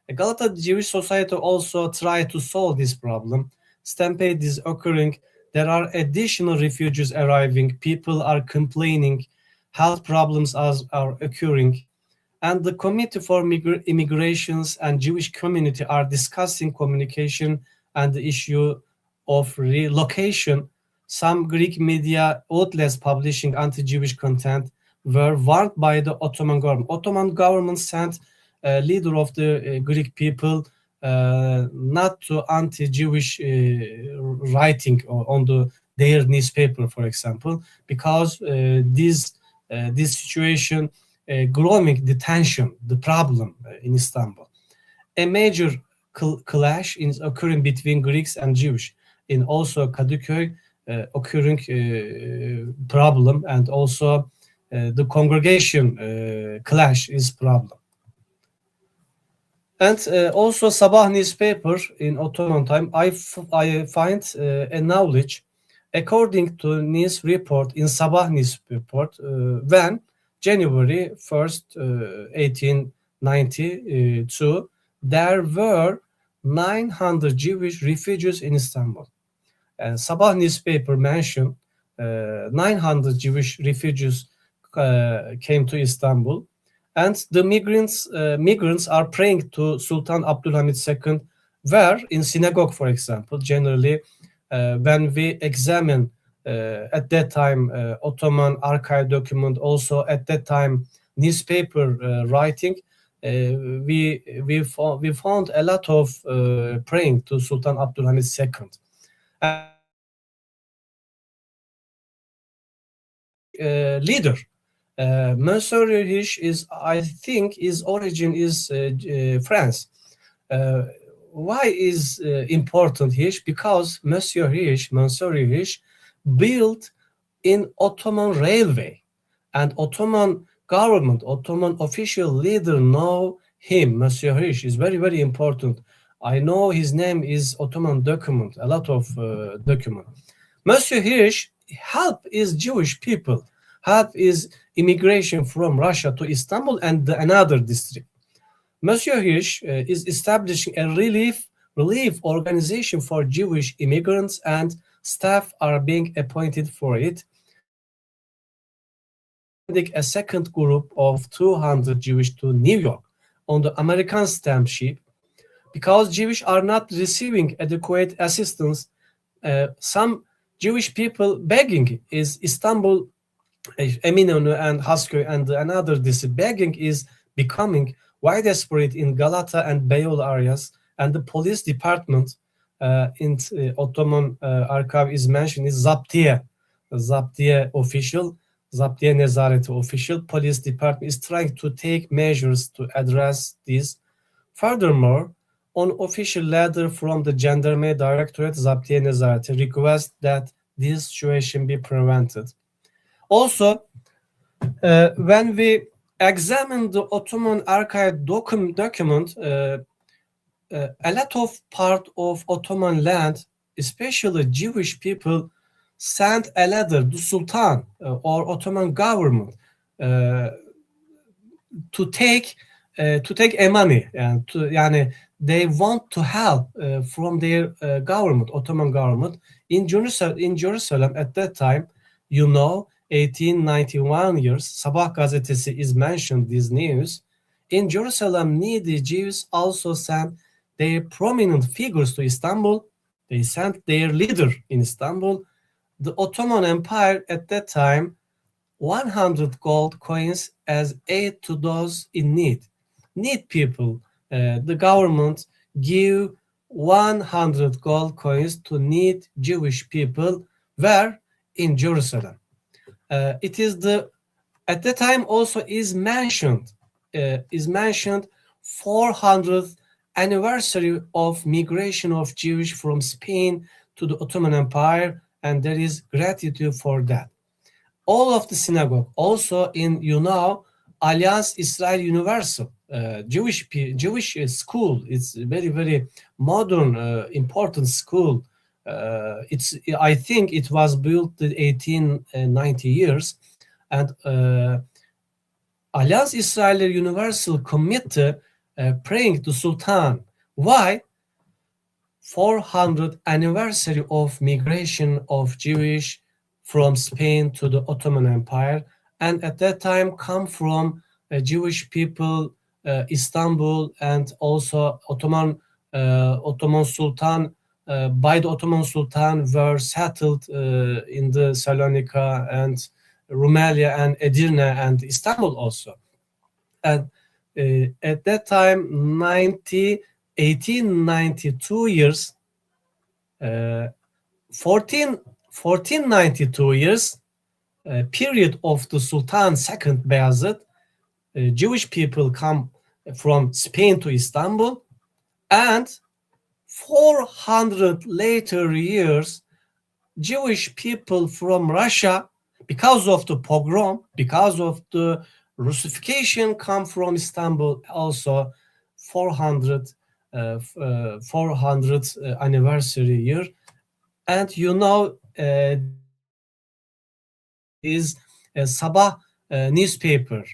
The Galata Jewish Society also tried to solve this problem. Stampede is occurring. There are additional refugees arriving. People are complaining. Health problems are occurring. And the Committee for Immigrations and Jewish Community are discussing communication and the issue of relocation. Some Greek media outlets publishing anti-Jewish content were warned by the Ottoman government. Ottoman government sent a leader of the Greek people not to anti-Jewish writing on their newspaper, for example, because this situation growing the tension, the problem in Istanbul. A major clash is occurring between Greeks and Jewish. in also Kadıköy occurring problem, and also the congregation clash is problem. And also Sabah newspaper in Ottoman time, I find a knowledge according to news report in Sabah news report when January 1st, 1892, there were 900 Jewish refugees in Istanbul. And Sabah newspaper mentioned 900 Jewish refugees came to Istanbul. And the migrants are praying to Sultan Abdülhamid II, where in synagogue, for example, generally when we examine at that time Ottoman archive document, also at that time newspaper writing, we found a lot of praying to Sultan Abdülhamid II. Leader. Monsieur Hirsch is, I think, his origin is France. Why is important Hirsch? Because Monsieur Hirsch built in Ottoman railway, and Ottoman government, Ottoman official leader know him. Monsieur Hirsch is very, very important. I know his name is Ottoman document, a lot of document. Monsieur Hirsch help is Jewish people, help is immigration from Russia to Istanbul and another district. Monsieur Hirsch is establishing a relief organization for Jewish immigrants, and staff are being appointed for it. A second group of 200 Jewish to New York on the American stamp ship, because Jewish are not receiving adequate assistance. Some Jewish people begging is Istanbul, Eminönü and Hasköy and another district. Begging is becoming widespread in Galata and Beyoğlu areas, and the police department in Ottoman archive is mentioned is Zaptiye official, Zaptiye Nezareti official. Police department is trying to take measures to address this. Furthermore, on official letter from the Gendarmerie Directorate, Zaptiye Nezareti request that this situation be prevented. Also, when we examine the Ottoman archive document, a lot of part of Ottoman land, especially Jewish people, sent a letter to Sultan or Ottoman government to take money, and they want to help from their government, Ottoman government in Jerusalem at that time. 1891 years, Sabah gazetesi is mentioned this news. In Jerusalem, needy Jews also sent their prominent figures to Istanbul. They sent their leader in Istanbul. The Ottoman Empire at that time, 100 gold coins as aid to those in need. Need people. The government give 100 gold coins to need Jewish people. Where? In Jerusalem. It is at the time also is mentioned 400th anniversary of migration of Jewish from Spain to the Ottoman Empire, and there is gratitude for that. All of the synagogue also in Alliance Israel Universal, Jewish school. It's very, very modern, important school. I think it was built in 1890 years, and Alliance Israel Universal Committee praying to Sultan. Why? 400th anniversary of migration of Jewish from Spain to the Ottoman Empire, and at that time come from Jewish people, Istanbul, and also Ottoman Sultan. By the Ottoman Sultan were settled in the Salonika and Rumelia and Edirne and Istanbul also. And at that time, 1892 years, 1492 years, period of the Sultan II Bayezid, Jewish people come from Spain to Istanbul, and 400 later years, Jewish people from Russia, because of the pogrom, because of the Russification, come from Istanbul also 400th anniversary year. And you know, is a Sabah newspaper,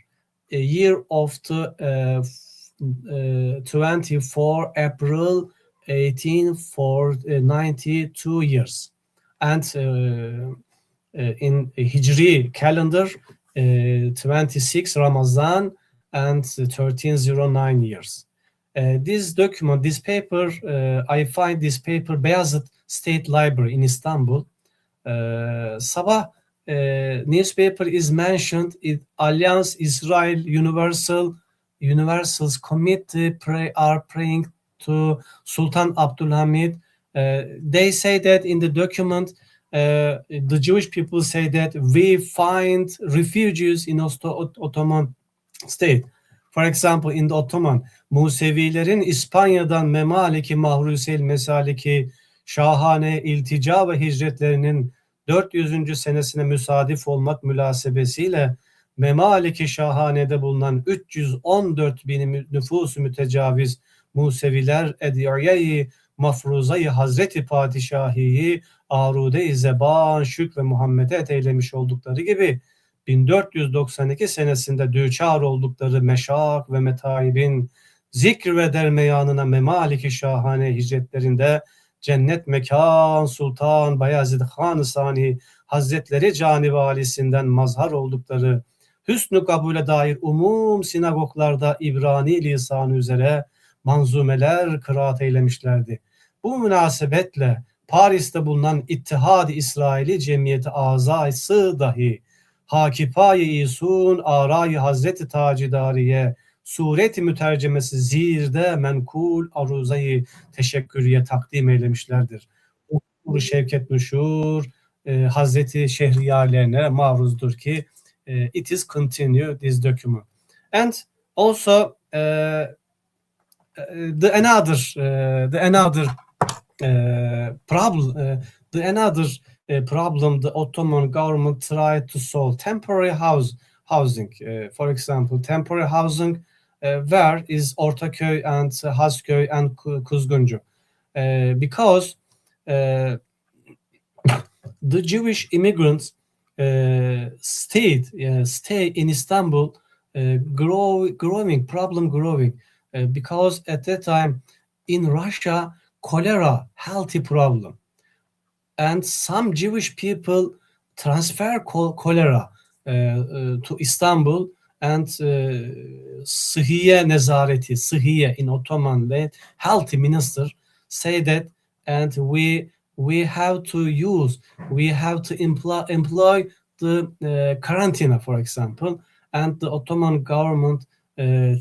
a year of the 24 April 1892 years. And in Hijri calendar, 26 Ramazan and 1309 years. This document, this paper, I find this paper Beyazıt State Library in Istanbul. Sabah newspaper is mentioned in Alliance Israel Universal's committee are praying to Sultan Abdulhamid. They say that in the document, the Jewish people say that we find refugees in Ottoman state. For example, in the Ottoman, Musevilerin İspanya'dan Memaliki Mahrusel Mesaliki şahane iltica ve hicretlerinin 400. senesine müsadif olmak münasebesiyle Memaliki Şahane'de bulunan 314 bin nüfusu mütecaviz Museviler Ediyeyi Mafruzayı Hazreti Padişahi'yi Arude-i Zeban Şük ve Muhammed'e eylemiş oldukları gibi 1492 senesinde düçar oldukları meşak ve metaibin zikr ve dermeyanına Memaliki Şahane hicretlerinde cennet mekan Sultan Bayezid Han-ı Sani Hazretleri Canivalisinden mazhar oldukları hüsnü kabule dair umum sinagoglarda İbrani lisanı üzere manzumeler kıraat eylemişlerdi. Bu münasebetle Paris'te bulunan İttihad-ı İsraili Cemiyeti Azaysı dahi Hakipay-ı İsun Aray-ı Hazreti Tacidariye sureti mütercemesi zirde menkul aruzayı teşekkürüye takdim eylemişlerdir. Bu Şevket Nuşur Hazreti Şehriyarlerine maruzdur ki it is continue this document. And also the problem the Ottoman government tried to solve temporary housing. For example, temporary housing where is Ortaköy and Hasköy and Kuzguncu, because the Jewish immigrants stay in Istanbul, growing because at that time in Russia cholera healthy problem, and some Jewish people transfer cholera to Istanbul, and Sıhhiye Nezareti, Sıhhiye in Ottoman land, healthy minister say that, and we have to employ the quarantine, for example, and the Ottoman government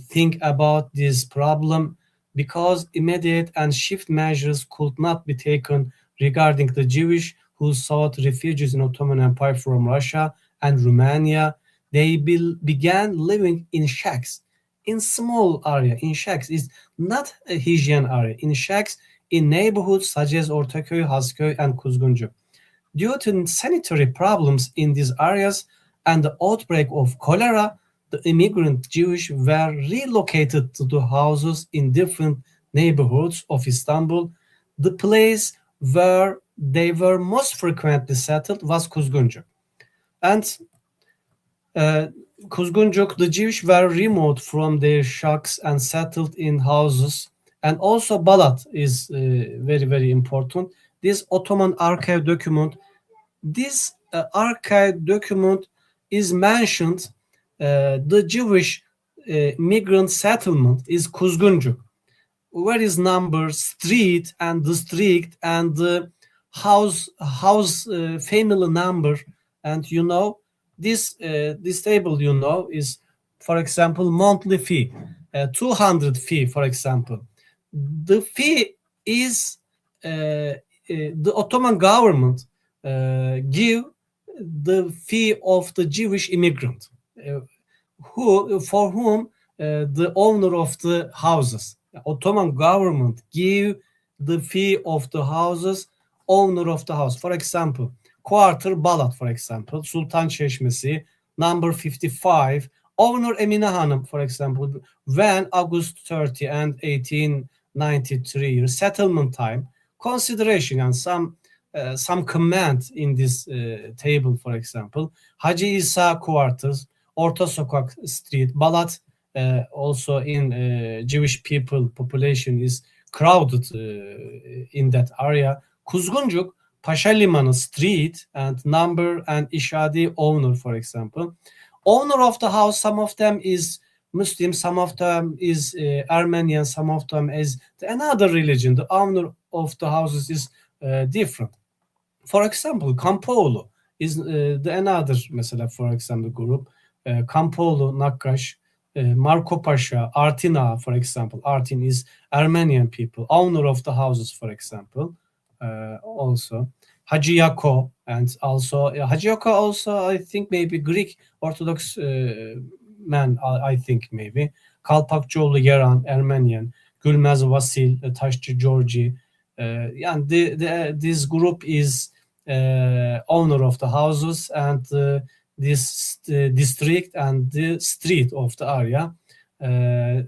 think about this problem because immediate and shift measures could not be taken regarding the Jewish who sought refugees in Ottoman Empire from Russia and Romania. They began living in shacks, in small area. In shacks is not a hygiene area. In shacks in neighborhoods such as Ortaköy, Hasköy, and Kuzguncu. Due to sanitary problems in these areas and the outbreak of cholera, the immigrant Jewish were relocated to the houses in different neighborhoods of Istanbul. The place where they were most frequently settled was Kuzguncu. And Kuzguncu, the Jewish were removed from their shacks and settled in houses. And also Balat is very, very important. This Ottoman archive document, is mentioned. The Jewish migrant settlement is Kuzguncu, where is number, street, and district, and the house family number. And you know, this table, you know, is, for example, monthly fee, 200 fee, for example. The fee is the Ottoman government give the fee of the Jewish immigrant, for whom the owner of the houses, the Ottoman government give the fee of the houses, owner of the house. For example, quarter Balat, for example, Sultan Çeşmesi, number 55, owner Emine Hanım, for example, when August 30 and 1893, settlement time, consideration and some comment in this table, for example, Hacı İsa Quarters, Orta Sokak Street, Balat, also in Jewish people population is crowded in that area. Kuzguncuk, Paşa Limanı Street and number and İşadi owner, for example. Owner of the house, some of them is Muslim, some of them is Armenian, some of them is another religion. The owner of the houses is different. For example, Kampoğlu is the another, mesela, for example, group. Kampoğlu, Nakkaş, Marco Pasha, Artina, for example. Artin is Armenian people, owner of the houses, for example. Also Hacı Yako, and also Hacı Yako also, I think, maybe Greek Orthodox man, I think, maybe. Kalpakçıoğlu Yeran, Armenian. Gülmez Vasil, Taşçı Georgi. And this group is owner of the houses and this district and the street of the area. 9.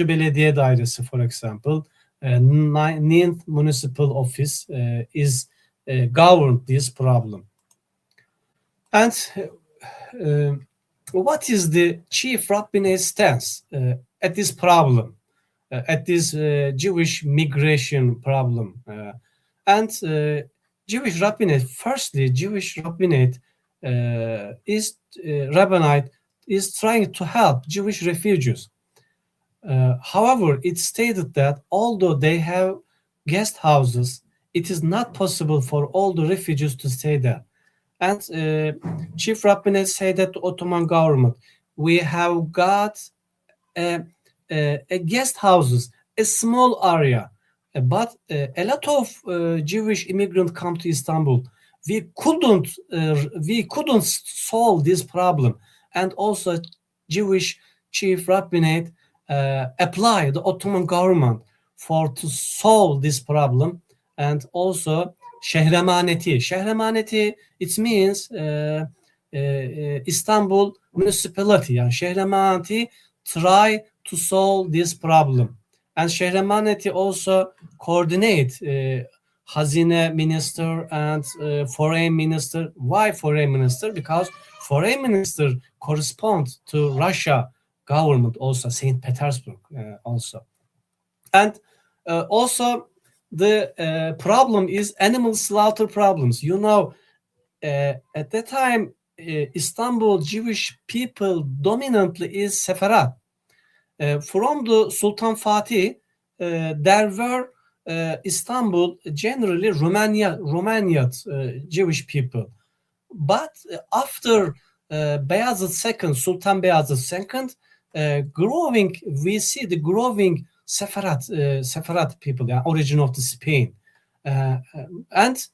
Belediye Dairesi, for example. 9th Municipal Office is governed this problem. And what is the Chief Rabbinate stance at this problem, at this Jewish migration problem? And Jewish Rabbinate, firstly, Jewish Rabbinate Rabbinate is trying to help Jewish refugees. However, it stated that although they have guest houses, it is not possible for all the refugees to stay there. And Chief Rabbinate said that to Ottoman government, we have got a guest houses, a small area, but a lot of Jewish immigrants come to Istanbul. We couldn't solve this problem, and also Jewish Chief Rabbinate apply the Ottoman government to solve this problem. And also Şehremaneti, it means Istanbul municipality. And Şehremaneti try to solve this problem. And Şehremaneti also coordinate Hazine Minister and Foreign Minister. Why Foreign Minister? Because Foreign Minister corresponds to Russia government, also St. Petersburg also. And also the problem is animal slaughter problems. You know, at that time, Istanbul Jewish people dominantly is Sepharad. From the Sultan Fatih, there were Istanbul generally Romanian Jewish people. But after Beyazıt II, Sultan Beyazıt II, we see the growing Sepharad people, the origin of the Spain. And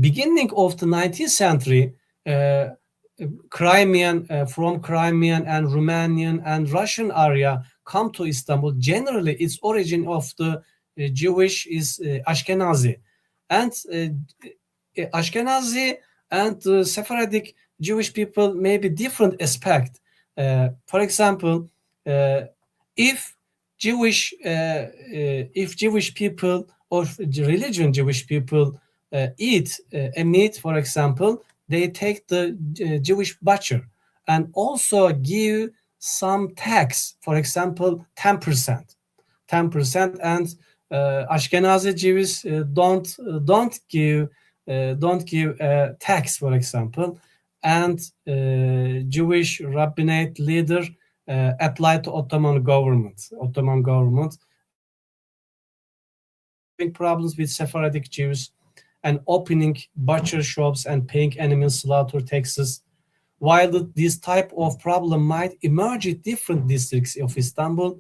beginning of the 19th century, Crimean and Romanian and Russian area come to Istanbul. Generally, its origin of the Jewish is Ashkenazi. And Ashkenazi and Sephardic Jewish people may be different aspect. For example, if Jewish people or religion Jewish people eat a meat, for example, they take the Jewish butcher and also give some tax, for example, 10%, and Ashkenazi Jews don't give tax, for example, and Jewish rabbinate leader applied to Ottoman government. Problems with Sephardic Jews and opening butcher shops and paying animal slaughter taxes. While this type of problem might emerge in different districts of Istanbul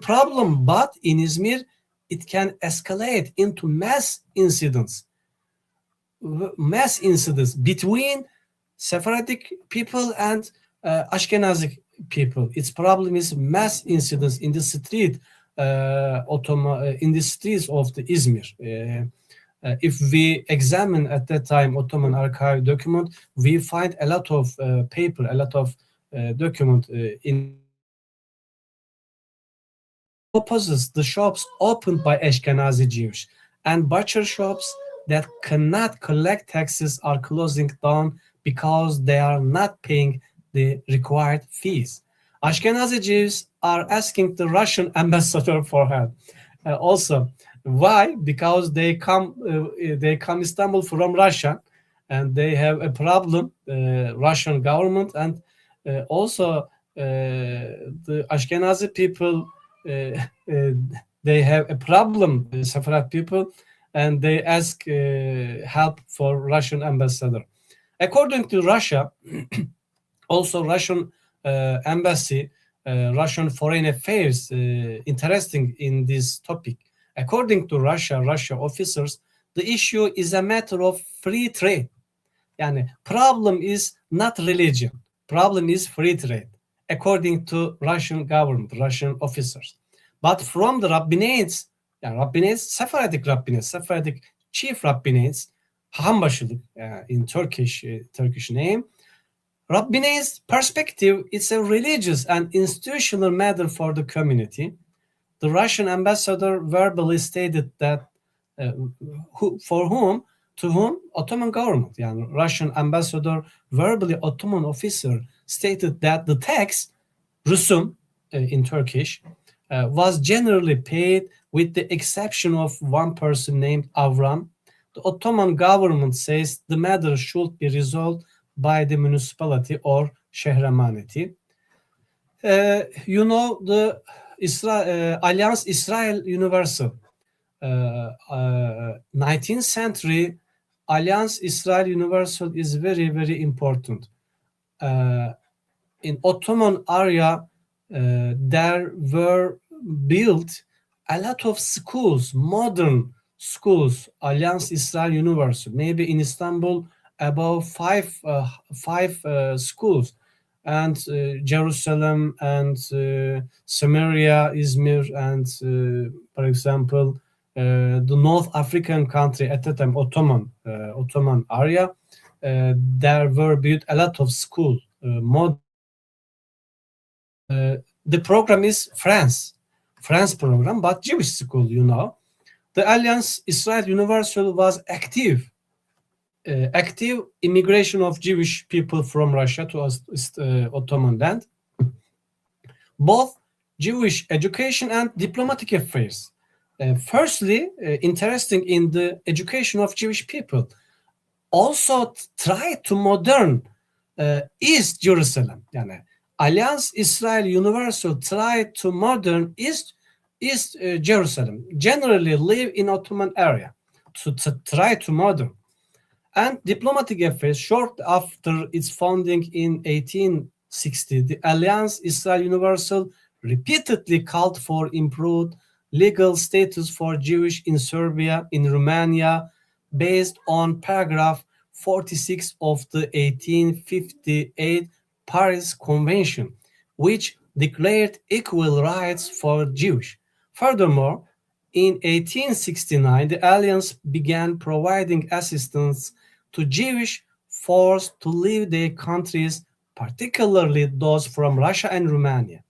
problem, but in Izmir, it can escalate into mass incidents between Sephardic people and Ashkenazi people. Its problem is mass incidents in the street Ottoman in the streets of the Izmir. If we examine at that time Ottoman archive document, we find a lot of paper, a lot of document in opposes the shops opened by Ashkenazi Jews, and butcher shops that cannot collect taxes are closing down because they are not paying the required fees. Ashkenazi Jews are asking the Russian ambassador for help. Also, why? Because they come Istanbul from Russia, and they have a problem. Russian government and also the Ashkenazi people. They have a problem, the Sepharad people, and they ask help for Russian ambassador. According to Russia, also Russian embassy, Russian foreign affairs, interesting in this topic. According to Russia officers, the issue is a matter of free trade. Yani problem is not religion, problem is free trade, according to Russian government, Russian officers. But from the rabbinates, Sephardic rabbinates, Sephardic chief rabbinates, Hahambaşılık in Turkish name, rabbinates' perspective, it's a religious and institutional matter for the community. The Russian ambassador verbally stated that to whom Ottoman government, Russian ambassador verbally Ottoman officer stated that the tax, rusum in Turkish, was generally paid with the exception of one person named Avram. The Ottoman government says the matter should be resolved by the municipality or Shehramaneti. The Alliance Israel Universal, 19th century Alliance Israel Universal is very, very important. In Ottoman area, there were built a lot of schools, modern schools, Alliance Israel Universal. Maybe in Istanbul, about five schools, and Jerusalem and Samaria, Izmir, and for example, the North African country at that time, Ottoman area, there were built a lot of schools. The program is France program, but Jewish school, The Alliance Israel Universal was active immigration of Jewish people from Russia to Ottoman land, both Jewish education and diplomatic affairs. Firstly, interesting in the education of Jewish people, also try to modern East Jerusalem. Alliance Israel Universal tried to modern East Jerusalem, generally live in Ottoman area, to try to modern. And diplomatic affairs, short after its founding in 1860, the Alliance Israel Universal repeatedly called for improved legal status for Jewish in Serbia, in Romania, based on paragraph 46 of the 1858 Paris Convention, which declared equal rights for Jews. Furthermore, in 1869, the Alliance began providing assistance to Jewish forced to leave their countries, particularly those from Russia and Romania.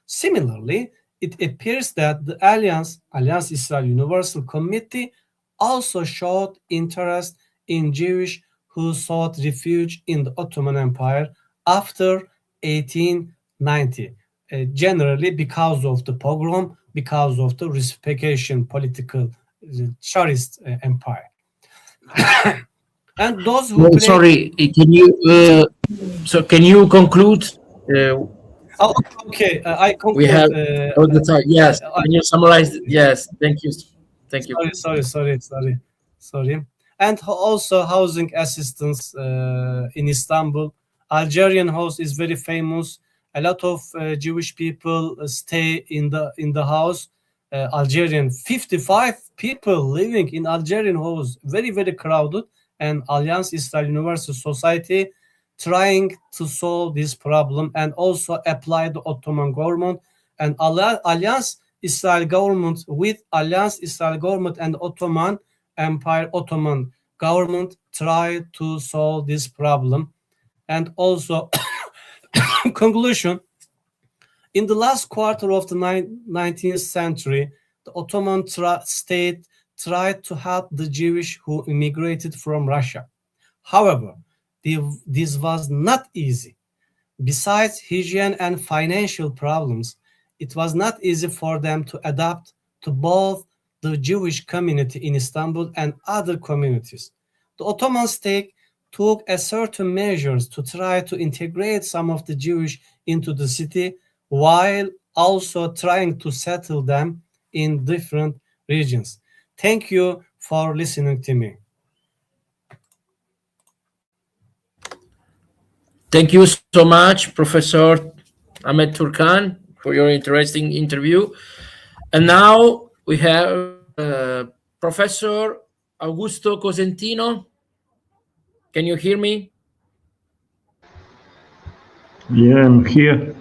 Similarly, it appears that the Alliance Israel Universal Committee also showed interest in Jews who sought refuge in the Ottoman Empire after 1890, generally because of the pogrom, because of the Russification political Tsarist empire. And those who sorry, can you conclude? Okay, I conclude. We have all the time. Yes, can you summarize? Yes, thank you. Sorry. And also housing assistance in Istanbul. Algerian house is very famous. A lot of Jewish people stay in the house. Algerian, 55 people living in Algerian house, very, very crowded. And Alliance Israel Universal Society trying to solve this problem and also apply the Ottoman government. And Alliance Israel government, with Alliance Israel government and Ottoman Empire, Ottoman government tried to solve this problem. And also, conclusion, in the last quarter of the 19th century, the Ottoman state tried to help the Jewish who immigrated from Russia. However, this was not easy. Besides hygiene and financial problems, it was not easy for them to adapt to both the Jewish community in Istanbul and other communities. The Ottoman state took a certain measures to try to integrate some of the Jewish into the city, while also trying to settle them in different regions. Thank you for listening to me. Thank you so much, Professor Ahmed Turkan, for your interesting interview. And now we have Professor Augusto Cosentino. Can you hear me? Yeah, I'm here.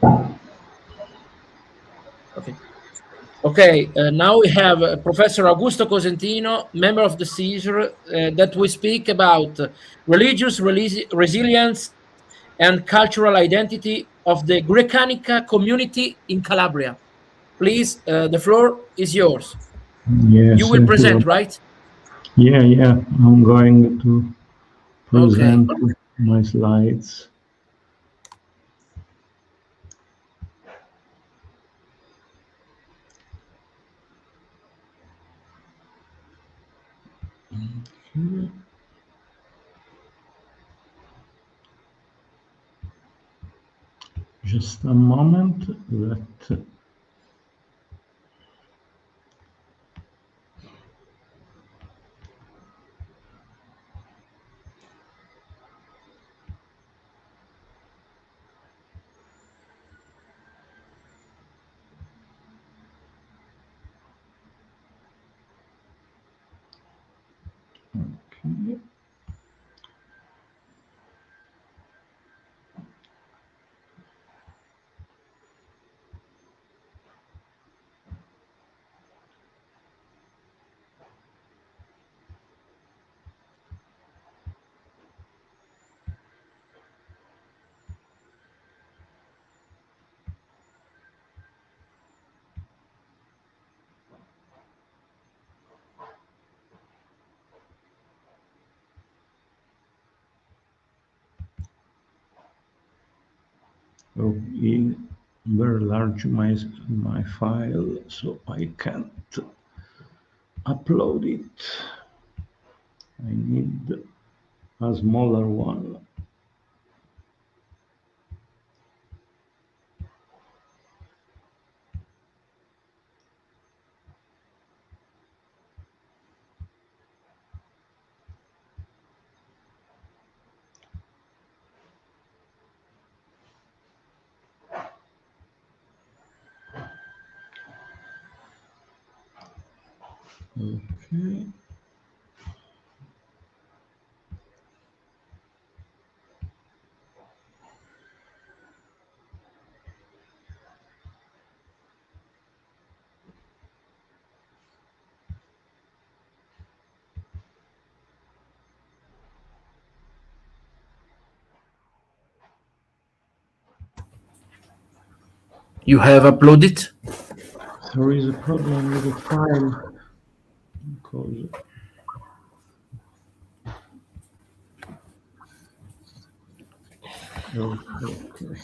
Okay. Now we have Professor Augusto Cosentino, member of the CISR, that we speak about religious resilience and cultural identity of the Grecanica community in Calabria. Please, the floor is yours. Yes, You will present, right? Yeah, I'm going to present my slides. Okay. Just a moment that okay. Oh, very large my file, so I can't upload it. I need a smaller one. Okay. You have uploaded? There is a problem with the file because okay.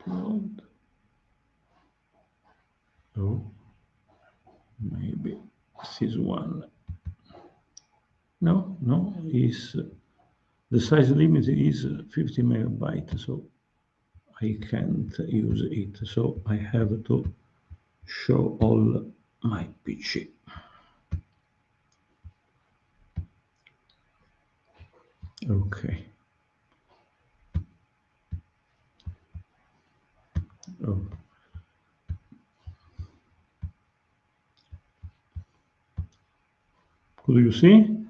Upload. Oh, maybe this is one. No, is the size limit is 50 megabytes, so I can't use it. So I have to show all my PC. Okay. Oh. Could you see?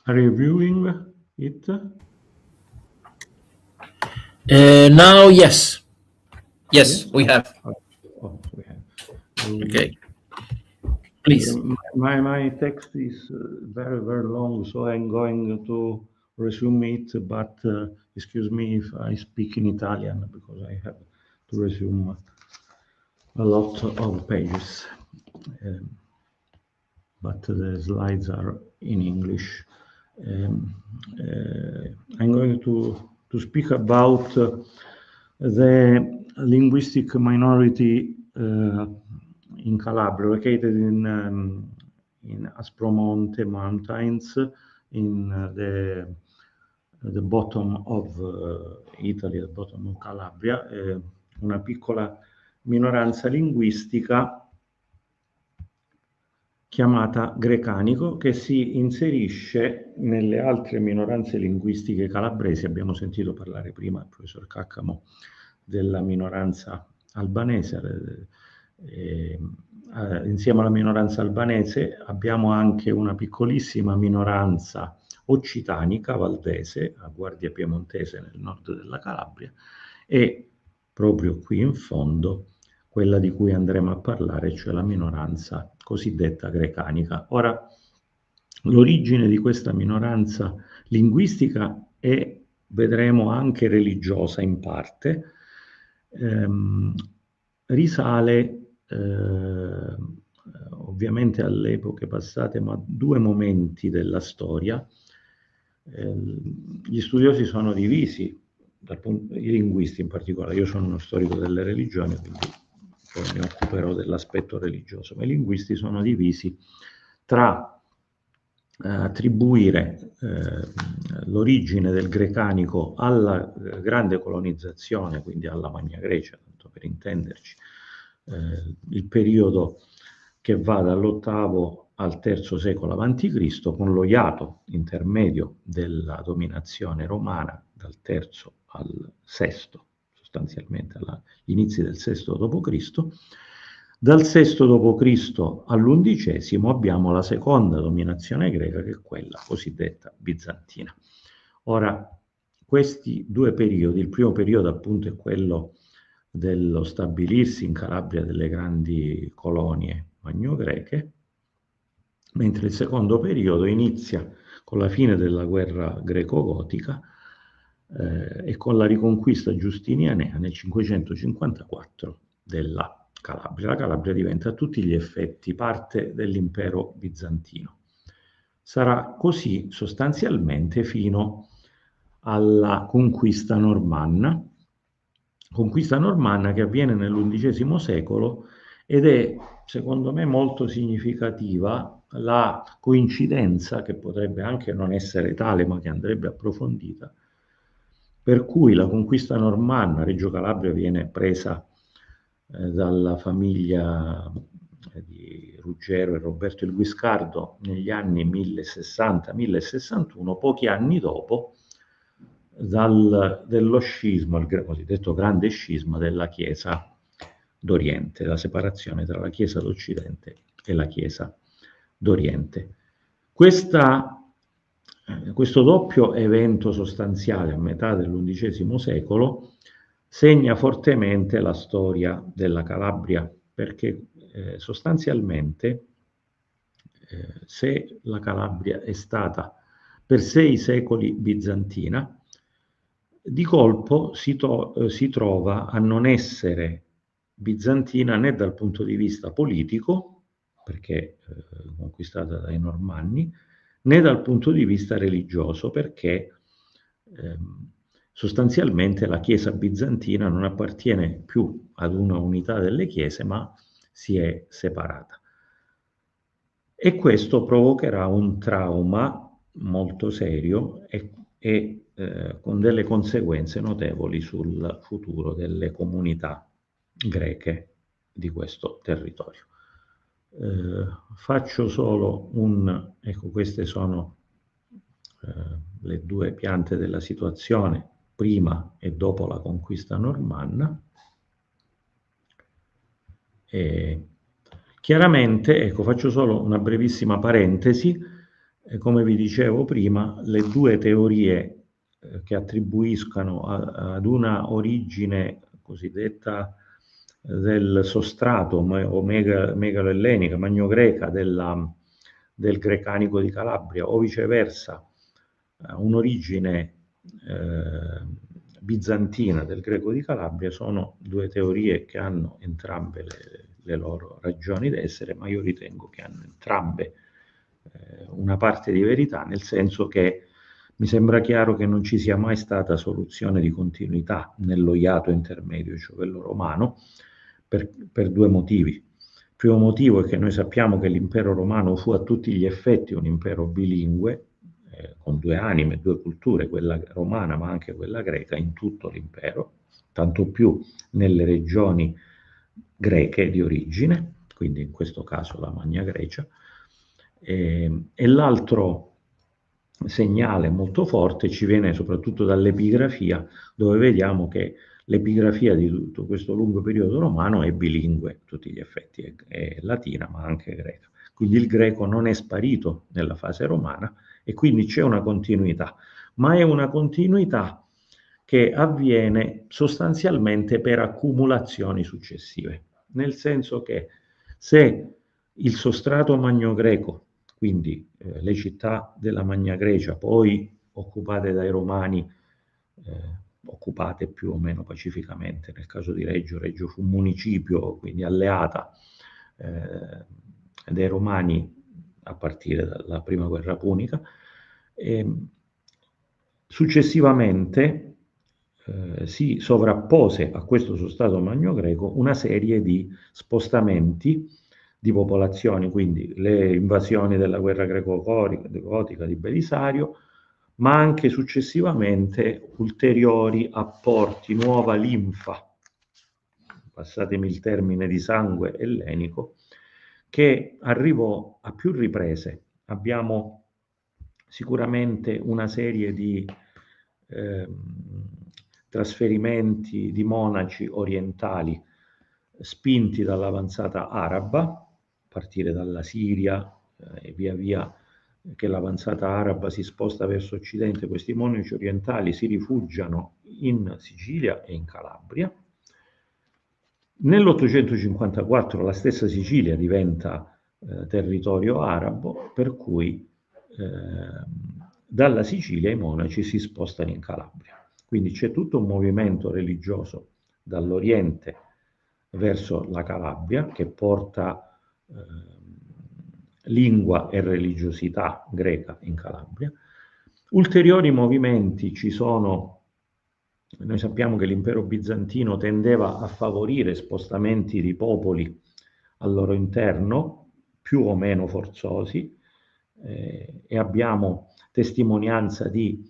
Are you viewing it? Now, yes. Yes, we have. Oh, we have. Okay. Please. My text is very, very long, so I'm going to resume it, but excuse me if I speak in Italian, because I have to resume a lot of pages. But the slides are in English. I'm going to speak about the linguistic minority in Calabria, located in Aspromonte Mountains, in the bottom of Italy, the bottom of Calabria, una piccola minoranza linguistica chiamata grecanico, che si inserisce nelle altre minoranze linguistiche calabresi. Abbiamo sentito parlare prima il professor Caccamo della minoranza albanese. Insieme alla minoranza albanese abbiamo anche una piccolissima minoranza occitanica, valdese, a Guardia Piemontese nel nord della Calabria, e proprio qui in fondo quella di cui andremo a parlare, cioè la minoranza cosiddetta grecanica. Ora, l'origine di questa minoranza linguistica è, vedremo, anche religiosa in parte, risale ovviamente alle epoche passate, ma a due momenti della storia. Gli studiosi sono divisi, i linguisti in particolare. Io sono uno storico delle religioni, quindi poi mi occuperò dell'aspetto religioso, ma i linguisti sono divisi tra attribuire l'origine del grecanico alla grande colonizzazione, quindi alla Magna Grecia, tanto per intenderci, il periodo che va dall'8° al III secolo a.C., con lo iato intermedio della dominazione romana dal III al VI, sostanzialmente agli inizi del VI d.C. Dal VI d.C. all'11° abbiamo la seconda dominazione greca, che è quella cosiddetta bizantina. Ora, questi due periodi, il primo periodo appunto è quello dello stabilirsi in Calabria delle grandi colonie magno-greche, mentre il secondo periodo inizia con la fine della guerra greco-gotica e con la riconquista giustinianea nel 554 della Calabria. La Calabria diventa a tutti gli effetti parte dell'impero bizantino. Sarà così sostanzialmente fino alla conquista normanna che avviene nell'XI secolo, ed è, secondo me, molto significativa la coincidenza, che potrebbe anche non essere tale, ma che andrebbe approfondita, per cui la conquista normanna, Reggio Calabria viene presa dalla famiglia di Ruggero e Roberto il Guiscardo negli anni 1060-1061, pochi anni dopo dello scisma, il cosiddetto grande scisma della Chiesa d'Oriente, la separazione tra la Chiesa d'Occidente e la Chiesa d'Oriente. Questo doppio evento sostanziale a metà dell'XI secolo segna fortemente la storia della Calabria, perché sostanzialmente se la Calabria è stata per 6 secoli bizantina, di colpo si trova a non essere bizantina né dal punto di vista politico, perché conquistata dai Normanni, né dal punto di vista religioso, perché sostanzialmente la Chiesa bizantina non appartiene più ad una unità delle chiese, ma si è separata. E questo provocherà un trauma molto serio e con delle conseguenze notevoli sul futuro delle comunità greche di questo territorio. Faccio solo ecco, queste sono le due piante della situazione prima e dopo la conquista normanna. E chiaramente, ecco, faccio solo una brevissima parentesi, come vi dicevo prima, le due teorie che attribuiscono ad una origine cosiddetta del sostrato o megalo-ellenica, magno-greca del grecanico di Calabria, o viceversa un'origine bizantina del greco di Calabria, sono due teorie che hanno entrambe le loro ragioni d'essere, ma io ritengo che hanno entrambe una parte di verità, nel senso che mi sembra chiaro che non ci sia mai stata soluzione di continuità nello iato intermedio, cioè quello romano, per due motivi. Il primo motivo è che noi sappiamo che l'impero romano fu a tutti gli effetti un impero bilingue, con due anime, due culture, quella romana ma anche quella greca, in tutto l'impero, tanto più nelle regioni greche di origine, quindi in questo caso la Magna Grecia. E l'altro segnale molto forte ci viene soprattutto dall'epigrafia, dove vediamo che l'epigrafia di tutto questo lungo periodo romano è bilingue, a tutti gli effetti, è latina ma anche greca. Quindi il greco non è sparito nella fase romana e quindi c'è una continuità, ma è una continuità che avviene sostanzialmente per accumulazioni successive, nel senso che se il sostrato magno-greco, quindi le città della Magna Grecia, poi occupate dai Romani, occupate più o meno pacificamente, nel caso di Reggio fu un municipio, quindi alleata dei Romani a partire dalla prima guerra punica. Successivamente si sovrappose a questo sostrato magno-greco una serie di spostamenti di popolazioni, quindi le invasioni della guerra greco-gotica di Belisario, ma anche successivamente ulteriori apporti, nuova linfa, passatemi il termine di sangue ellenico, che arrivò a più riprese. Abbiamo sicuramente una serie di trasferimenti di monaci orientali spinti dall'avanzata araba, a partire dalla Siria e via via che l'avanzata araba si sposta verso occidente, questi monaci orientali si rifugiano in Sicilia e in Calabria. Nell'854 la stessa Sicilia diventa territorio arabo, per cui dalla Sicilia i monaci si spostano in Calabria. Quindi c'è tutto un movimento religioso dall'Oriente verso la Calabria che porta lingua e religiosità greca in Calabria. Ulteriori movimenti ci sono. Noi sappiamo che l'impero bizantino tendeva a favorire spostamenti di popoli al loro interno, più o meno forzosi, e abbiamo testimonianza di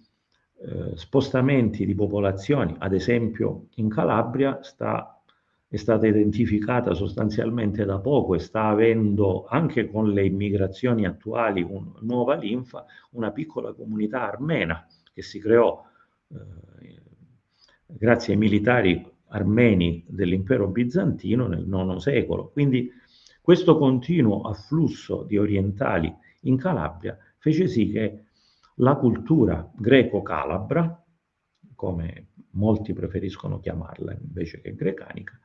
spostamenti di popolazioni. Ad esempio in Calabria è stata identificata sostanzialmente da poco e sta avendo, anche con le immigrazioni attuali, una nuova linfa, una piccola comunità armena che si creò grazie ai militari armeni dell'impero bizantino nel IX secolo. Quindi questo continuo afflusso di orientali in Calabria fece sì che la cultura greco-calabra, come molti preferiscono chiamarla invece che grecanica,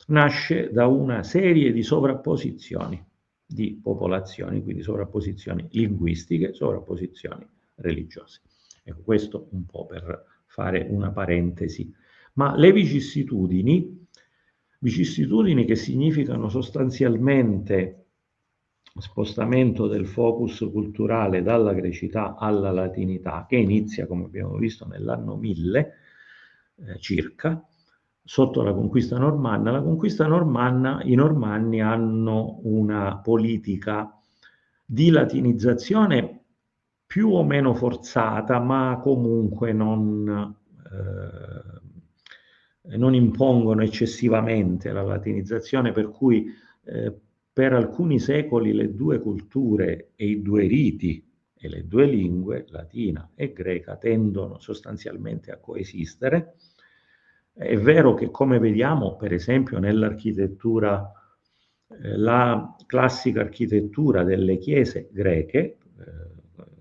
nasce da una serie di sovrapposizioni di popolazioni, quindi sovrapposizioni linguistiche, sovrapposizioni religiose. Ecco, questo un po' per fare una parentesi. Ma le vicissitudini che significano sostanzialmente spostamento del focus culturale dalla grecità alla latinità, che inizia, come abbiamo visto, nell'anno 1000 circa, sotto la conquista normanna. La conquista normanna, i normanni hanno una politica di latinizzazione più o meno forzata, ma comunque non impongono eccessivamente la latinizzazione, per cui per alcuni secoli le due culture e i due riti e le due lingue, latina e greca, tendono sostanzialmente a coesistere. È vero che, come vediamo per esempio nell'architettura, la classica architettura delle chiese greche,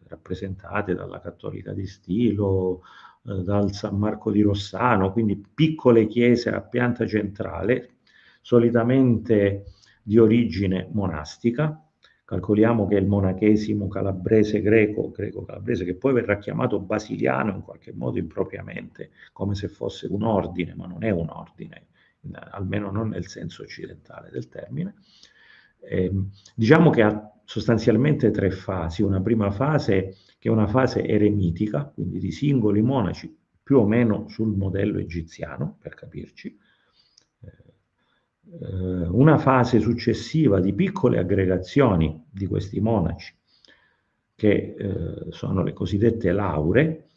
rappresentate dalla Cattolica di Stilo, dal San Marco di Rossano, quindi piccole chiese a pianta centrale, solitamente di origine monastica. Calcoliamo che il monachesimo calabrese greco-calabrese, che poi verrà chiamato basiliano in qualche modo impropriamente, come se fosse un ordine, ma non è un ordine, almeno non nel senso occidentale del termine. Diciamo che ha sostanzialmente tre fasi. Una prima fase che è una fase eremitica, quindi di singoli monaci, più o meno sul modello egiziano, per capirci. Una fase successiva di piccole aggregazioni di questi monaci, che sono le cosiddette laure,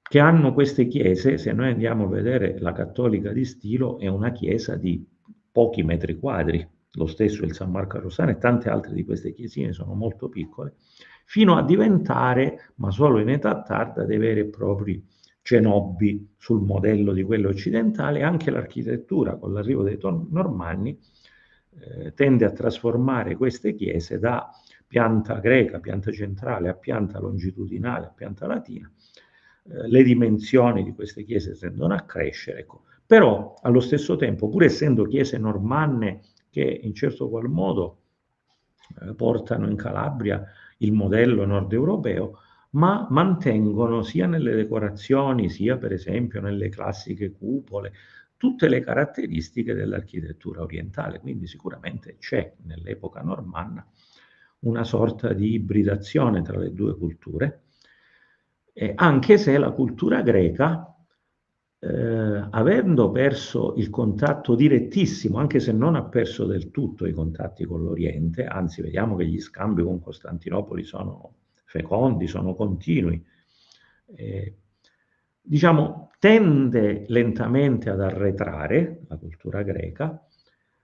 che hanno queste chiese. Se noi andiamo a vedere la Cattolica di Stilo, è una chiesa di pochi metri quadri, lo stesso il San Marco a Rossano e tante altre di queste chiesine sono molto piccole, fino a diventare, ma solo in età tarda, dei veri e propri cenobi sul modello di quello occidentale. Anche l'architettura, con l'arrivo dei normanni, tende a trasformare queste chiese da pianta greca, pianta centrale, a pianta longitudinale, a pianta latina. Le dimensioni di queste chiese tendono a crescere, ecco. Però allo stesso tempo, pur essendo chiese normanne che in certo qual modo portano in Calabria il modello nord europeo, ma mantengono sia nelle decorazioni, sia per esempio nelle classiche cupole, tutte le caratteristiche dell'architettura orientale. Quindi sicuramente c'è nell'epoca normanna una sorta di ibridazione tra le due culture, anche se la cultura greca, avendo perso il contatto direttissimo, anche se non ha perso del tutto i contatti con l'Oriente, anzi vediamo che gli scambi con Costantinopoli sono fecondi, sono continui, diciamo, tende lentamente ad arretrare la cultura greca,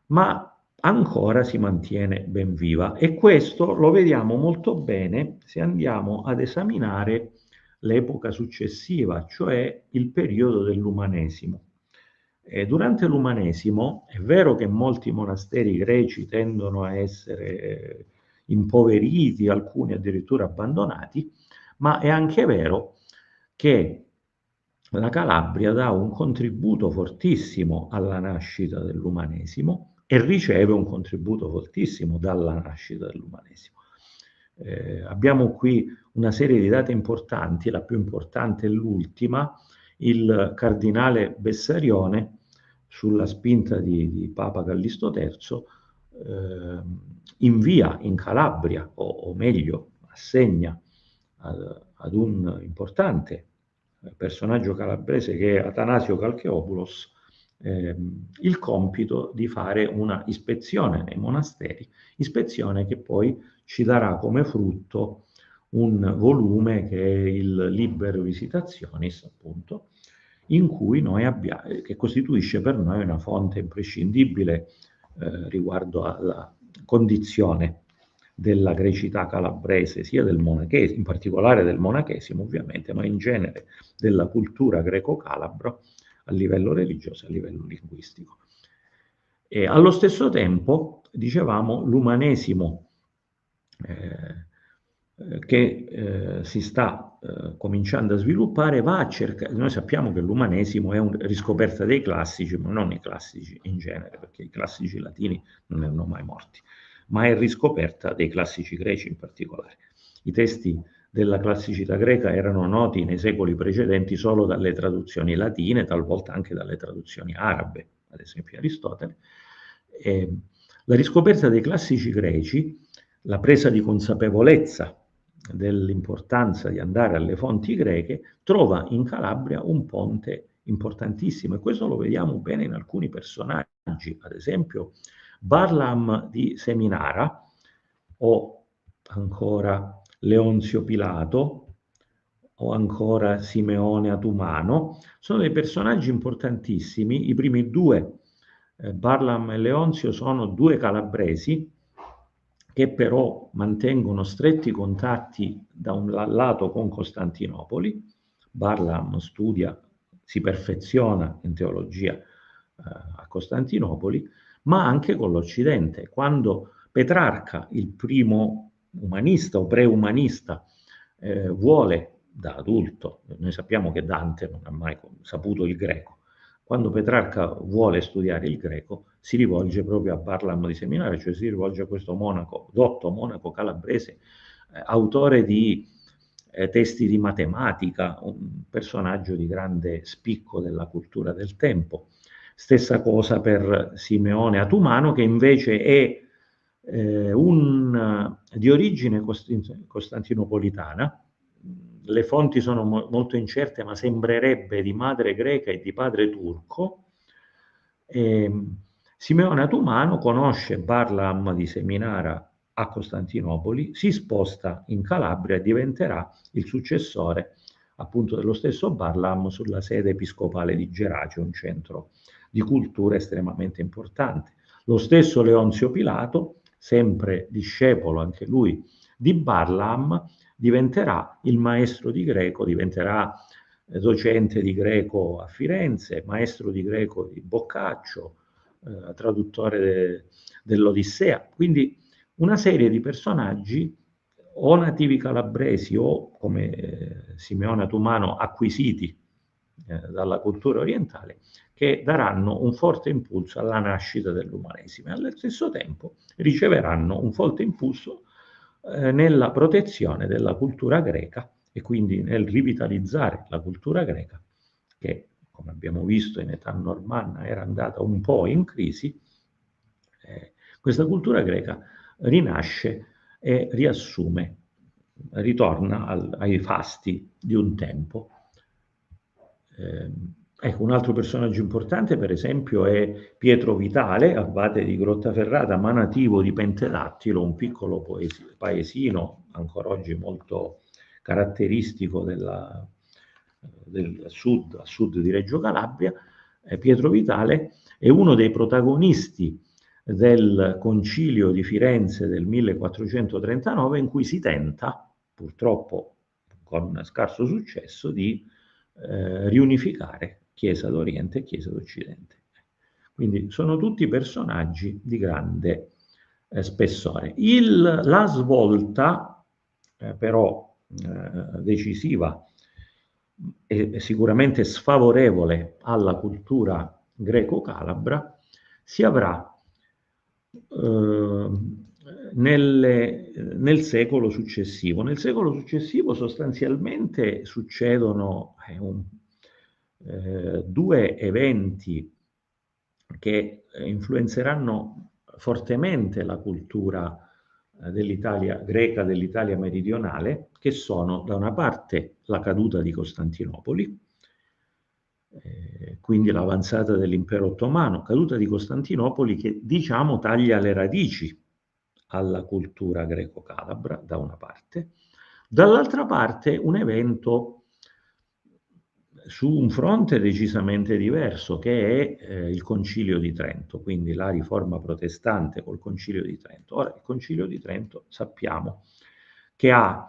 ma ancora si mantiene ben viva, e questo lo vediamo molto bene se andiamo ad esaminare l'epoca successiva, cioè il periodo dell'umanesimo. Durante l'umanesimo è vero che molti monasteri greci tendono a essere impoveriti, alcuni addirittura abbandonati, ma è anche vero che la Calabria dà un contributo fortissimo alla nascita dell'umanesimo e riceve un contributo fortissimo dalla nascita dell'umanesimo. Abbiamo qui una serie di date importanti, la più importante è l'ultima. Il cardinale Bessarione, sulla spinta di Papa Callisto III, invia in Calabria, o meglio assegna ad un importante personaggio calabrese che è Atanasio Calcheopoulos il compito di fare una ispezione nei monasteri, ispezione che poi ci darà come frutto un volume che è il Liber Visitationis, appunto, in cui noi abbiamo, che costituisce per noi una fonte imprescindibile riguardo alla condizione della grecità calabrese, sia del monachesimo, in particolare del monachesimo ovviamente, ma in genere della cultura greco-calabro a livello religioso e a livello linguistico. E allo stesso tempo, dicevamo, l'umanesimo che si sta cominciando a sviluppare va a cercare. Noi sappiamo che l'umanesimo è una riscoperta dei classici, ma non i classici in genere, perché i classici latini non erano mai morti, ma è riscoperta dei classici greci in particolare. I testi della classicità greca erano noti nei secoli precedenti solo dalle traduzioni latine, talvolta anche dalle traduzioni arabe, ad esempio Aristotele. La riscoperta dei classici greci, la presa di consapevolezza dell'importanza di andare alle fonti greche, trova in Calabria un ponte importantissimo, e questo lo vediamo bene in alcuni personaggi, ad esempio Barlam di Seminara, o ancora Leonzio Pilato, o ancora Simeone Atumano. Sono dei personaggi importantissimi. I primi due, Barlam e Leonzio, sono due calabresi che però mantengono stretti contatti da un lato con Costantinopoli. Barlam studia, si perfeziona in teologia a Costantinopoli, ma anche con l'Occidente. Quando Petrarca, il primo umanista o preumanista, vuole da adulto, noi sappiamo che Dante non ha mai saputo il greco, quando Petrarca vuole studiare il greco si rivolge proprio a Barlam di Seminario, cioè si rivolge a questo monaco, dotto monaco calabrese, autore di testi di matematica, un personaggio di grande spicco della cultura del tempo. Stessa cosa per Simeone Atumano, che invece è di origine costantinopolitana. Le fonti sono molto incerte, ma sembrerebbe di madre greca e di padre turco. Simeone Atumano conosce Barlam di Seminara a Costantinopoli, si sposta in Calabria e diventerà il successore appunto dello stesso Barlam sulla sede episcopale di Gerace, un centro di cultura estremamente importante. Lo stesso Leonzio Pilato, sempre discepolo anche lui di Barlam, diventerà il maestro di greco, diventerà docente di greco a Firenze, maestro di greco di Boccaccio, traduttore dell'Odissea. Quindi una serie di personaggi o nativi calabresi o, come Simeone Atumano, acquisiti dalla cultura orientale, che daranno un forte impulso alla nascita dell'umanesimo e allo stesso tempo riceveranno un forte impulso nella protezione della cultura greca e quindi nel rivitalizzare la cultura greca, che, come abbiamo visto in età normanna, era andata un po' in crisi. Questa cultura greca rinasce e riassume, ritorna ai fasti di un tempo. Ecco, un altro personaggio importante, per esempio, è Pietro Vitale, abate di Grottaferrata, ma nativo di Pentedattilo, un piccolo paesino, ancora oggi molto caratteristico del sud, a sud di Reggio Calabria. Pietro Vitale è uno dei protagonisti del Concilio di Firenze del 1439, in cui si tenta, purtroppo con scarso successo, di riunificare Chiesa d'Oriente e Chiesa d'Occidente. Quindi sono tutti personaggi di grande spessore. La svolta, però decisiva e sicuramente sfavorevole alla cultura greco-calabra, si avrà nel secolo successivo. Nel secolo successivo sostanzialmente succedono due eventi che influenzeranno fortemente la cultura dell'Italia greca, dell'Italia meridionale, che sono da una parte la caduta di Costantinopoli, quindi l'avanzata dell'impero ottomano, caduta di Costantinopoli che diciamo taglia le radici alla cultura greco-calabra da una parte, dall'altra parte un evento su un fronte decisamente diverso, che è il Concilio di Trento, quindi la riforma protestante col Concilio di Trento. Ora, il Concilio di Trento sappiamo che ha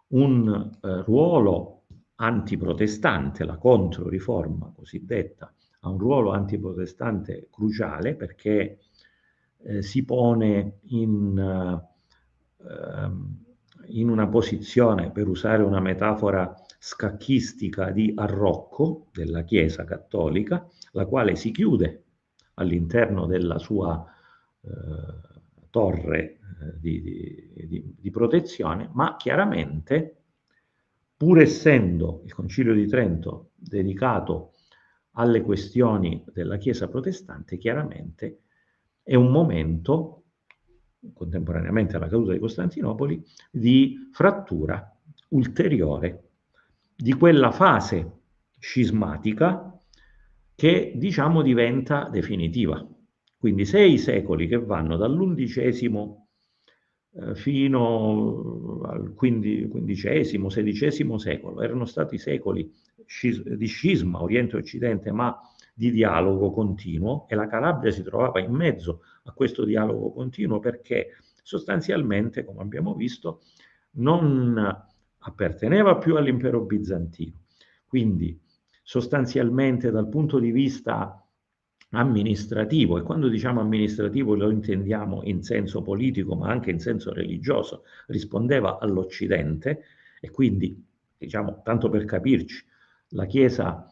un ruolo antiprotestante, la controriforma cosiddetta, ha un ruolo antiprotestante cruciale perché si pone in una posizione, per usare una metafora scacchistica, di arrocco della Chiesa cattolica, la quale si chiude all'interno della sua torre di protezione, ma chiaramente, pur essendo il Concilio di Trento dedicato alle questioni della Chiesa protestante, chiaramente è un momento, contemporaneamente alla caduta di Costantinopoli, di frattura ulteriore di quella fase scismatica che, diciamo, diventa definitiva. Quindi 6 secoli che vanno dall'11° fino al XV, XVI secolo erano stati secoli di scisma Oriente-Occidente, ma di dialogo continuo, e la Calabria si trovava in mezzo a questo dialogo continuo perché sostanzialmente, come abbiamo visto, non apparteneva più all'impero bizantino. Quindi sostanzialmente dal punto di vista amministrativo, e quando diciamo amministrativo lo intendiamo in senso politico ma anche in senso religioso, rispondeva all'Occidente, e quindi, diciamo, tanto per capirci, la Chiesa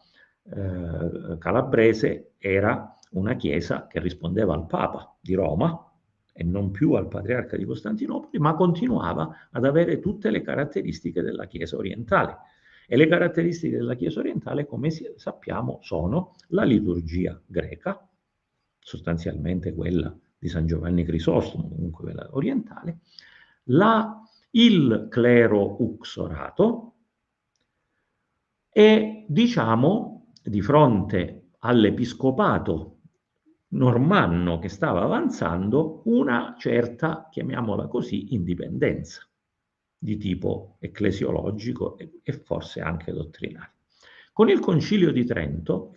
calabrese era una chiesa che rispondeva al Papa di Roma e non più al Patriarca di Costantinopoli, ma continuava ad avere tutte le caratteristiche della Chiesa orientale. E le caratteristiche della Chiesa orientale, come sappiamo, sono la liturgia greca, sostanzialmente quella di San Giovanni Crisostomo, comunque quella orientale, il clero uxorato e, diciamo, di fronte all'episcopato normanno che stava avanzando, una certa, chiamiamola così, indipendenza di tipo ecclesiologico e forse anche dottrinale. Con il Concilio di Trento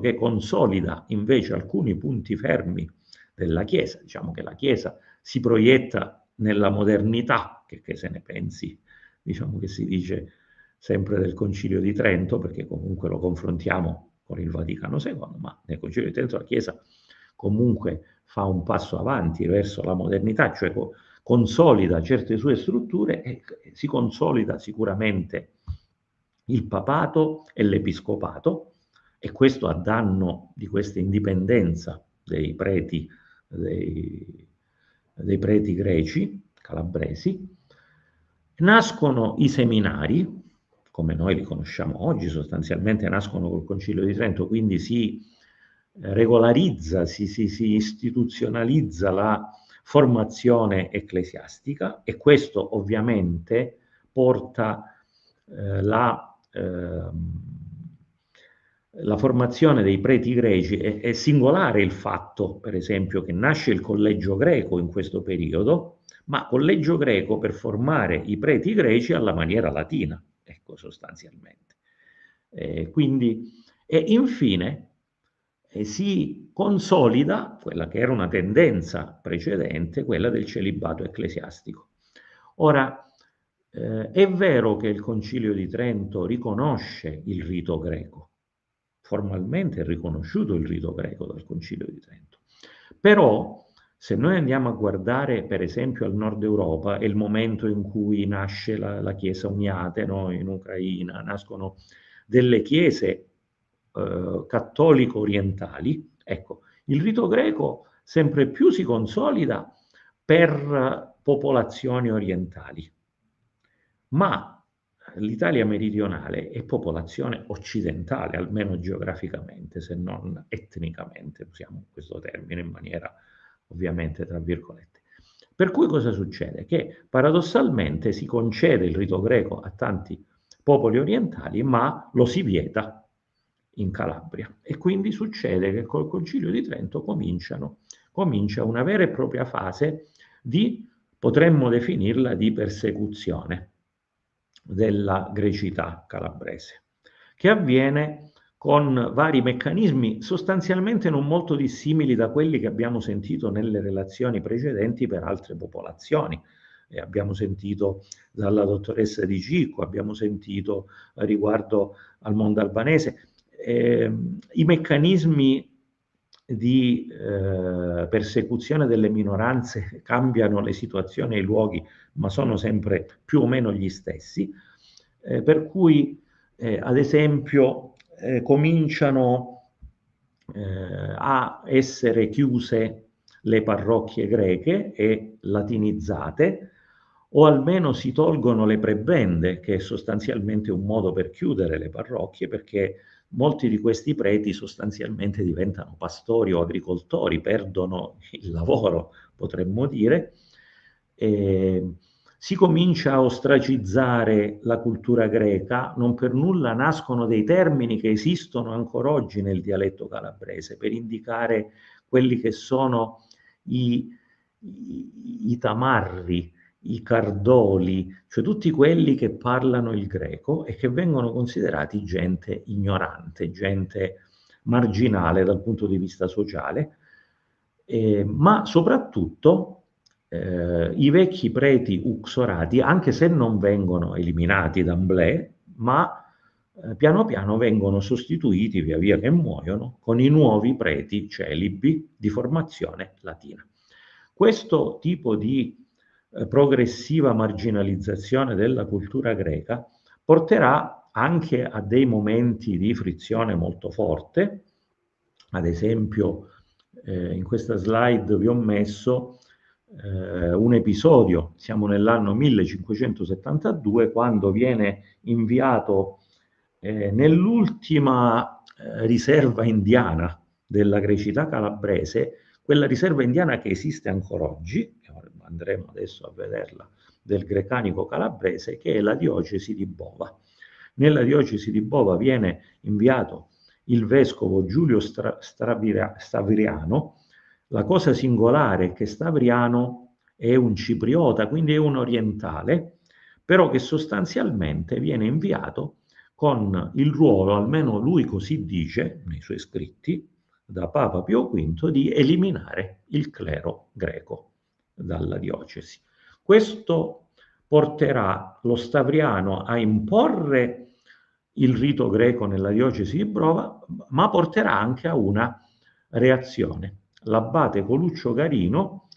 che consolida invece alcuni punti fermi della Chiesa, diciamo che la Chiesa si proietta nella modernità, che se ne pensi, diciamo che si dice sempre del Concilio di Trento, perché comunque lo confrontiamo con il Vaticano II, ma nel Concilio di Trento la Chiesa comunque fa un passo avanti verso la modernità, cioè consolida certe sue strutture e si consolida sicuramente il papato e l'episcopato, e questo a danno di questa indipendenza dei preti greci, calabresi. Nascono i seminari, come noi li conosciamo oggi, sostanzialmente nascono col Concilio di Trento, quindi si regolarizza, si istituzionalizza la formazione ecclesiastica, e questo ovviamente porta la formazione dei preti greci. È singolare il fatto, per esempio, che nasce il collegio greco in questo periodo, ma collegio greco per formare i preti greci alla maniera latina, ecco, sostanzialmente. E infine si consolida quella che era una tendenza precedente, quella del celibato ecclesiastico. Ora, è vero che il Concilio di Trento riconosce il rito greco, formalmente è riconosciuto il rito greco dal Concilio di Trento, però se noi andiamo a guardare per esempio al nord Europa, è il momento in cui nasce la Chiesa uniate, no? In Ucraina nascono delle chiese cattolico orientali, ecco, il rito greco sempre più si consolida per popolazioni orientali, ma l'Italia meridionale è popolazione occidentale, almeno geograficamente, se non etnicamente, usiamo questo termine in maniera ovviamente tra virgolette. Per cui cosa succede? Che paradossalmente si concede il rito greco a tanti popoli orientali, ma lo si vieta in Calabria, e quindi succede che col Concilio di Trento comincia una vera e propria fase di, potremmo definirla, di persecuzione della grecità calabrese, che avviene con vari meccanismi sostanzialmente non molto dissimili da quelli che abbiamo sentito nelle relazioni precedenti per altre popolazioni. Abbiamo sentito dalla dottoressa Di Cicco, abbiamo sentito riguardo al mondo albanese. I meccanismi di persecuzione delle minoranze cambiano le situazioni e i luoghi, ma sono sempre più o meno gli stessi, per cui ad esempio cominciano a essere chiuse le parrocchie greche e latinizzate, o almeno si tolgono le prebende, che è sostanzialmente un modo per chiudere le parrocchie, perché molti di questi preti sostanzialmente diventano pastori o agricoltori, perdono il lavoro, potremmo dire. Si comincia a ostracizzare la cultura greca, non per nulla nascono dei termini che esistono ancora oggi nel dialetto calabrese per indicare quelli che sono i tamarri, i cardoli, cioè tutti quelli che parlano il greco e che vengono considerati gente ignorante, gente marginale dal punto di vista sociale, ma soprattutto i vecchi preti uxorati, anche se non vengono eliminati d'amblè, ma piano piano vengono sostituiti via via che muoiono con i nuovi preti celibi di formazione latina. Questo tipo di progressiva marginalizzazione della cultura greca porterà anche a dei momenti di frizione molto forte. Ad esempio, in questa slide vi ho messo un episodio, siamo nell'anno 1572, quando viene inviato nell'ultima riserva indiana della grecità calabrese, quella riserva indiana che esiste ancora oggi, andremo adesso a vederla, del Grecanico calabrese, che è la diocesi di Bova. Nella diocesi di Bova viene inviato il vescovo Giulio Stavriano. La cosa singolare è che Stavriano è un cipriota, quindi è un orientale, però che sostanzialmente viene inviato con il ruolo, almeno lui così dice nei suoi scritti, da Papa Pio V, di eliminare il clero greco dalla diocesi. Questo porterà lo Stavriano a imporre il rito greco nella diocesi di Bova, ma porterà anche a una reazione. L'abate Coluccio Carino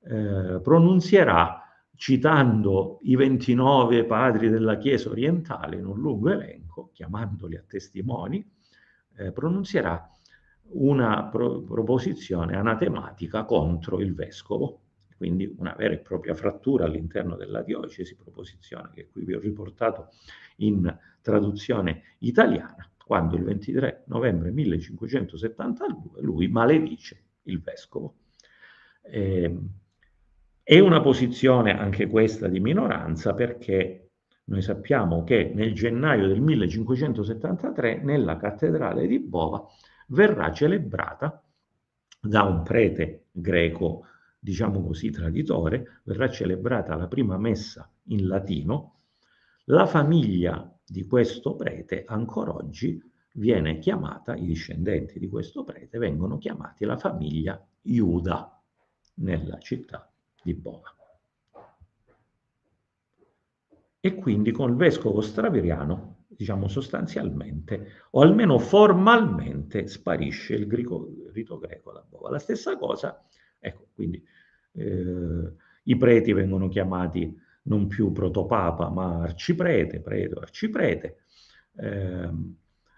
pronunzierà, citando i 29 padri della Chiesa orientale in un lungo elenco, chiamandoli a testimoni, pronunzierà una proposizione anatematica contro il vescovo, quindi una vera e propria frattura all'interno della diocesi, proposizione che qui vi ho riportato in traduzione italiana, quando il 23 novembre 1572 lui maledice il vescovo. È una posizione anche questa di minoranza, perché noi sappiamo che nel gennaio del 1573 nella cattedrale di Bova verrà celebrata da un prete greco, diciamo così, traditore, verrà celebrata la prima messa in latino. La famiglia di questo prete ancora oggi viene chiamata, i discendenti di questo prete vengono chiamati la famiglia Iuda nella città di Bova. E quindi con il vescovo Stavriano, diciamo sostanzialmente, o almeno formalmente, sparisce il rito greco da Bova. La stessa cosa, ecco, quindi i preti vengono chiamati non più protopapa, ma arciprete, prete o arciprete.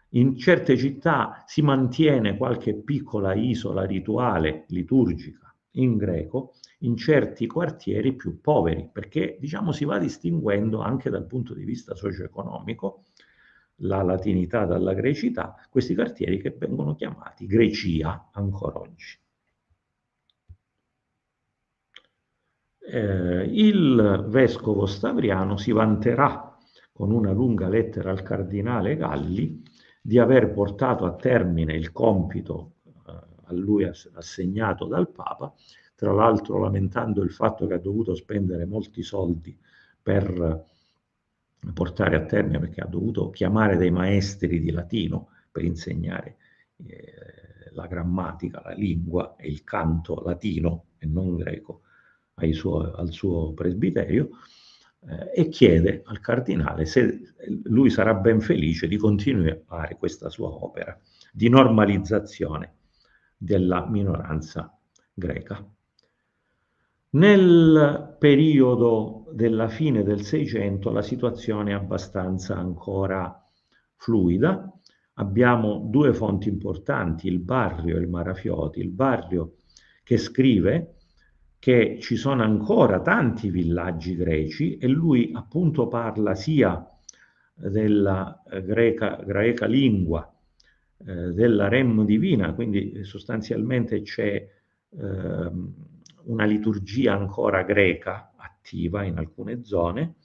In certe città si mantiene qualche piccola isola rituale, liturgica, in greco, in certi quartieri più poveri, perché diciamo si va distinguendo anche dal punto di vista socio-economico la latinità dalla grecità, questi quartieri che vengono chiamati Grecia ancora oggi. Il vescovo Stavriano si vanterà con una lunga lettera al cardinale Galli di aver portato a termine il compito a lui assegnato dal Papa, tra l'altro lamentando il fatto che ha dovuto spendere molti soldi per portare a termine, perché ha dovuto chiamare dei maestri di latino per insegnare la grammatica, la lingua e il canto latino e non greco al suo presbiterio, e chiede al cardinale se lui sarà ben felice di continuare questa sua opera di normalizzazione della minoranza greca. Nel periodo della fine del Seicento la situazione è abbastanza ancora fluida. Abbiamo due fonti importanti, il Barrio e il Marafioti. Il Barrio che scrive che ci sono ancora tanti villaggi greci e lui appunto parla sia della greca lingua, della rem divina, quindi sostanzialmente c'è una liturgia ancora greca attiva in alcune zone,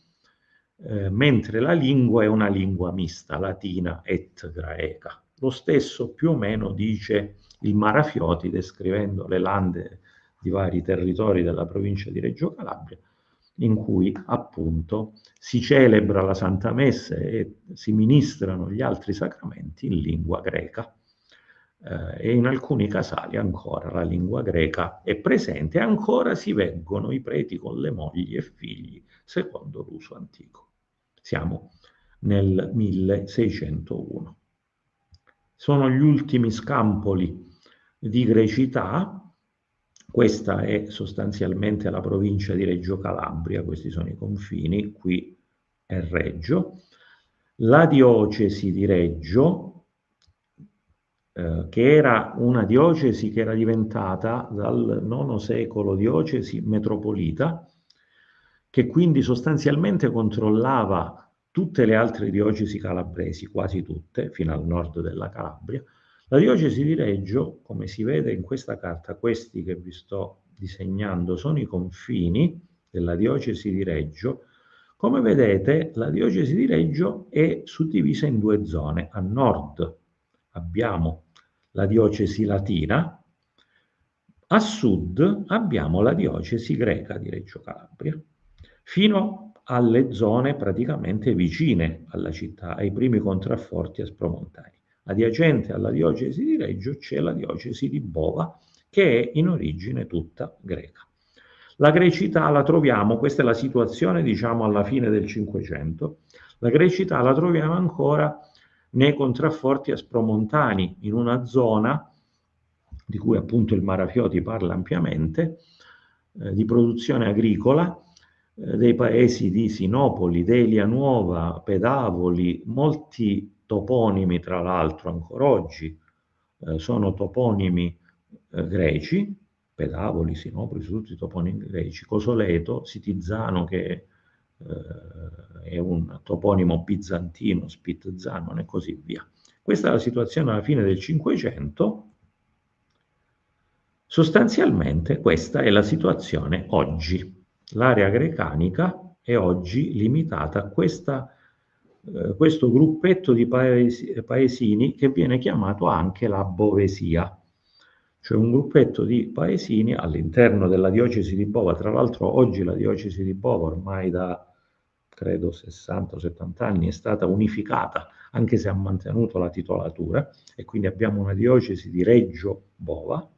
mentre la lingua è una lingua mista, latina et greca. Lo stesso più o meno dice il Marafioti, descrivendo le lande di vari territori della provincia di Reggio Calabria, in cui appunto si celebra la Santa Messa e si ministrano gli altri sacramenti in lingua greca. e in alcuni casali ancora la lingua greca è presente, ancora si veggono i preti con le mogli e figli secondo l'uso antico. Siamo nel 1601. Sono gli ultimi scampoli di grecità. Questa è sostanzialmente la provincia di Reggio Calabria, questi sono i confini, qui è Reggio. La diocesi di Reggio, che era una diocesi che era diventata dal IX secolo diocesi metropolita, che quindi sostanzialmente controllava tutte le altre diocesi calabresi, quasi tutte, fino al nord della Calabria. La diocesi di Reggio, come si vede in questa carta, questi che vi sto disegnando sono i confini della diocesi di Reggio. Come vedete, la diocesi di Reggio è suddivisa in due zone. A nord abbiamo la diocesi latina, a sud abbiamo la diocesi greca di Reggio Calabria, fino alle zone praticamente vicine alla città, ai primi contrafforti aspromontani. Adiacente alla diocesi di Reggio c'è la diocesi di Bova, che è in origine tutta greca. La grecità la troviamo, questa è la situazione diciamo alla fine del Cinquecento, la grecità la troviamo ancora nei contrafforti aspromontani, in una zona di cui appunto il Marafioti parla ampiamente, di produzione agricola, dei paesi di Sinopoli, Delia Nuova, Pedavoli, molti toponimi tra l'altro ancora oggi sono toponimi greci, Pedavoli, Sinopoli, sono tutti toponimi greci, Cosoleto, Sitizzano che è un toponimo bizantino, Spitzanon e così via. Questa è la situazione alla fine del Cinquecento. Sostanzialmente questa è la situazione oggi. L'area grecanica è oggi limitata a questo gruppetto di paesini che viene chiamato anche la Bovesia, cioè un gruppetto di paesini all'interno della diocesi di Bova. Tra l'altro oggi la diocesi di Bova ormai da credo 60-70 anni è stata unificata, anche se ha mantenuto la titolatura, e quindi abbiamo una diocesi di Reggio Bova,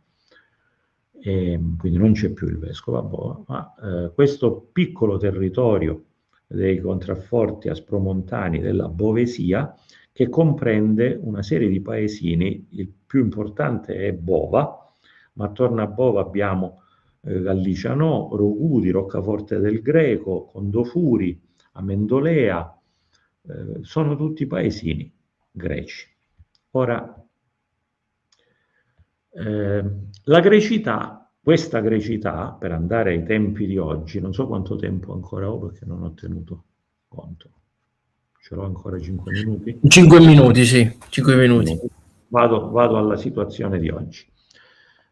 e quindi non c'è più il vescovo a Bova, ma questo piccolo territorio dei contrafforti aspromontani della Bovesia, che comprende una serie di paesini. Il più importante è Bova, ma attorno a Bova abbiamo Gallicianò, Rogudi, Roccaforte del Greco, Condofuri, Amendolea, sono tutti paesini greci. Ora, la grecità, questa grecità, per andare ai tempi di oggi, non so quanto tempo ancora ho perché non ho tenuto conto, ce l'ho ancora 5 minuti? 5 minuti, sì, 5 minuti. Vado alla situazione di oggi.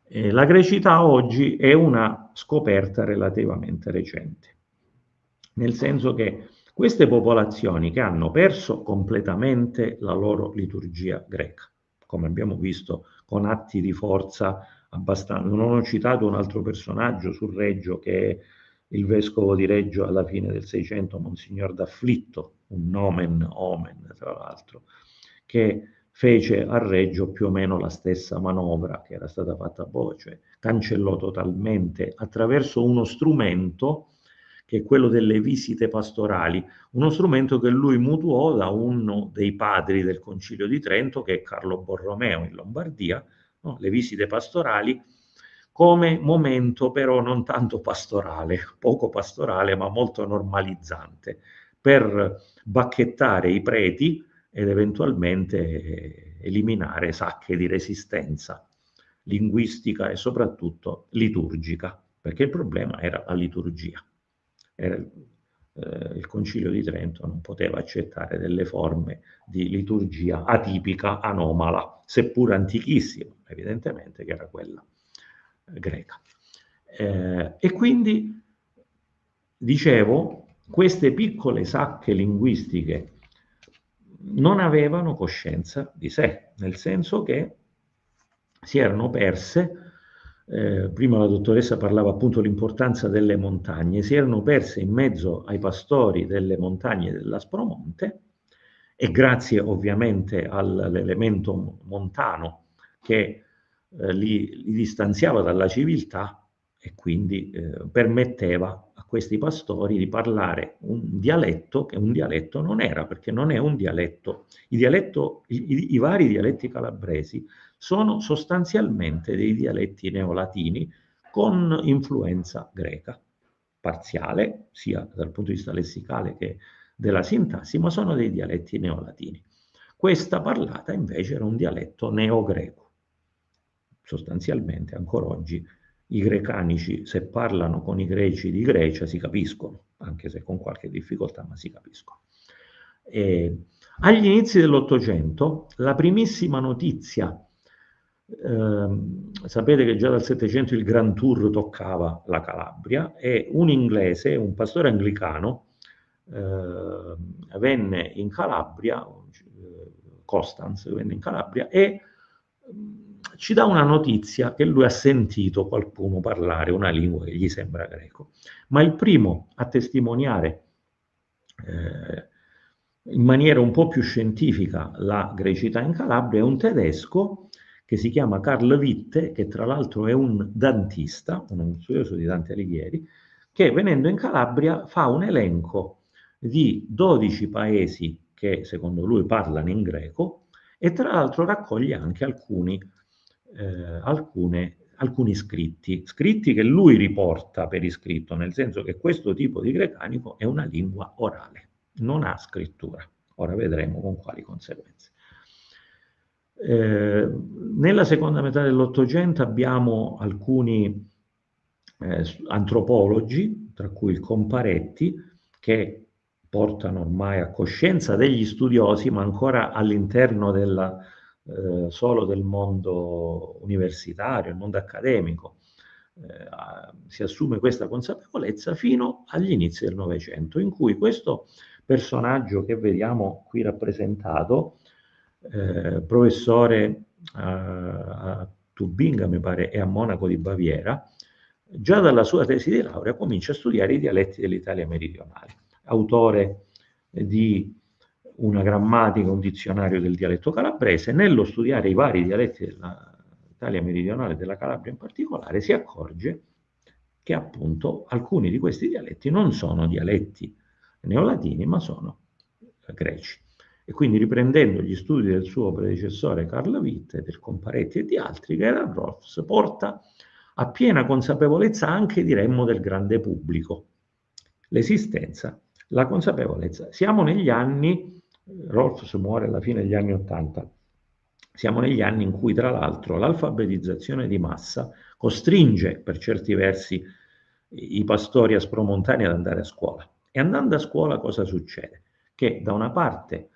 La grecità oggi è una scoperta relativamente recente, nel senso che queste popolazioni che hanno perso completamente la loro liturgia greca, come abbiamo visto con atti di forza abbastanza. Non ho citato un altro personaggio su Reggio che è il vescovo di Reggio alla fine del Seicento, Monsignor d'Afflitto, un nomen omen tra l'altro, che fece a Reggio più o meno la stessa manovra che era stata fatta a Bova, cioè cancellò totalmente attraverso uno strumento che è quello delle visite pastorali, uno strumento che lui mutuò da uno dei padri del Concilio di Trento, che è Carlo Borromeo in Lombardia, no? Le visite pastorali come momento però non tanto pastorale, poco pastorale, ma molto normalizzante, per bacchettare i preti ed eventualmente eliminare sacche di resistenza linguistica e soprattutto liturgica, perché il problema era la liturgia. Il Concilio di Trento non poteva accettare delle forme di liturgia atipica, anomala, seppur antichissima, evidentemente che era quella greca. E quindi, dicevo, queste piccole sacche linguistiche non avevano coscienza di sé, nel senso che si erano perse. Prima la dottoressa parlava appunto dell'importanza delle montagne, si erano perse in mezzo ai pastori delle montagne dell'Aspromonte, e grazie ovviamente all'elemento montano che li distanziava dalla civiltà e quindi permetteva a questi pastori di parlare un dialetto che un dialetto non era, perché non è un dialetto. I vari dialetti calabresi sono sostanzialmente dei dialetti neolatini con influenza greca, parziale, sia dal punto di vista lessicale che della sintassi, ma sono dei dialetti neolatini. Questa parlata invece era un dialetto neogreco. Sostanzialmente ancora oggi i grecanici, se parlano con i greci di Grecia, si capiscono, anche se con qualche difficoltà, ma si capiscono. Agli inizi dell'Ottocento, la primissima notizia, sapete che già dal Settecento il Grand Tour toccava la Calabria, e un inglese, un pastore anglicano, venne in Calabria, Constance venne in Calabria, e ci dà una notizia che lui ha sentito qualcuno parlare una lingua che gli sembra greco. Ma il primo a testimoniare in maniera un po' più scientifica la grecità in Calabria è un tedesco che si chiama Karl Witte, che tra l'altro è un dantista, uno studioso di Dante Alighieri, che venendo in Calabria fa un elenco di 12 paesi che secondo lui parlano in greco, e tra l'altro raccoglie anche alcuni scritti che lui riporta per iscritto, nel senso che questo tipo di grecanico è una lingua orale, non ha scrittura. Ora vedremo con quali conseguenze. Nella seconda metà dell'Ottocento abbiamo alcuni antropologi, tra cui il Comparetti, che portano ormai a coscienza degli studiosi, ma ancora all'interno solo del mondo universitario, il mondo accademico, si assume questa consapevolezza fino agli inizi del Novecento, in cui questo personaggio che vediamo qui rappresentato, professore a Tubinga, mi pare, e a Monaco di Baviera, già dalla sua tesi di laurea comincia a studiare i dialetti dell'Italia meridionale. Autore di una grammatica, un dizionario del dialetto calabrese. Nello studiare i vari dialetti dell'Italia meridionale e della Calabria in particolare, si accorge che appunto alcuni di questi dialetti non sono dialetti neolatini, ma sono greci. E quindi, riprendendo gli studi del suo predecessore Karl Witte, del Comparetti e di altri, Gerhard Rolfs porta a piena consapevolezza anche, diremmo, del grande pubblico l'esistenza, la consapevolezza. Siamo negli anni, Rolfs muore alla fine degli anni '80, siamo negli anni in cui tra l'altro l'alfabetizzazione di massa costringe per certi versi i pastori aspromontani ad andare a scuola. E andando a scuola cosa succede? Che da una parte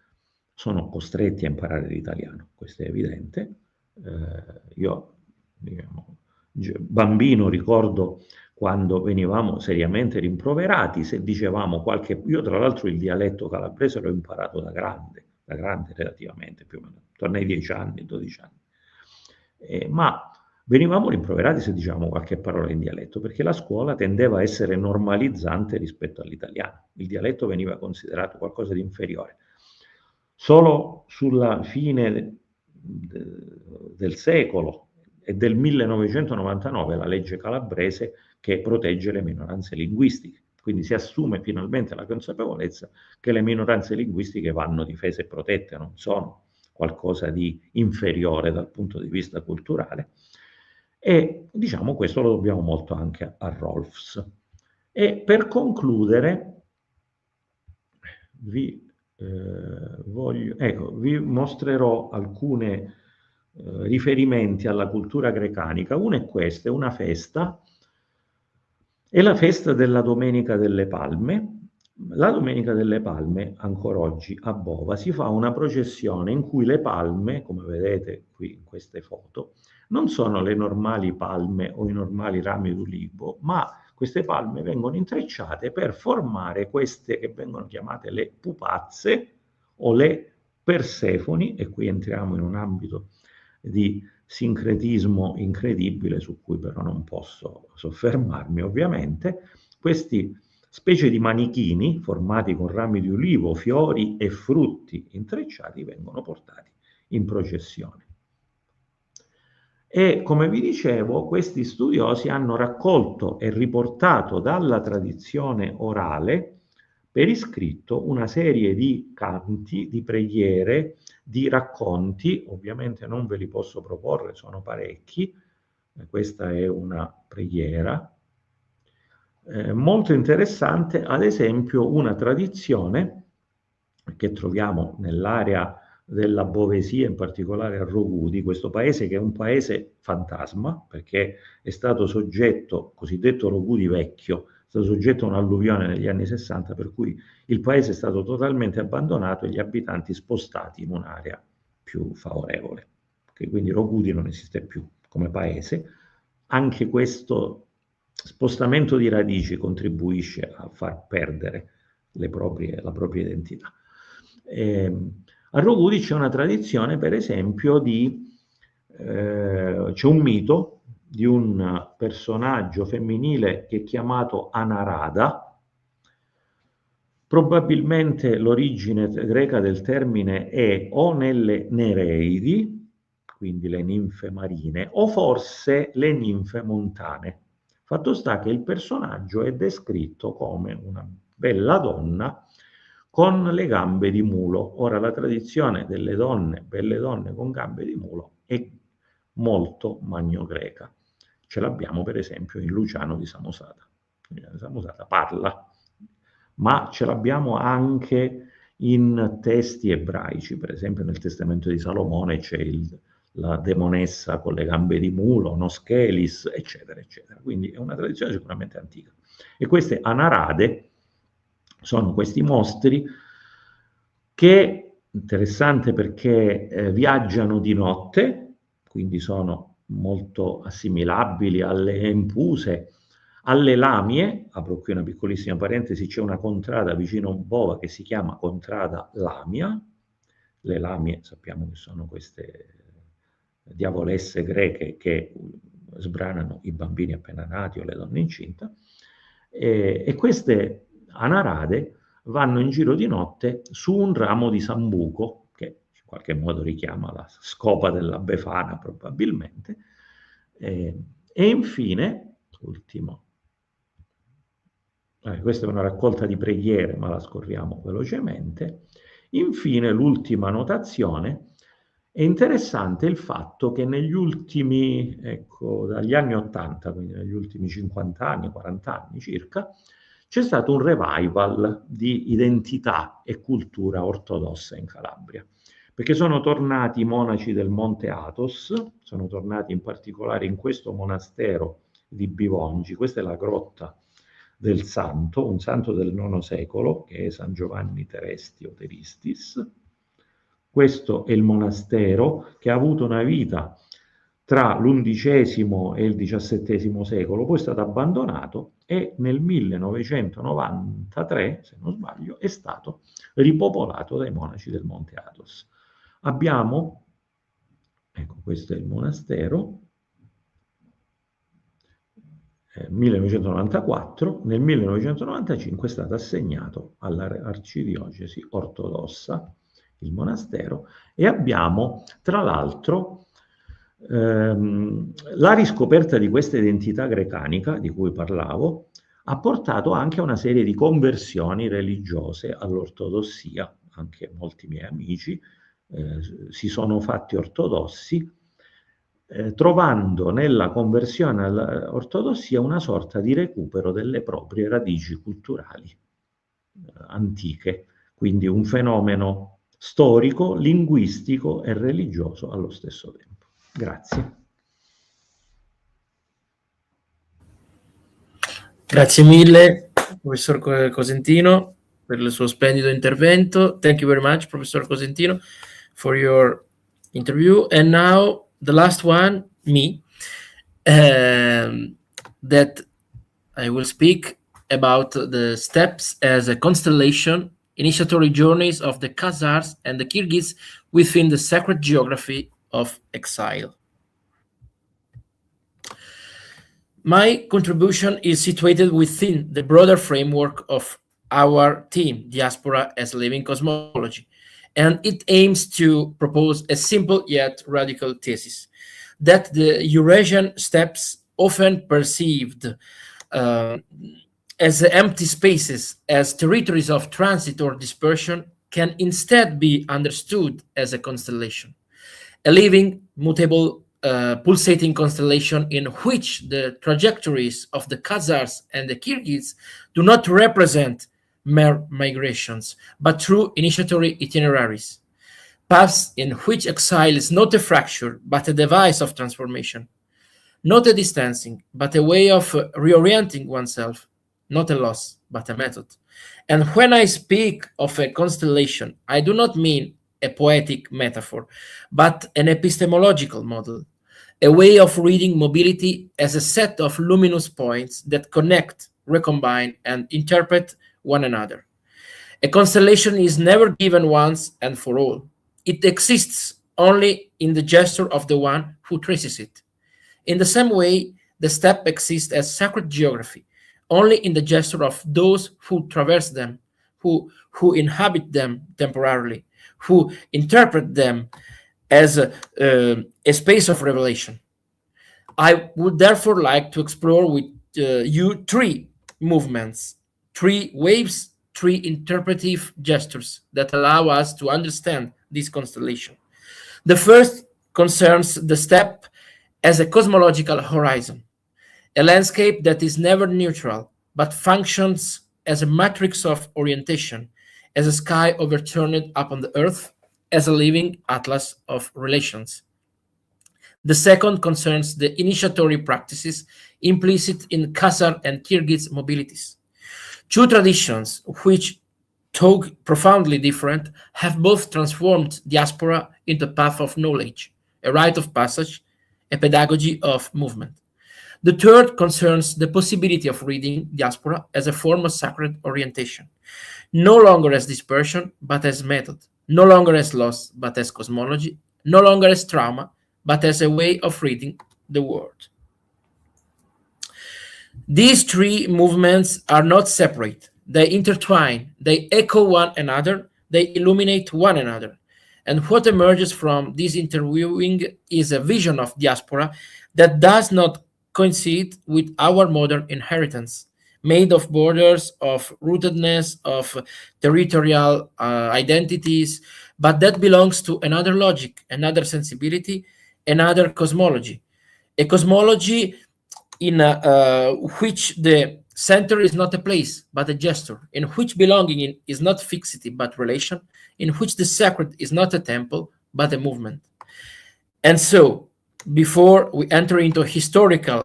sono costretti a imparare l'italiano, questo è evidente. Io, bambino, ricordo quando venivamo seriamente rimproverati se dicevamo qualche... Io tra l'altro il dialetto calabrese l'ho imparato da grande relativamente, più o meno, attorno ai 10 anni, 12 anni. Ma venivamo rimproverati se dicevamo qualche parola in dialetto, perché la scuola tendeva a essere normalizzante rispetto all'italiano. Il dialetto veniva considerato qualcosa di inferiore. Solo sulla fine del secolo e del 1999 la legge calabrese che protegge le minoranze linguistiche. Quindi si assume finalmente la consapevolezza che le minoranze linguistiche vanno difese e protette, non sono qualcosa di inferiore dal punto di vista culturale. E diciamo questo lo dobbiamo molto anche a Rolfs. E per concludere vi mostrerò alcuni riferimenti alla cultura grecanica. Uno è questo, è una festa, è la festa della Domenica delle Palme. La Domenica delle Palme, ancora oggi a Bova, si fa una processione in cui le palme, come vedete qui in queste foto, non sono le normali palme o i normali rami d'ulivo, ma queste palme vengono intrecciate per formare queste che vengono chiamate le pupazze o le Persefoni, e qui entriamo in un ambito di sincretismo incredibile su cui però non posso soffermarmi ovviamente. Questi specie di manichini formati con rami di ulivo, fiori e frutti intrecciati vengono portati in processione. E come vi dicevo, questi studiosi hanno raccolto e riportato dalla tradizione orale per iscritto una serie di canti, di preghiere, di racconti. Ovviamente non ve li posso proporre, sono parecchi. Questa è una preghiera. Molto interessante, ad esempio, una tradizione che troviamo nell'area della Bovesia, in particolare a Rogudi, questo paese che è un paese fantasma, perché è stato soggetto, cosiddetto Rogudi vecchio, è stato soggetto a un'alluvione negli anni 60, per cui il paese è stato totalmente abbandonato e gli abitanti spostati in un'area più favorevole. Quindi Rogudi non esiste più come paese. Anche questo spostamento di radici contribuisce a far perdere la propria identità. A Rogudi c'è una tradizione, per esempio, c'è un mito di un personaggio femminile che è chiamato Anarada. Probabilmente l'origine greca del termine è o nelle Nereidi, quindi le ninfe marine, o forse le ninfe montane. Fatto sta che il personaggio è descritto come una bella donna con le gambe di mulo. Ora, la tradizione delle donne, belle donne con gambe di mulo, è molto magno-greca. Ce l'abbiamo per esempio in Luciano di Samosata. Samosata parla, ma ce l'abbiamo anche in testi ebraici, per esempio nel Testamento di Salomone c'è la demonessa con le gambe di mulo, Noschelis, eccetera, eccetera. Quindi è una tradizione sicuramente antica. E queste anarade sono questi mostri che, interessante perché viaggiano di notte, quindi sono molto assimilabili alle empuse, alle lamie. Apro qui una piccolissima parentesi, c'è una contrada vicino a Bova che si chiama Contrada Lamia. Le lamie sappiamo che sono queste diavolesse greche che sbranano i bambini appena nati o le donne incinta, e queste anarade vanno in giro di notte su un ramo di sambuco, che in qualche modo richiama la scopa della Befana probabilmente, e infine, ultimo, questa è una raccolta di preghiere, ma la scorriamo velocemente. Infine, l'ultima notazione. È interessante il fatto che negli ultimi, dagli anni 80, quindi negli ultimi 50 anni, 40 anni circa, c'è stato un revival di identità e cultura ortodossa in Calabria, perché sono tornati i monaci del Monte Athos, sono tornati in particolare in questo monastero di Bivongi. Questa è la grotta del santo, un santo del IX secolo, che è San Giovanni Teresti o Teristis. Questo è il monastero che ha avuto una vita tra l'XI e il XVII secolo, poi è stato abbandonato e nel 1993, se non sbaglio, è stato ripopolato dai monaci del Monte Athos. Abbiamo, questo è il monastero, 1994, nel 1995 è stato assegnato all'arcidiocesi ortodossa, il monastero, e abbiamo tra l'altro la riscoperta di questa identità grecanica di cui parlavo ha portato anche a una serie di conversioni religiose all'ortodossia. Anche molti miei amici si sono fatti ortodossi, trovando nella conversione all'ortodossia una sorta di recupero delle proprie radici culturali antiche, quindi un fenomeno storico, linguistico e religioso allo stesso tempo. Grazie. Grazie mille, professor Cosentino, per il suo splendido intervento. Thank you very much, Professor Cosentino, for your interview. And now the last one, me, that I will speak about the steps as a constellation, initiatory journeys of the Khazars and the Kirghis within the sacred geography of exile. My contribution is situated within the broader framework of our team, Diaspora as Living Cosmology, and it aims to propose a simple yet radical thesis. that the Eurasian steppes, often perceived as empty spaces, as territories of transit or dispersion, can instead be understood as a constellation, a living, mutable, pulsating constellation in which the trajectories of the Khazars and the Kirghis do not represent mere migrations, but true initiatory itineraries, paths in which exile is not a fracture, but a device of transformation, not a distancing, but a way of reorienting oneself, not a loss, but a method. And when I speak of a constellation, I do not mean a poetic metaphor, but an epistemological model, a way of reading mobility as a set of luminous points that connect, recombine, and interpret one another. A constellation is never given once and for all. It exists only in the gesture of the one who traces it. In the same way, the steppe exists as sacred geography, only in the gesture of those who traverse them, who inhabit them temporarily, who interpret them as a space of revelation. I would therefore like to explore with you three movements, three waves, three interpretive gestures that allow us to understand this constellation. The first concerns the steppe as a cosmological horizon, a landscape that is never neutral, but functions as a matrix of orientation, as a sky overturned upon the earth, as a living atlas of relations. The second concerns the initiatory practices implicit in Khazar and Kirghiz mobilities. Two traditions, which, though profoundly different, have both transformed diaspora into a path of knowledge, a rite of passage, a pedagogy of movement. The third concerns the possibility of reading diaspora as a form of sacred orientation, no longer as dispersion, but as method, no longer as loss, but as cosmology, no longer as trauma, but as a way of reading the world. These three movements are not separate. They intertwine, they echo one another, they illuminate one another. And what emerges from this interweaving is a vision of diaspora that does not coincide with our modern inheritance, made of borders, of rootedness, of territorial identities, but that belongs to another logic, another sensibility, another cosmology. A cosmology in which the center is not a place, but a gesture, in which belonging is not fixity, but relation, in which the sacred is not a temple, but a movement. And so, before we enter into historical,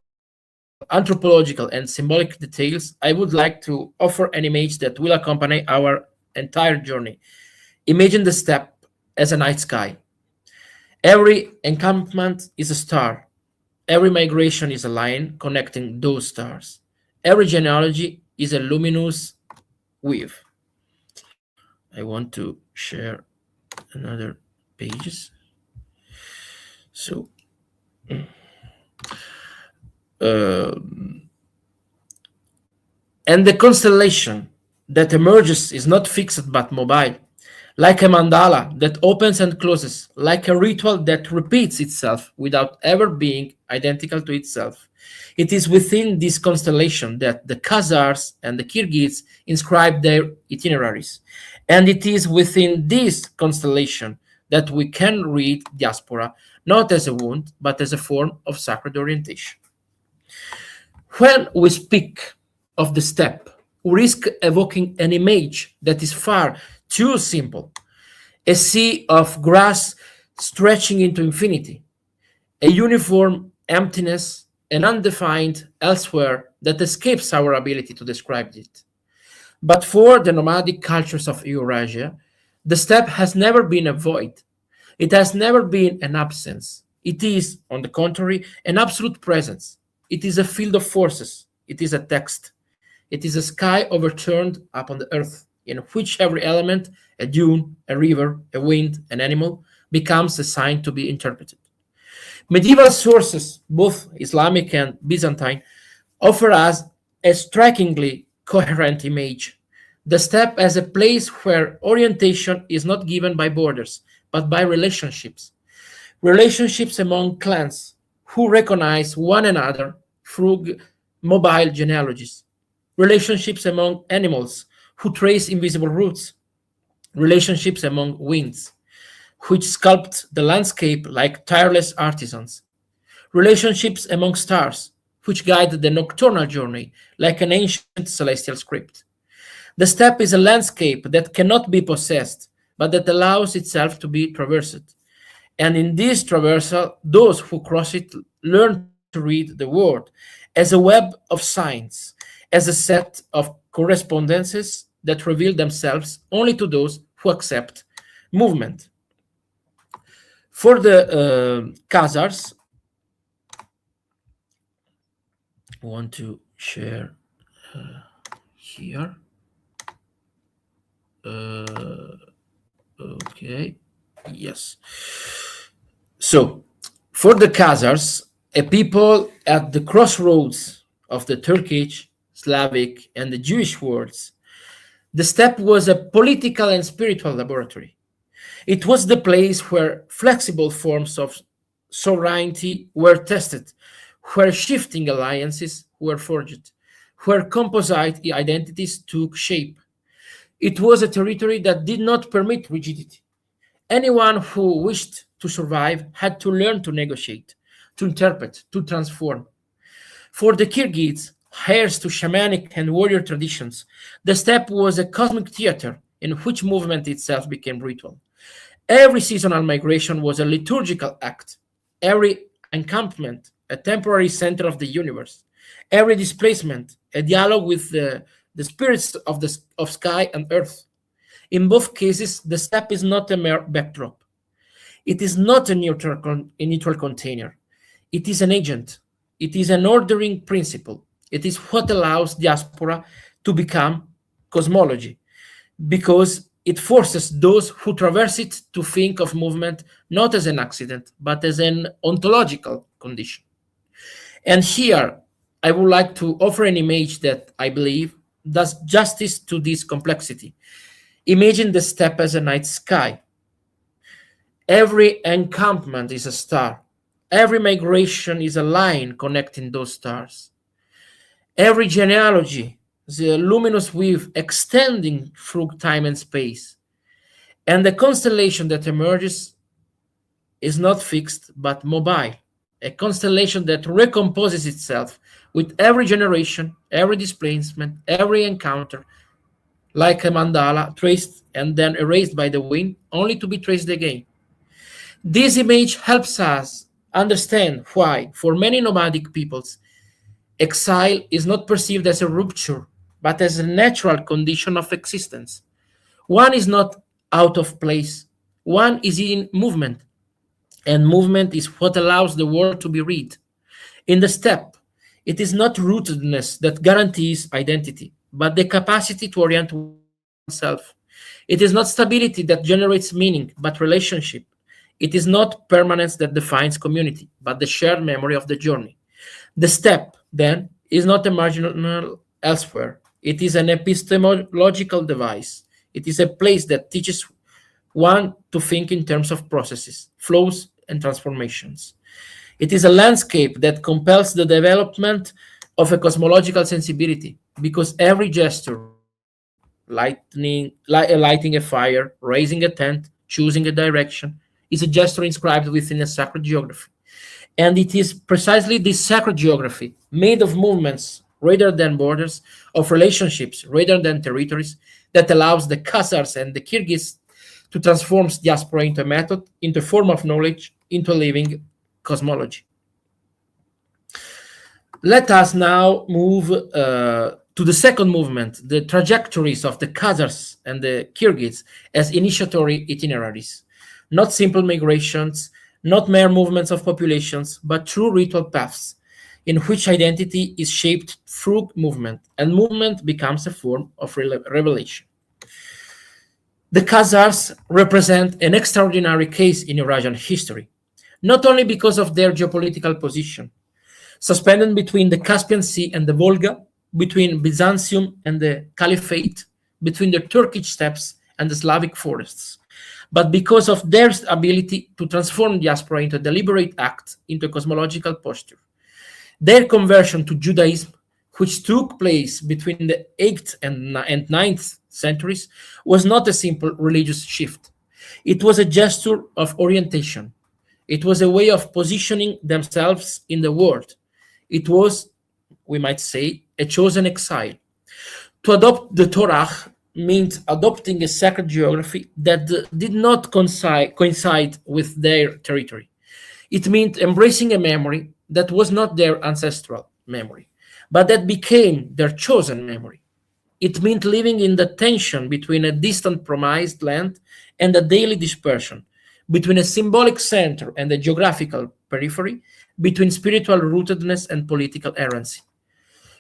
anthropological, and symbolic details, I would like to offer an image that will accompany our entire journey. Imagine the steppe as a night sky. Every encampment is a star. Every migration is a line connecting those stars. Every genealogy is a luminous weave. I want to share another pages. So, and the constellation that emerges is not fixed but mobile, like a mandala that opens and closes, like a ritual that repeats itself without ever being identical to itself. It is within this constellation that the Khazars and the Kirghiz inscribe their itineraries. And it is within this constellation that we can read diaspora, not as a wound, but as a form of sacred orientation. When we speak of the steppe, we risk evoking an image that is far too simple. A sea of grass stretching into infinity, a uniform emptiness, an undefined elsewhere that escapes our ability to describe it. But for the nomadic cultures of Eurasia, the steppe has never been a void. It has never been an absence. It is, on the contrary, an absolute presence. It is a field of forces. It is a text. It is a sky overturned upon the earth, in which every element, a dune, a river, a wind, an animal, becomes a sign to be interpreted. Medieval sources, both Islamic and Byzantine, offer us a strikingly coherent image. The steppe as a place where orientation is not given by borders, but by relationships. Relationships among clans, who recognize one another through mobile genealogies, relationships among animals who trace invisible roots, relationships among winds, which sculpt the landscape like tireless artisans, relationships among stars, which guide the nocturnal journey like an ancient celestial script. The steppe is a landscape that cannot be possessed, but that allows itself to be traversed. And in this traversal, those who cross it learn to read the world as a web of signs, as a set of correspondences that reveal themselves only to those who accept movement. For the Khazars, I want to share here. Okay, yes. So, for the Khazars, a people at the crossroads of the Turkish, Slavic, and the Jewish worlds, the steppe was a political and spiritual laboratory. It was the place where flexible forms of sovereignty were tested, where shifting alliances were forged, where composite identities took shape. It was a territory that did not permit rigidity. Anyone who wished to survive had to learn to negotiate, to interpret, to transform. For the Kirghis, heirs to shamanic and warrior traditions, the steppe was a cosmic theater in which movement itself became ritual. Every seasonal migration was a liturgical act. Every encampment, a temporary center of the universe. Every displacement, a dialogue with the spirits of sky and earth. In both cases, the steppe is not a mere backdrop. It is not a neutral container. It is an agent. It is an ordering principle. It is what allows diaspora to become cosmology, because it forces those who traverse it to think of movement not as an accident, but as an ontological condition. And here, I would like to offer an image that I believe does justice to this complexity. Imagine the steppe as a night sky. Every encampment is a star. Every migration is a line connecting those stars. Every genealogy is a luminous weave extending through time and space. And the constellation that emerges is not fixed, but mobile. A constellation that recomposes itself with every generation, every displacement, every encounter, like a mandala traced and then erased by the wind, only to be traced again. This image helps us understand why, for many nomadic peoples, exile is not perceived as a rupture, but as a natural condition of existence. One is not out of place. One is in movement. And movement is what allows the world to be read. In the steppe, it is not rootedness that guarantees identity, but the capacity to orient oneself. It is not stability that generates meaning, but relationship. It is not permanence that defines community, but the shared memory of the journey. The steppe, then, is not a marginal elsewhere. It is an epistemological device. It is a place that teaches one to think in terms of processes, flows, and transformations. It is a landscape that compels the development of a cosmological sensibility, because every gesture, lighting a fire, raising a tent, choosing a direction, is a gesture inscribed within a sacred geography. And it is precisely this sacred geography, made of movements rather than borders, of relationships rather than territories, that allows the Khazars and the Kirghis to transform diaspora into a method, into a form of knowledge, into a living cosmology. Let us now move to the second movement, the trajectories of the Khazars and the Kirghis as initiatory itineraries. Not simple migrations, not mere movements of populations, but true ritual paths in which identity is shaped through movement, and movement becomes a form of revelation. The Khazars represent an extraordinary case in Eurasian history, not only because of their geopolitical position, suspended between the Caspian Sea and the Volga, between Byzantium and the Caliphate, between the Turkish steppes and the Slavic forests, but because of their ability to transform diaspora into a deliberate act, into a cosmological posture. Their conversion to Judaism, which took place between the 8th and 9th centuries, was not a simple religious shift. It was a gesture of orientation. It was a way of positioning themselves in the world. It was, we might say, a chosen exile. To adopt the Torah meant adopting a sacred geography that did not coincide with their territory. It meant embracing a memory that was not their ancestral memory, but that became their chosen memory. It meant living in the tension between a distant promised land and a daily dispersion, between a symbolic center and a geographical periphery, between spiritual rootedness and political errancy.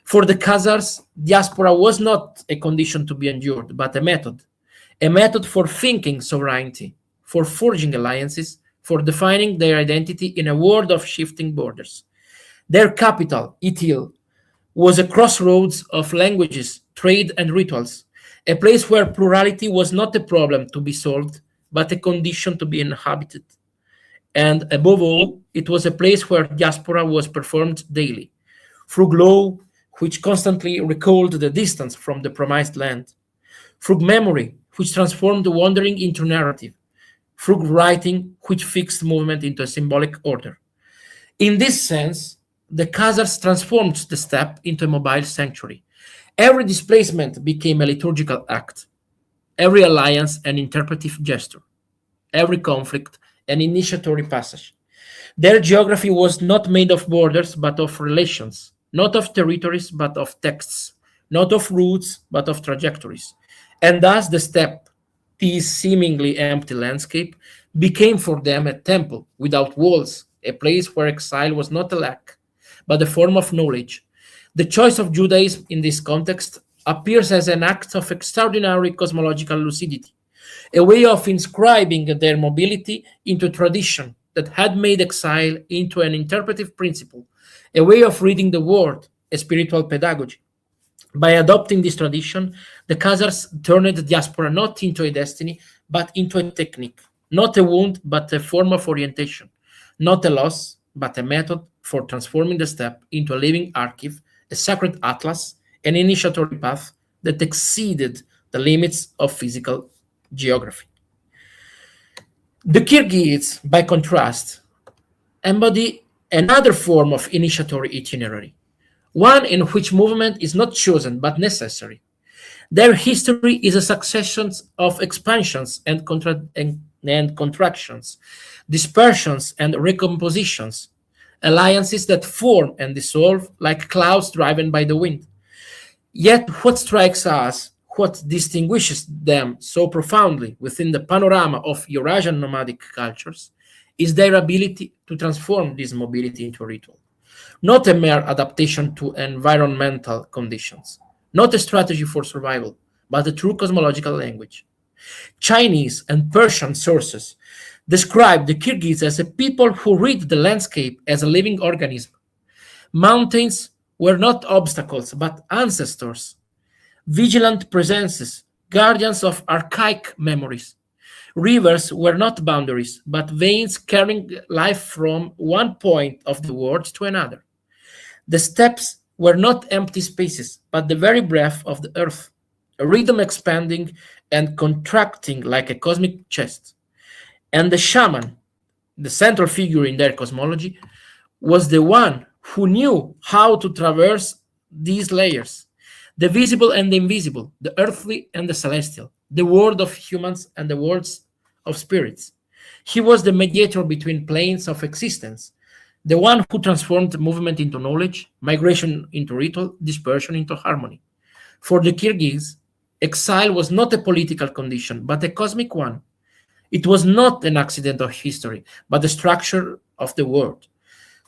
For the Khazars, diaspora was not a condition to be endured, but a method for thinking sovereignty, for forging alliances, for defining their identity in a world of shifting borders. Their capital, Itil, was a crossroads of languages, trade, and rituals, a place where plurality was not a problem to be solved, but a condition to be inhabited. And above all, it was a place where diaspora was performed daily, through glow, which constantly recalled the distance from the promised land, through memory, which transformed wandering into narrative, through writing, which fixed movement into a symbolic order. In this sense, the Khazars transformed the steppe into a mobile sanctuary. Every displacement became a liturgical act, every alliance an interpretive gesture, every conflict an initiatory passage. Their geography was not made of borders, but of relations, not of territories, but of texts, not of routes, but of trajectories. And thus the steppe, this seemingly empty landscape, became for them a temple without walls, a place where exile was not a lack, but a form of knowledge. The choice of Judaism in this context appears as an act of extraordinary cosmological lucidity, a way of inscribing their mobility into a tradition that had made exile into an interpretive principle, a way of reading the world, a spiritual pedagogy. By adopting this tradition, the Khazars turned the diaspora not into a destiny, but into a technique, not a wound, but a form of orientation, not a loss, but a method for transforming the steppe into a living archive, a sacred atlas, an initiatory path that exceeded the limits of physical geography. The Kirghis, by contrast, embody another form of initiatory itinerary, one in which movement is not chosen but necessary. Their history is a succession of expansions and contractions, dispersions and recompositions, alliances that form and dissolve like clouds driven by the wind. Yet what strikes us, what distinguishes them so profoundly within the panorama of Eurasian nomadic cultures, is their ability to transform this mobility into a ritual. Not a mere adaptation to environmental conditions, not a strategy for survival, but a true cosmological language. Chinese and Persian sources describe the Kirghis as a people who read the landscape as a living organism. Mountains were not obstacles, but ancestors, vigilant presences, guardians of archaic memories. Rivers were not boundaries, but veins carrying life from one point of the world to another. The steppes were not empty spaces, but the very breath of the earth, a rhythm expanding and contracting like a cosmic chest. And the shaman, the central figure in their cosmology, was the one who knew how to traverse these layers, the visible and the invisible, the earthly and the celestial, the world of humans and the worlds of spirits. He was the mediator between planes of existence, the one who transformed movement into knowledge, migration into ritual, dispersion into harmony. For the Kirghis, exile was not a political condition, but a cosmic one. It was not an accident of history, but the structure of the world.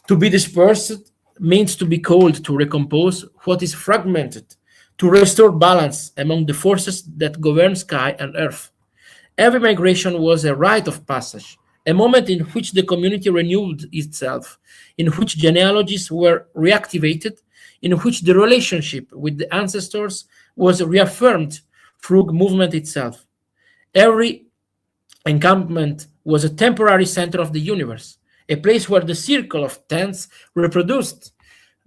To be dispersed means to be called to recompose what is fragmented, to restore balance among the forces that govern sky and earth. Every migration was a rite of passage, a moment in which the community renewed itself, in which genealogies were reactivated, in which the relationship with the ancestors was reaffirmed through movement itself. Every encampment was a temporary center of the universe, a place where the circle of tents reproduced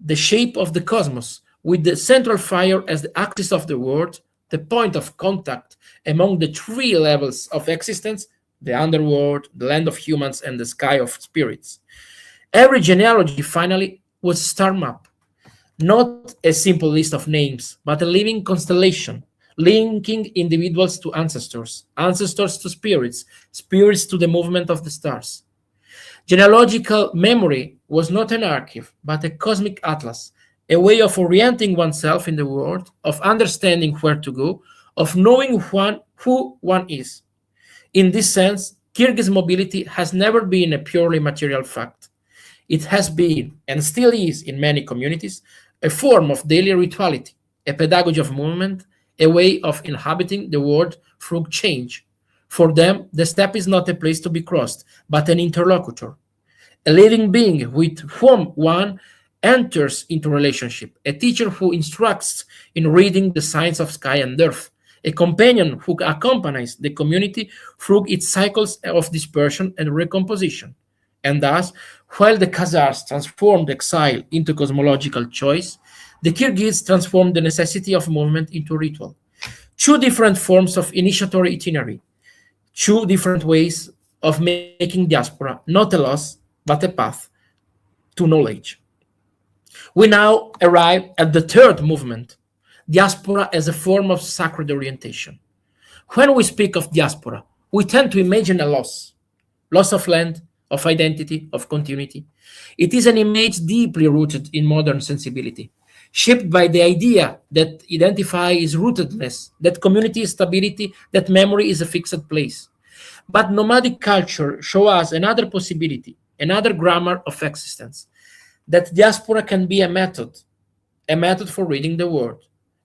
the shape of the cosmos, with the central fire as the axis of the world, the point of contact among the three levels of existence: the underworld, the land of humans, and the sky of spirits. Every genealogy finally was a star map, not a simple list of names, but a living constellation, linking individuals to ancestors, ancestors to spirits, spirits to the movement of the stars. Genealogical memory was not an archive, but a cosmic atlas, a way of orienting oneself in the world, of understanding where to go, of knowing who one is. In this sense, Kirghiz mobility has never been a purely material fact. It has been, and still is in many communities, a form of daily rituality, a pedagogy of movement, a way of inhabiting the world through change. For them, the steppe is not a place to be crossed, but an interlocutor, a living being with whom one enters into relationship, a teacher who instructs in reading the signs of sky and earth, a companion who accompanies the community through its cycles of dispersion and recomposition. And thus, while the Khazars transformed exile into cosmological choice, the Kirghiz transformed the necessity of movement into ritual. Two different forms of initiatory itinerary, two different ways of making diaspora not a loss, but a path to knowledge. We now arrive at the third movement, diaspora as a form of sacred orientation. When we speak of diaspora, we tend to imagine a loss of land, of identity, of continuity. It is an image deeply rooted in modern sensibility, shaped by the idea that identify is rootedness, that community is stability, that memory is a fixed place. But nomadic culture shows us another possibility, another grammar of existence, that diaspora can be a method for reading the world,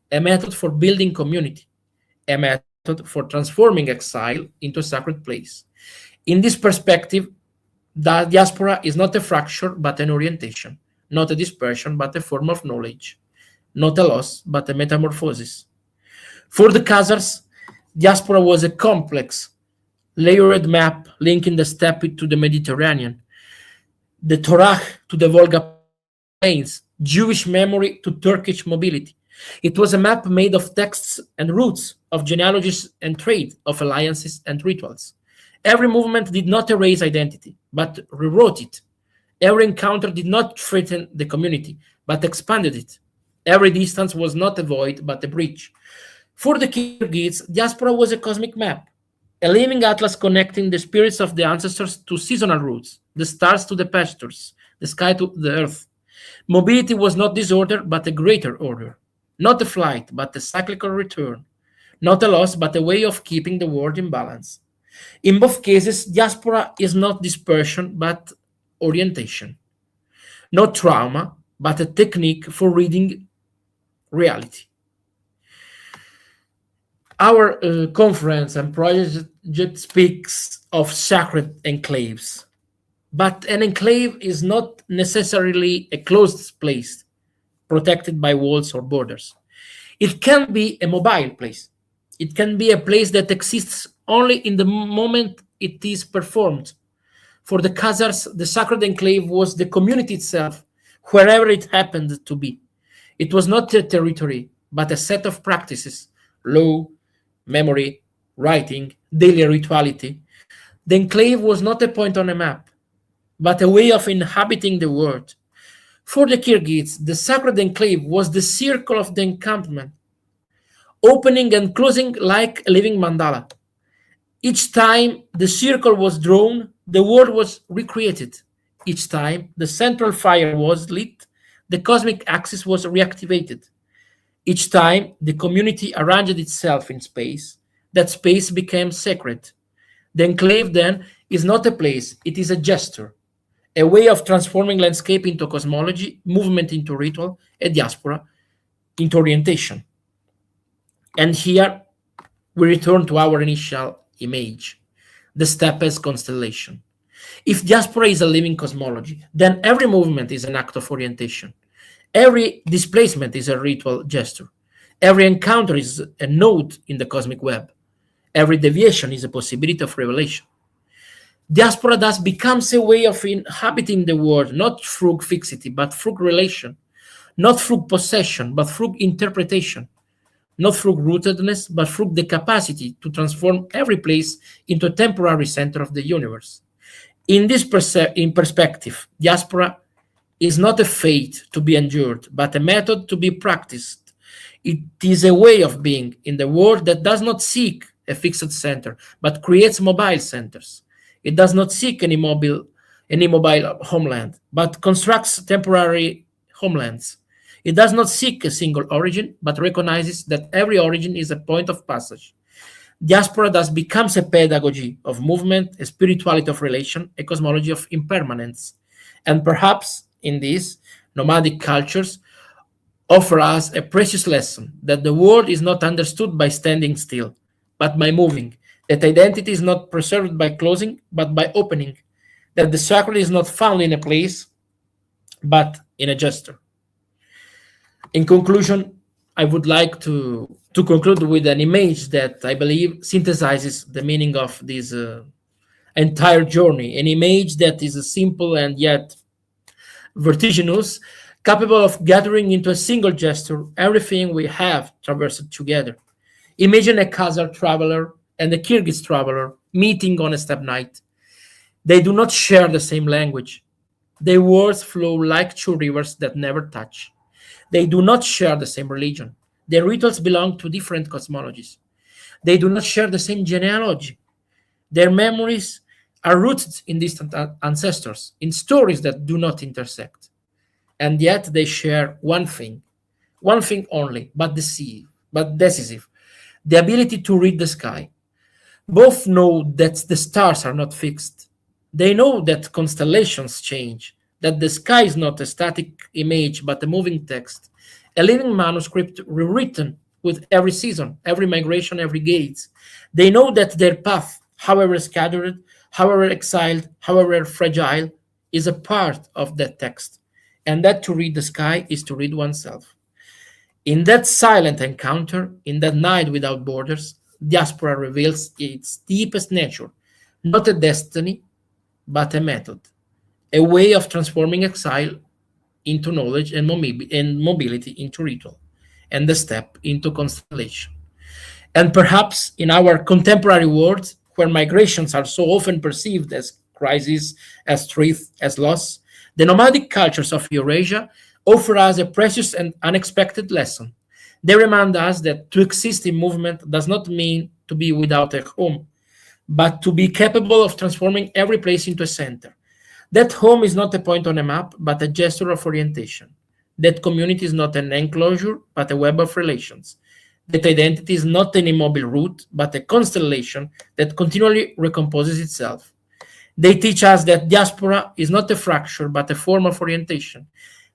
a method for building community, a method for transforming exile into a sacred place. In this perspective, the diaspora is not a fracture, but an orientation, not a dispersion, but a form of knowledge, not a loss, but a metamorphosis. For the Khazars, diaspora was a complex, layered map linking the steppe to the Mediterranean, the Torah to the Volga plains, Jewish memory to Turkish mobility. It was a map made of texts and roots, of genealogies and trade, of alliances and rituals. Every movement did not erase identity, but rewrote it. Every encounter did not threaten the community, but expanded it. Every distance was not a void, but a bridge. For the Kirghiz, diaspora was a cosmic map, a living atlas connecting the spirits of the ancestors to seasonal routes, the stars to the pastures, the sky to the earth. Mobility was not disorder, but a greater order. Not a flight, but a cyclical return. Not a loss, but a way of keeping the world in balance. In both cases, diaspora is not dispersion, but orientation. Not trauma, but a technique for reading reality. Our conference and project speaks of sacred enclaves, but an enclave is not necessarily a closed place protected by walls or borders. It can be a mobile place. It can be a place that exists only in the moment it is performed. For the Khazars, the sacred enclave was the community itself, wherever it happened to be. It was not a territory, but a set of practices, law, memory, writing, daily rituality. The enclave was not a point on a map, but a way of inhabiting the world. For the Kirghiz, the sacred enclave was the circle of the encampment, opening and closing like a living mandala. Each time the circle was drawn, the world was recreated. Each time the central fire was lit, the cosmic axis was reactivated. Each time the community arranged itself in space, that space became sacred. The enclave then is not a place, it is a gesture, a way of transforming landscape into cosmology, movement into ritual, a diaspora into orientation. And here we return to our initial image, the Steppe constellation. If diaspora is a living cosmology, then every movement is an act of orientation. Every displacement is a ritual gesture. Every encounter is a node in the cosmic web. Every deviation is a possibility of revelation. Diaspora thus becomes a way of inhabiting the world, not through fixity, but through relation, not through possession, but through interpretation, not through rootedness, but through the capacity to transform every place into a temporary center of the universe. In this perspective, diaspora is not a fate to be endured, but a method to be practiced. It is a way of being in the world that does not seek a fixed center, but creates mobile centers. It does not seek any mobile homeland, but constructs temporary homelands. It does not seek a single origin, but recognizes that every origin is a point of passage. Diaspora thus becomes a pedagogy of movement, a spirituality of relation, a cosmology of impermanence. And perhaps in this, nomadic cultures offer us a precious lesson that the world is not understood by standing still, but by moving, that identity is not preserved by closing, but by opening, that the sacred is not found in a place, but in a gesture. In conclusion, I would like to conclude with an image that I believe synthesizes the meaning of this entire journey, an image that is simple and yet vertiginous, capable of gathering into a single gesture everything we have traversed together. Imagine a Khazar traveler and a Kirghis traveler meeting on a steppe night. They do not share the same language. Their words flow like two rivers that never touch. They do not share the same religion. Their rituals belong to different cosmologies. They do not share the same genealogy. Their memories are rooted in distant ancestors, in stories that do not intersect. And yet they share one thing only, but decisive, the ability to read the sky. Both know that the stars are not fixed. They know that constellations change, that the sky is not a static image, but a moving text, a living manuscript rewritten with every season, every migration, every gaze. They know that their path, however scattered, however exiled, however fragile, is a part of that text, and that to read the sky is to read oneself. In that silent encounter, in that night without borders, diaspora reveals its deepest nature, not a destiny, but a method, a way of transforming exile into knowledge and mobility into ritual, and the step into constellation. And perhaps in our contemporary world, where migrations are so often perceived as crisis, as threat, as loss, the nomadic cultures of Eurasia offer us a precious and unexpected lesson. They remind us that to exist in movement does not mean to be without a home, but to be capable of transforming every place into a center. That home is not a point on a map, but a gesture of orientation. That community is not an enclosure, but a web of relations. That identity is not an immobile root, but a constellation that continually recomposes itself. They teach us that diaspora is not a fracture, but a form of orientation.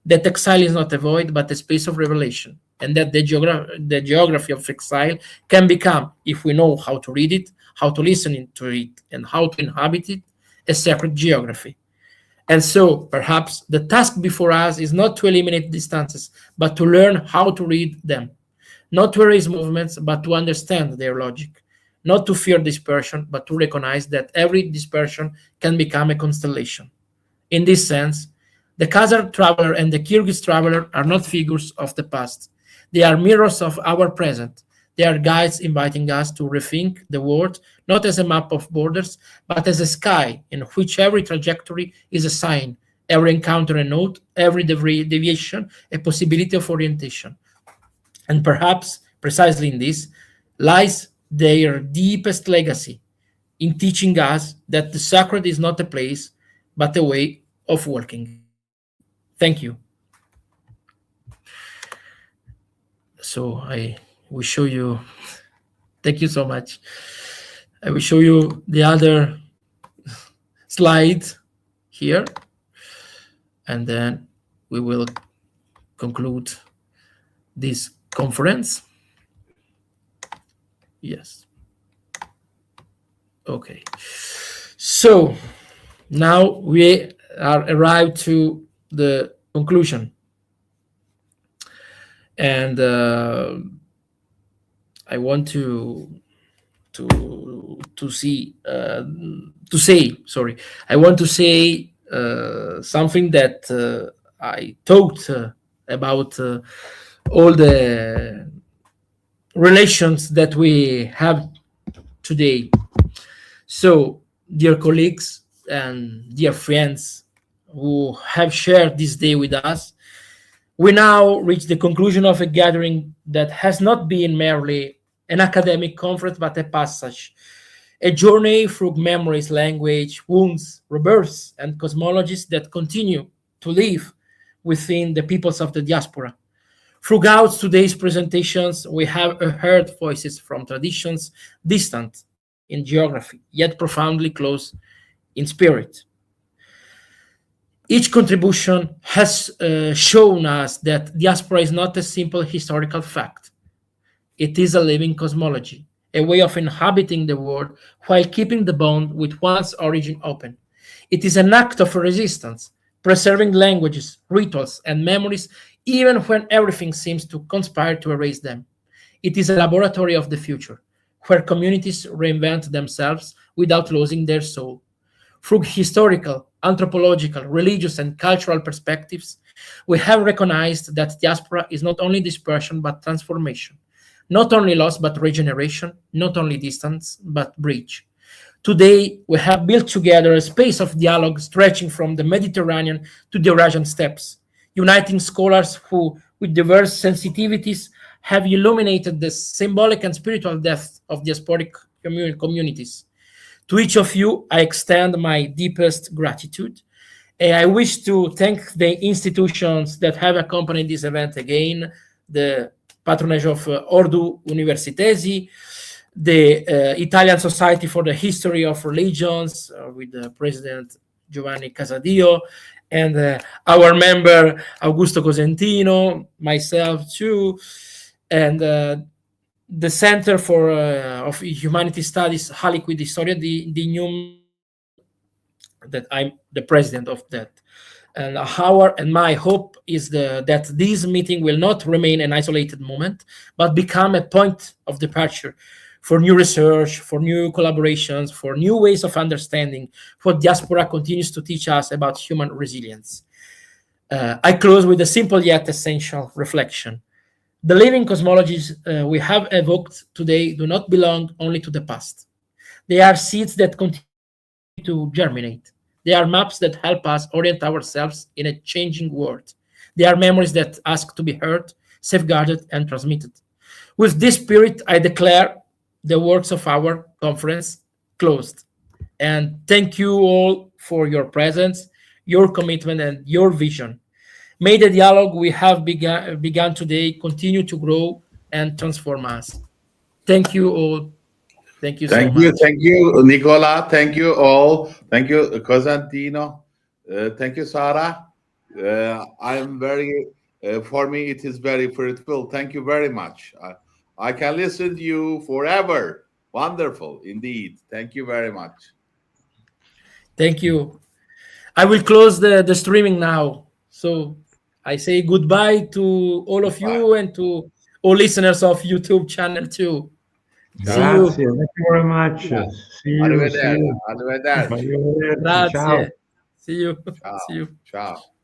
That exile is not a void, but a space of revelation. And that the geography of exile can become, if we know how to read it, how to listen to it, and how to inhabit it, a sacred geography. And so, perhaps, the task before us is not to eliminate distances, but to learn how to read them. Not to erase movements, but to understand their logic. Not to fear dispersion, but to recognize that every dispersion can become a constellation. In this sense, the Khazar traveler and the Kirghiz traveler are not figures of the past. They are mirrors of our present. They are guides inviting us to rethink the world, not as a map of borders, but as a sky in which every trajectory is a sign, every encounter a note, every deviation a possibility of orientation. And perhaps, precisely in this, lies their deepest legacy, in teaching us that the sacred is not a place, but a way of working. Thank you. So I will show you, thank you so much. I will show you the other slide here, and then we will conclude this conference. Yes. Okay. So now we are arrived to the conclusion. And I want to say something that I talked about all the relations that we have today. So, dear colleagues and dear friends who have shared this day with us, we now reach the conclusion of a gathering that has not been merely an academic conference, but a passage, a journey through memories, language, wounds, rebirths, and cosmologies that continue to live within the peoples of the diaspora. Throughout today's presentations, we have heard voices from traditions distant in geography, yet profoundly close in spirit. Each contribution has shown us that diaspora is not a simple historical fact. It is a living cosmology, a way of inhabiting the world while keeping the bond with one's origin open. It is an act of resistance, preserving languages, rituals, and memories even when everything seems to conspire to erase them. It is a laboratory of the future, where communities reinvent themselves without losing their soul. Through historical, anthropological, religious, and cultural perspectives, we have recognized that diaspora is not only dispersion but transformation, not only loss but regeneration, not only distance but bridge. Today, we have built together a space of dialogue stretching from the Mediterranean to the Eurasian steppes, uniting scholars who, with diverse sensitivities, have illuminated the symbolic and spiritual depth of diasporic communities. To each of you, I extend my deepest gratitude. I wish to thank the institutions that have accompanied this event again, the patronage of Ordu Universitesi, the Italian Society for the History of Religions with the President Giovanni Casadio, and our member Augusto Cosentino, myself too, and the Center of Humanity Studies, Haliquid Historia di Gnum, that I'm the president of that. And our and my hope is that this meeting will not remain an isolated moment, but become a point of departure for new research, for new collaborations, for new ways of understanding what diaspora continues to teach us about human resilience. I close with a simple yet essential reflection. The living cosmologies we have evoked today do not belong only to the past. They are seeds that continue to germinate. They are maps that help us orient ourselves in a changing world. They are memories that ask to be heard, safeguarded, and transmitted. With this spirit, I declare the works of our conference closed. And thank you all for your presence, your commitment, and your vision. May the dialogue we have begun today continue to grow and transform us. Thank you all. Thank you so much. Thank you, Nicola. Thank you all. Thank you, Cosentino. Thank you, Sara. I'm very, for me, it is very fruitful. Thank you very much. I can listen to you forever. Wonderful, indeed. Thank you very much. Thank you. I will close the streaming now. So I say goodbye to all of you and to all listeners of YouTube channel too. Grazie, thank you very much. See you. Arrivederci. Grazie. Ciao. See you. Ciao. See you. Ciao.